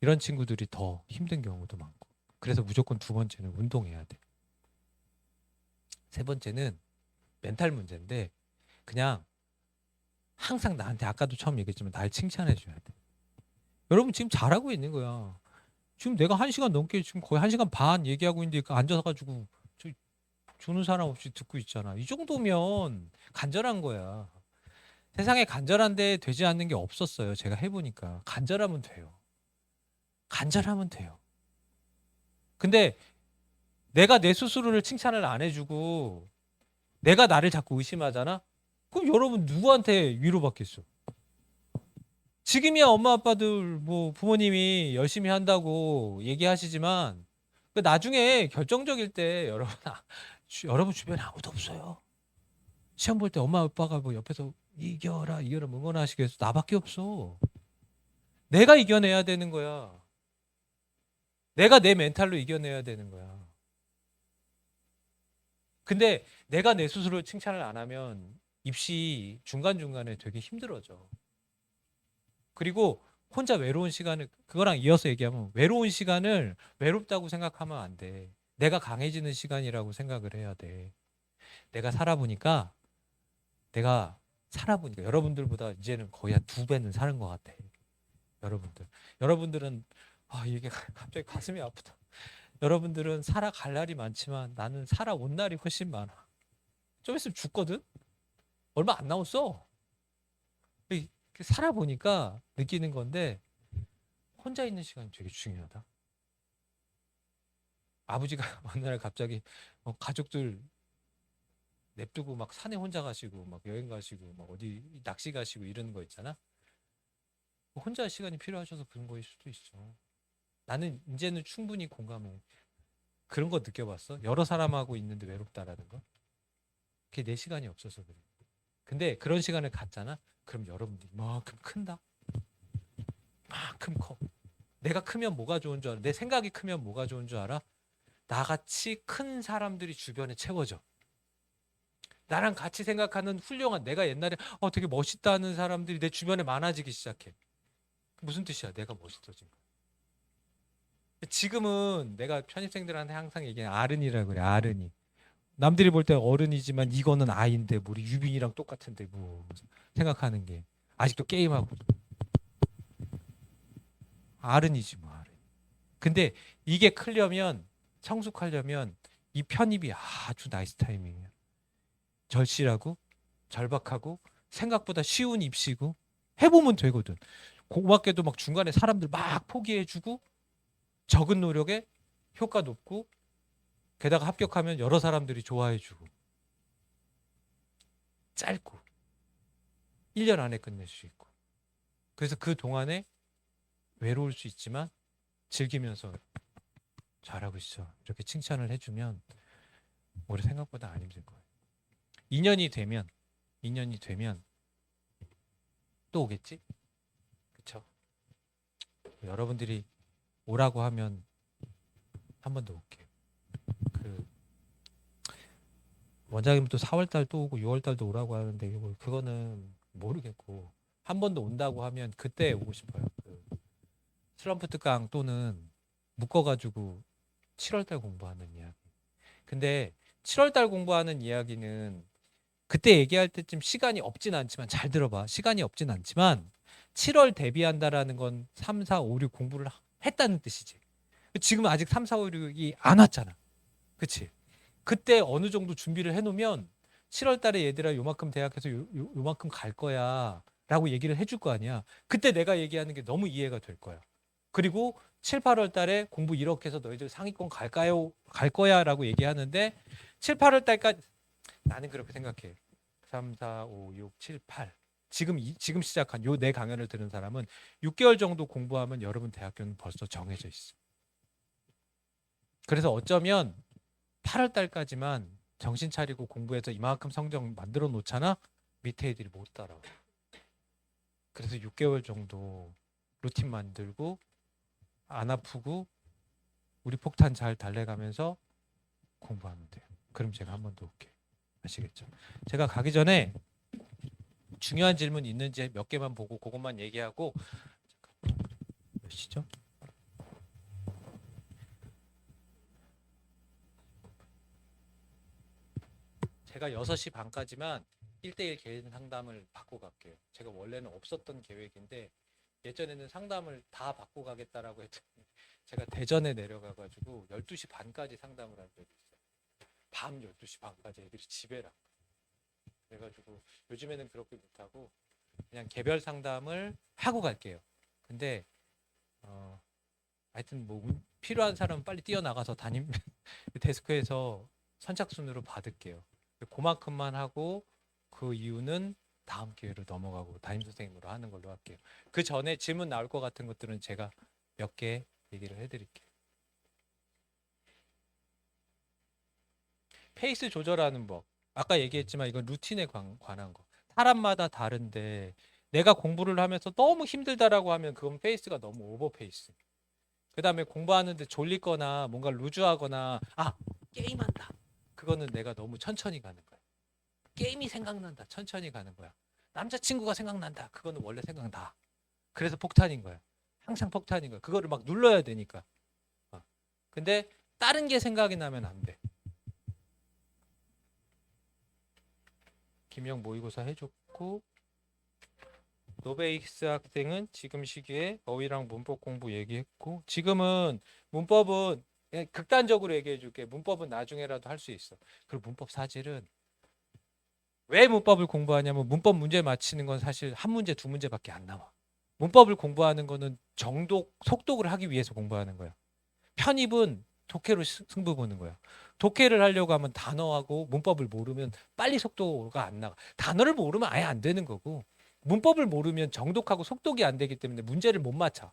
이런 친구들이 더 힘든 경우도 많고. 그래서 무조건 두 번째는 운동해야 돼. 세 번째는 멘탈 문제인데 그냥 항상 나한테 아까도 처음 얘기했지만 날 칭찬해 줘야 돼. 여러분 지금 잘하고 있는 거야. 지금 내가 1시간 넘게 지금 거의 1시간 반 얘기하고 있는데 앉아서 가지고 주는 사람 없이 듣고 있잖아. 이 정도면 간절한 거야. 세상에 간절한데 되지 않는 게 없었어요. 제가 해보니까 간절하면 돼요. 간절하면 돼요. 근데 내가 내 스스로를 칭찬을 안 해주고 내가 나를 자꾸 의심하잖아. 그럼 여러분 누구한테 위로받겠어? 지금이야 엄마 아빠들 뭐 부모님이 열심히 한다고 얘기하시지만 그 나중에 결정적일 때 여러분 여러분 주변에 아무도 없어요. 시험 볼 때 엄마 아빠가 뭐 옆에서 이겨라 응원하시겠어? 나밖에 없어. 내가 이겨내야 되는 거야. 내가 내 멘탈로 이겨내야 되는 거야. 근데 내가 내 스스로 칭찬을 안 하면 입시 중간중간에 되게 힘들어져. 그리고 혼자 외로운 시간을 그거랑 이어서 얘기하면 외로운 시간을 외롭다고 생각하면 안 돼. 내가 강해지는 시간이라고 생각을 해야 돼. 내가 살아보니까 여러분들보다 이제는 거의 한 2배는 사는 것 같아. 여러분들은 이게 갑자기 가슴이 아프다. 여러분들은 살아갈 날이 많지만 나는 살아온 날이 훨씬 많아. 좀 있으면 죽거든? 얼마 안 남았어. 살아보니까 느끼는 건데 혼자 있는 시간이 되게 중요하다. 아버지가 어느 날 갑자기 가족들 냅두고 막 산에 혼자 가시고 막 여행 가시고 막 어디 낚시 가시고 이러는 거 있잖아. 혼자 시간이 필요하셔서 그런 거일 수도 있어. 나는 이제는 충분히 공감해. 그런 거 느껴봤어? 여러 사람하고 있는데 외롭다라는 거? 그게 내 시간이 없어서 그래. 근데 그런 시간을 갖잖아? 그럼 여러분들이 이만큼 큰다? 이만큼 커. 내가 크면 뭐가 좋은 줄 알아? 내 생각이 크면 뭐가 좋은 줄 알아? 나같이 큰 사람들이 주변에 채워져. 나랑 같이 생각하는 훌륭한 내가 옛날에 되게 멋있다는 사람들이 내 주변에 많아지기 시작해. 무슨 뜻이야? 내가 멋있어진 거야. 지금은 내가 편입생들한테 항상 얘기하는 아른이라고 그래. 아른이. 남들이 볼 때 어른이지만 이거는 아이인데 우리 유빈이랑 똑같은데 뭐 생각하는 게 아직도 게임하고 아른이지 뭐 아른. 근데 이게 크려면 성숙하려면 이 편입이 아주 나이스 타이밍이야. 절실하고 절박하고 생각보다 쉬운 입시고 해보면 되거든. 고맙게도 막 중간에 사람들 막 포기해주고 적은 노력에 효과 높고 게다가 합격하면 여러 사람들이 좋아해주고 짧고 1년 안에 끝낼 수 있고 그래서 그 동안에 외로울 수 있지만 즐기면서 잘하고 있어 이렇게 칭찬을 해주면 우리 생각보다 안 힘들 거예요. 2년이 되면 또 오겠지? 그쵸? 여러분들이 오라고 하면 한 번 더 올게요. 그 원장님 또 4월달 또 오고 6월달도 오라고 하는데 그거는 모르겠고 한 번 더 온다고 하면 그때 오고 싶어요. 그 슬럼프 특강 또는 묶어가지고 7월달 공부하는 이야기. 근데 7월달 공부하는 이야기는 그때 얘기할 때쯤 시간이 없진 않지만 잘 들어봐. 시간이 없진 않지만 7월 대비한다라는 건 3, 4, 5, 6 공부를 했다는 뜻이지. 지금 아직 3, 4, 5, 6이 안 왔잖아. 그치? 그때 어느 정도 준비를 해놓으면 7월 달에 얘들아 요만큼 대학에서 요만큼 갈 거야 라고 얘기를 해줄 거 아니야. 그때 내가 얘기하는 게 너무 이해가 될 거야. 그리고 7, 8월 달에 공부 이렇게 해서 너희들 상위권 갈까요? 갈 거야 라고 얘기하는데 7, 8월 달까지 나는 그렇게 생각해. 3, 4, 5, 6, 7, 8 지금 시작한 요 내 강연을 들은 사람은 6개월 정도 공부하면 여러분 대학교는 벌써 정해져 있어. 그래서 어쩌면 8월 달까지만 정신 차리고 공부해서 이만큼 성적 만들어 놓잖아. 밑에 애들이 못 따라와. 그래서 6개월 정도 루틴 만들고 안 아프고 우리 폭탄 잘 달래가면서 공부하면 돼요. 그럼 제가 한 번 더 올게요. 아시겠죠? 제가 가기 전에 중요한 질문 있는지 몇 개만 보고 그것만 얘기하고 몇 시죠? 제가 6시 반까지만 1대1 개인 상담을 받고 갈게요. 제가 원래는 없었던 계획인데 예전에는 상담을 다 받고 가겠다라고 했더니 제가 대전에 내려가가지고 12시 반까지 상담을 한 적이 있어요. 밤 12시 반까지 애들이 집에라. 그래가지고 요즘에는 그렇게 못하고 그냥 개별 상담을 하고 갈게요. 근데 하여튼 뭐 필요한 사람은 빨리 뛰어나가서 담임 데스크에서 선착순으로 받을게요. 그만큼만 하고 그 이유는 다음 기회로 넘어가고 담임 선생님으로 하는 걸로 할게요. 그 전에 질문 나올 것 같은 것들은 제가 몇 개 얘기를 해드릴게요. 페이스 조절하는 법. 아까 얘기했지만 이건 루틴에 관한 거. 사람마다 다른데 내가 공부를 하면서 너무 힘들다라고 하면 그건 페이스가 너무 오버 페이스. 그 다음에 공부하는데 졸리거나 뭔가 루즈하거나 게임한다. 그거는 내가 너무 천천히 가는 거야. 게임이 생각난다. 천천히 가는 거야. 남자친구가 생각난다. 그거는 원래 생각나. 그래서 폭탄인 거야. 항상 폭탄인 거야. 그거를 막 눌러야 되니까. 근데 다른 게 생각이 나면 안 돼. 김영 모의고사 해줬고 노베이스 학생은 지금 시기에 어휘랑 문법 공부 얘기했고 지금은 문법은 극단적으로 얘기해 줄게. 문법은 나중에라도 할 수 있어. 그리고 문법 사실은 왜 문법을 공부하냐면 문법 문제 맞히는 건 사실 한 문제 두 문제밖에 안 나와. 문법을 공부하는 거는 정독 속독을 하기 위해서 공부하는 거야. 편입은 독해로 승부 보는 거야. 독해를 하려고 하면 단어하고 문법을 모르면 빨리 속도가 안 나가. 단어를 모르면 아예 안 되는 거고 문법을 모르면 정독하고 속독이 안 되기 때문에 문제를 못 맞춰.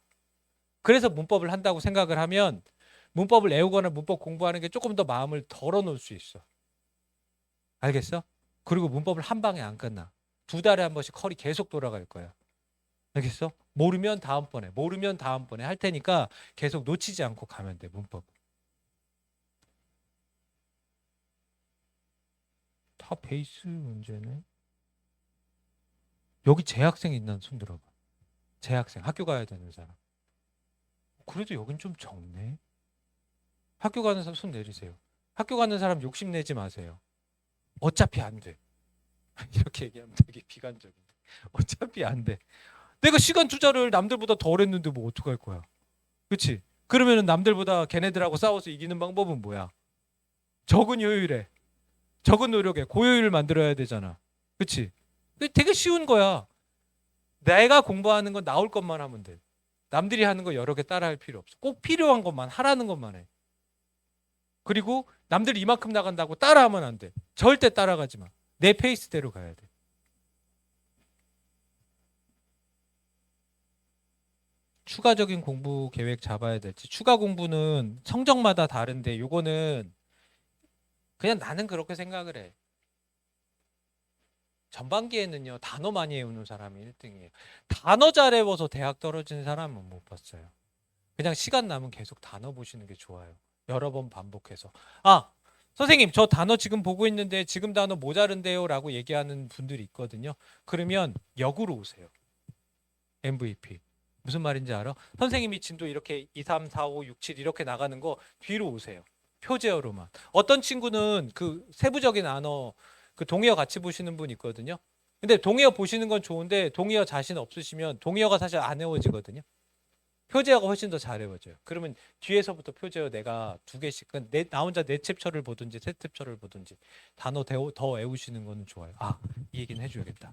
그래서 문법을 한다고 생각을 하면 문법을 외우거나 문법 공부하는 게 조금 더 마음을 덜어놓을 수 있어. 알겠어? 그리고 문법을 한 방에 안 끝나. 2달에 한 번씩 컬이 계속 돌아갈 거야. 알겠어? 모르면 다음번에 할 테니까 계속 놓치지 않고 가면 돼. 문법. 다 베이스 문제네. 여기 재학생 있는 손 들어봐. 재학생 학교 가야 되는 사람. 그래도 여긴 좀 적네. 학교 가는 사람 손 내리세요. 학교 가는 사람 욕심내지 마세요. 어차피 안 돼. 이렇게 얘기하면 되게 비관적인데. 어차피 안 돼. 내가 시간 투자를 남들보다 덜 했는데 뭐 어떡할 거야. 그치? 그러면은 남들보다 걔네들하고 싸워서 이기는 방법은 뭐야? 적은 효율에, 적은 노력에 고효율을 만들어야 되잖아. 그치? 되게 쉬운 거야. 내가 공부하는 건 나올 것만 하면 돼. 남들이 하는 거 여러 개 따라할 필요 없어. 꼭 필요한 것만 하라는 것만 해. 그리고 남들이 이만큼 나간다고 따라하면 안 돼. 절대 따라가지 마. 내 페이스대로 가야 돼. 추가적인 공부 계획 잡아야 될지. 추가 공부는 성적마다 다른데 요거는 그냥 나는 그렇게 생각을 해. 전반기에는요, 단어 많이 외우는 사람이 1등이에요. 단어 잘 외워서 대학 떨어진 사람은 못 봤어요. 그냥 시간 남으면 계속 단어 보시는 게 좋아요. 여러 번 반복해서. 아, 선생님, 저 단어 지금 보고 있는데 지금 단어 모자른데요 라고 얘기하는 분들이 있거든요. 그러면 역으로 오세요. MVP. 무슨 말인지 알아? 선생님이 진도 이렇게 2, 3, 4, 5, 6, 7 이렇게 나가는 거 뒤로 오세요. 표제어로만. 어떤 친구는 그 세부적인 단어 그 동의어 같이 보시는 분 있거든요. 근데 동의어 보시는 건 좋은데 동의어 자신 없으시면 동의어가 사실 안 외워지거든요. 표제어가 훨씬 더 잘 외워져요. 그러면 뒤에서부터 표제어 내가 두 개씩 나 혼자 네 챕터를 보든지 세 챕터를 보든지 단어 더 외우시는 거는 좋아요. 아, 이 얘기는 해줘야겠다.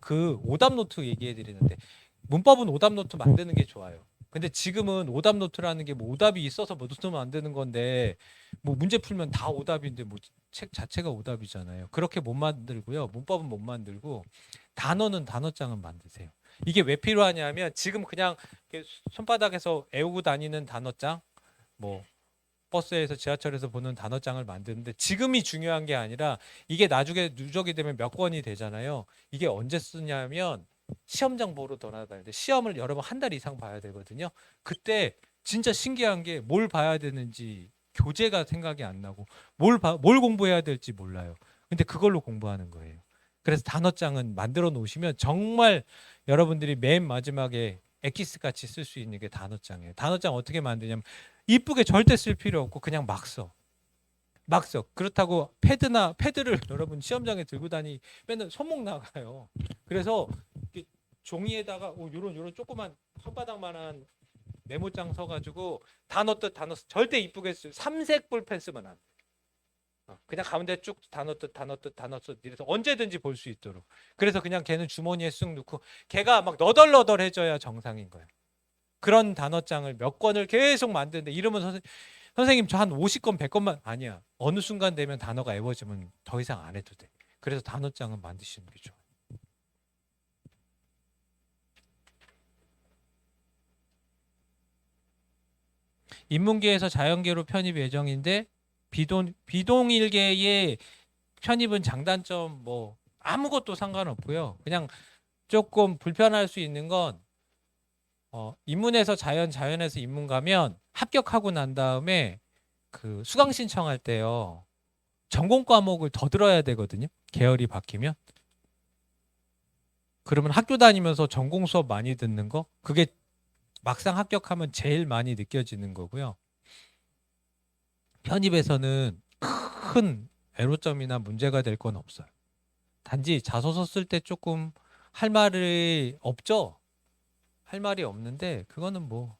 그 오답 노트 얘기해 드리는데 문법은 오답 노트 만드는 게 좋아요. 근데 지금은 오답 노트라는 게 뭐 오답이 있어서 뭐 노트 만드는 건데 뭐 문제 풀면 다 오답인데 뭐 책 자체가 오답이잖아요. 그렇게 못 만들고요. 문법은 못 만들고 단어는 단어장은 만드세요. 이게 왜 필요하냐면 지금 그냥 이렇게 손바닥에서 외우고 다니는 단어장 뭐 버스에서 지하철에서 보는 단어장을 만드는데 지금이 중요한 게 아니라 이게 나중에 누적이 되면 몇 권이 되잖아요. 이게 언제 쓰냐면 시험장 보러 돌아다니는데 시험을 여러 번 한 달 이상 봐야 되거든요. 그때 진짜 신기한 게 뭘 봐야 되는지 교재가 생각이 안 나고 뭘 공부해야 될지 몰라요. 근데 그걸로 공부하는 거예요. 그래서 단어장은 만들어 놓으시면 정말 여러분들이 맨 마지막에 엑기스 같이 쓸 수 있는 게 단어장이에요. 단어장 어떻게 만드냐면 이쁘게 절대 쓸 필요 없고 그냥 막 써. 막 써. 그렇다고 패드를 여러분 시험장에 들고 맨날 손목 나가요. 그래서 종이에다가 요런 조그만 손바닥만한 메모장 써가지고 단어 절대 이쁘게 쓸 삼색 볼펜 쓰면 안 돼. 그냥 가운데 쭉 단어 뜻 이래서 언제든지 볼 수 있도록. 그래서 그냥 걔는 주머니에 쑥 넣고 걔가 막 너덜너덜해져야 정상인 거예요. 그런 단어장을 몇 권을 계속 만드는데 이러면 선생님 저 한 50권 100권만 아니야. 어느 순간 되면 단어가 외워지면 더 이상 안 해도 돼. 그래서 단어장은 만드시는 게 좋아요. 인문계에서 자연계로 편입 예정인데 비동일계의 편입은 장단점 뭐 아무것도 상관없고요. 그냥 조금 불편할 수 있는 건 인문에서 자연에서 인문 가면 합격하고 난 다음에 그 수강 신청할 때요. 전공 과목을 더 들어야 되거든요. 계열이 바뀌면. 그러면 학교 다니면서 전공 수업 많이 듣는 거 그게 막상 합격하면 제일 많이 느껴지는 거고요. 편입에서는 큰 애로점이나 문제가 될 건 없어요. 단지 자소서 쓸 때 조금 할 말이 없죠. 할 말이 없는데 그거는 뭐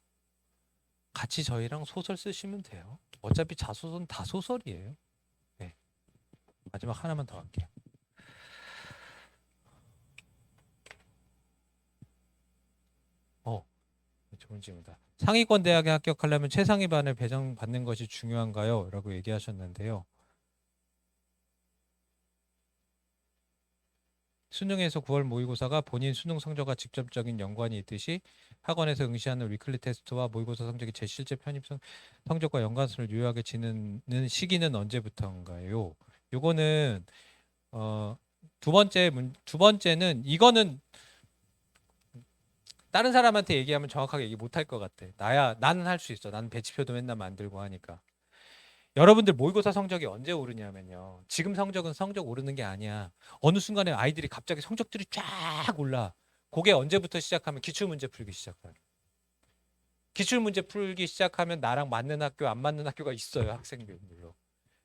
같이 저희랑 소설 쓰시면 돼요. 어차피 자소서는 다 소설이에요. 네. 마지막 하나만 더 할게요. 좋은 질문이다. 상위권 대학에 합격하려면 최상위 반을 배정받는 것이 중요한가요? 라고 얘기하셨는데요. 수능에서 9월 모의고사가 본인 수능 성적과 직접적인 연관이 있듯이 학원에서 응시하는 위클리 테스트와 모의고사 성적이 제 실제 편입 성적과 연관성을 유효하게 지는 시기는 언제부터인가요? 요거는 두 번째는 이거는 다른 사람한테 얘기하면 정확하게 얘기 못할 것 같아. 나는 할 수 있어. 나는 배치표도 맨날 만들고 하니까. 여러분들 모의고사 성적이 언제 오르냐면요. 지금 성적은 성적 오르는 게 아니야. 어느 순간에 아이들이 갑자기 성적들이 쫙 올라. 그게 언제부터 시작하면 기출문제 풀기 시작해요. 기출문제 풀기 시작하면 나랑 맞는 학교 안 맞는 학교가 있어요. 학생별로.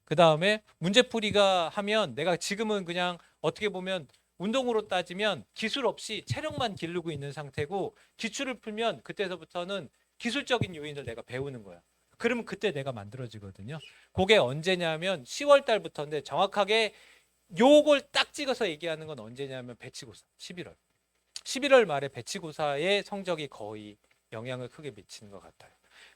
그 다음에 문제풀이가 하면 내가 지금은 그냥 어떻게 보면 운동으로 따지면 기술 없이 체력만 기르고 있는 상태고 기출을 풀면 그때서부터는 기술적인 요인을 내가 배우는 거야. 그러면 그때 내가 만들어지거든요. 그게 언제냐면 10월 달부터인데 정확하게 요걸 딱 찍어서 얘기하는 건 언제냐면 배치고사 11월. 11월 말에 배치고사의 성적이 거의 영향을 크게 미치는 것 같아요.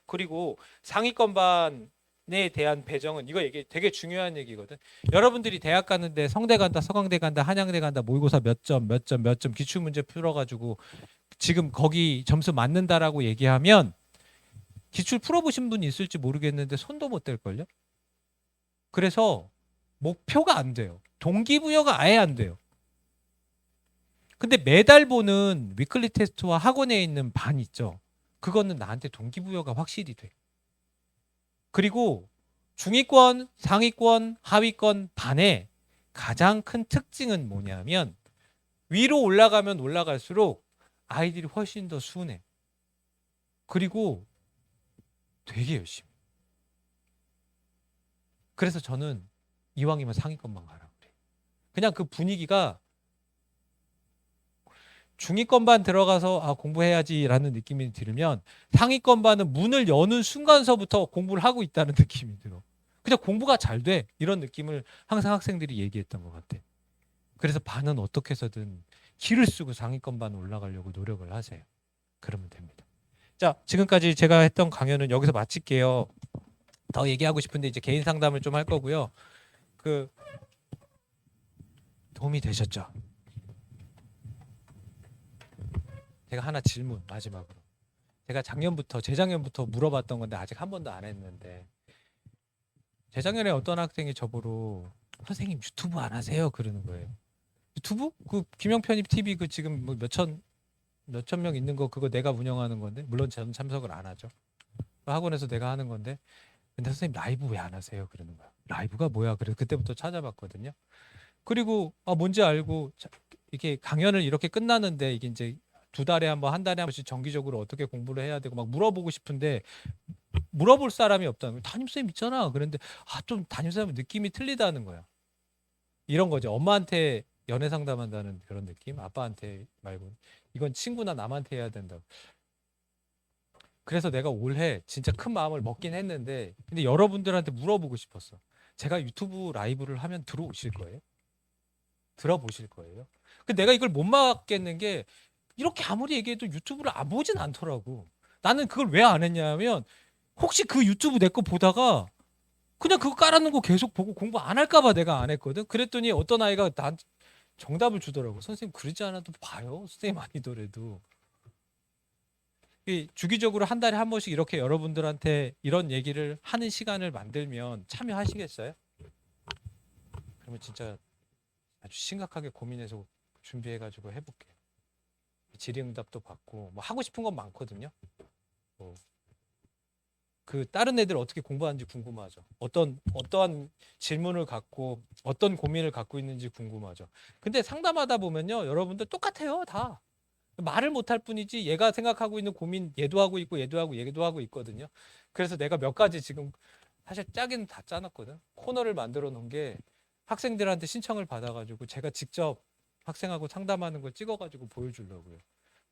그리고 상위권반에 대한 배정은 이거 얘기 되게 중요한 얘기거든. 여러분들이 대학 가는데 성대 간다, 서강대 간다, 한양대 간다, 모의고사 몇 점, 몇 점, 몇 점 기출 문제 풀어가지고 지금 거기 점수 맞는다라고 얘기하면 기출 풀어보신 분이 있을지 모르겠는데 손도 못 댈걸요? 그래서 목표가 안 돼요. 동기부여가 아예 안 돼요. 근데 매달 보는 위클리 테스트와 학원에 있는 반 있죠. 그거는 나한테 동기부여가 확실히 돼. 그리고 중위권, 상위권, 하위권 반의 가장 큰 특징은 뭐냐면 위로 올라가면 올라갈수록 아이들이 훨씬 더 순해. 그리고 되게 열심히. 그래서 저는 이왕이면 상위권만 가라 그래. 그냥 그 분위기가 중위권반 들어가서 아 공부해야지라는 느낌이 들면 상위권반은 문을 여는 순간서부터 공부를 하고 있다는 느낌이 들어. 그냥 공부가 잘 돼. 이런 느낌을 항상 학생들이 얘기했던 것 같아. 그래서 반은 어떻게 해서든 기를 쓰고 상위권반 올라가려고 노력을 하세요. 그러면 됩니다. 자, 지금까지 제가 했던 강연은 여기서 마칠게요. 더 얘기하고 싶은데 이제 개인 상담을 좀 할 거고요. 그 도움이 되셨죠? 제가 하나 질문 마지막으로. 제가 재작년부터 물어봤던 건데 아직 한 번도 안 했는데 재작년에 어떤 학생이 저보고 선생님 유튜브 안 하세요? 그러는 거예요. 유튜브? 그 김영편입 TV 그 지금 뭐 몇천 명 있는 거 그거 내가 운영하는 건데 물론 저는 참석을 안 하죠. 학원에서 내가 하는 건데 근데 선생님 라이브 왜 안 하세요? 그러는 거야. 라이브가 뭐야? 그래서 그때부터 찾아봤거든요. 그리고 뭔지 알고 이게 강연을 이렇게 끝나는데 이게 이제 두 달에 한 번, 한 달에 한 번씩 정기적으로 어떻게 공부를 해야 되고 막 물어보고 싶은데 물어볼 사람이 없다는 거예요. 담임선생님 있잖아. 그런데 좀 담임선생님 느낌이 틀리다는 거야. 이런 거죠. 엄마한테 연애 상담한다는 그런 느낌? 아빠한테 말고 이건 친구나 남한테 해야 된다고. 그래서 내가 올해 진짜 큰 마음을 먹긴 했는데 근데 여러분들한테 물어보고 싶었어. 제가 유튜브 라이브를 하면 들어오실 거예요? 들어보실 거예요? 근데 내가 이걸 못 막겠는 게 이렇게 아무리 얘기해도 유튜브를 안 보진 않더라고. 나는 그걸 왜 안 했냐면 혹시 그 유튜브 내 거 보다가 그냥 그거 깔아놓은 거 계속 보고 공부 안 할까 봐 내가 안 했거든. 그랬더니 어떤 아이가 난 정답을 주더라고. 선생님 그러지 않아도 봐요. 선생님 아니더라도. 주기적으로 한 달에 한 번씩 이렇게 여러분들한테 이런 얘기를 하는 시간을 만들면 참여하시겠어요? 그러면 진짜 아주 심각하게 고민해서 준비해가지고 해볼게요. 질의응답도 받고 뭐 하고 싶은 건 많거든요. 뭐 그 다른 애들 어떻게 공부하는지 궁금하죠. 어떠한 질문을 갖고 어떤 고민을 갖고 있는지 궁금하죠. 근데 상담하다 보면요, 여러분들 똑같아요, 다. 말을 못할 뿐이지 얘가 생각하고 있는 고민 얘도 하고 있고 얘도 하고 있거든요. 그래서 내가 몇 가지 지금 사실 짜기는 다 짜놨거든. 코너를 만들어 놓은 게 학생들한테 신청을 받아가지고 제가 직접 학생하고 상담하는 걸 찍어가지고 보여주려고요.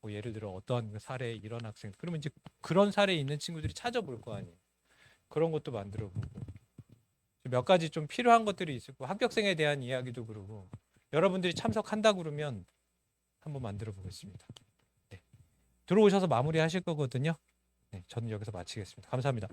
뭐 예를 들어 어떠한 사례에 이런 학생 그러면 이제 그런 사례에 있는 친구들이 찾아볼 거 아니에요. 그런 것도 만들어 보고 몇 가지 좀 필요한 것들이 있을 거고 합격생에 대한 이야기도 그러고 여러분들이 참석한다 그러면 한번 만들어 보겠습니다. 네. 들어오셔서 마무리하실 거거든요. 네, 저는 여기서 마치겠습니다. 감사합니다.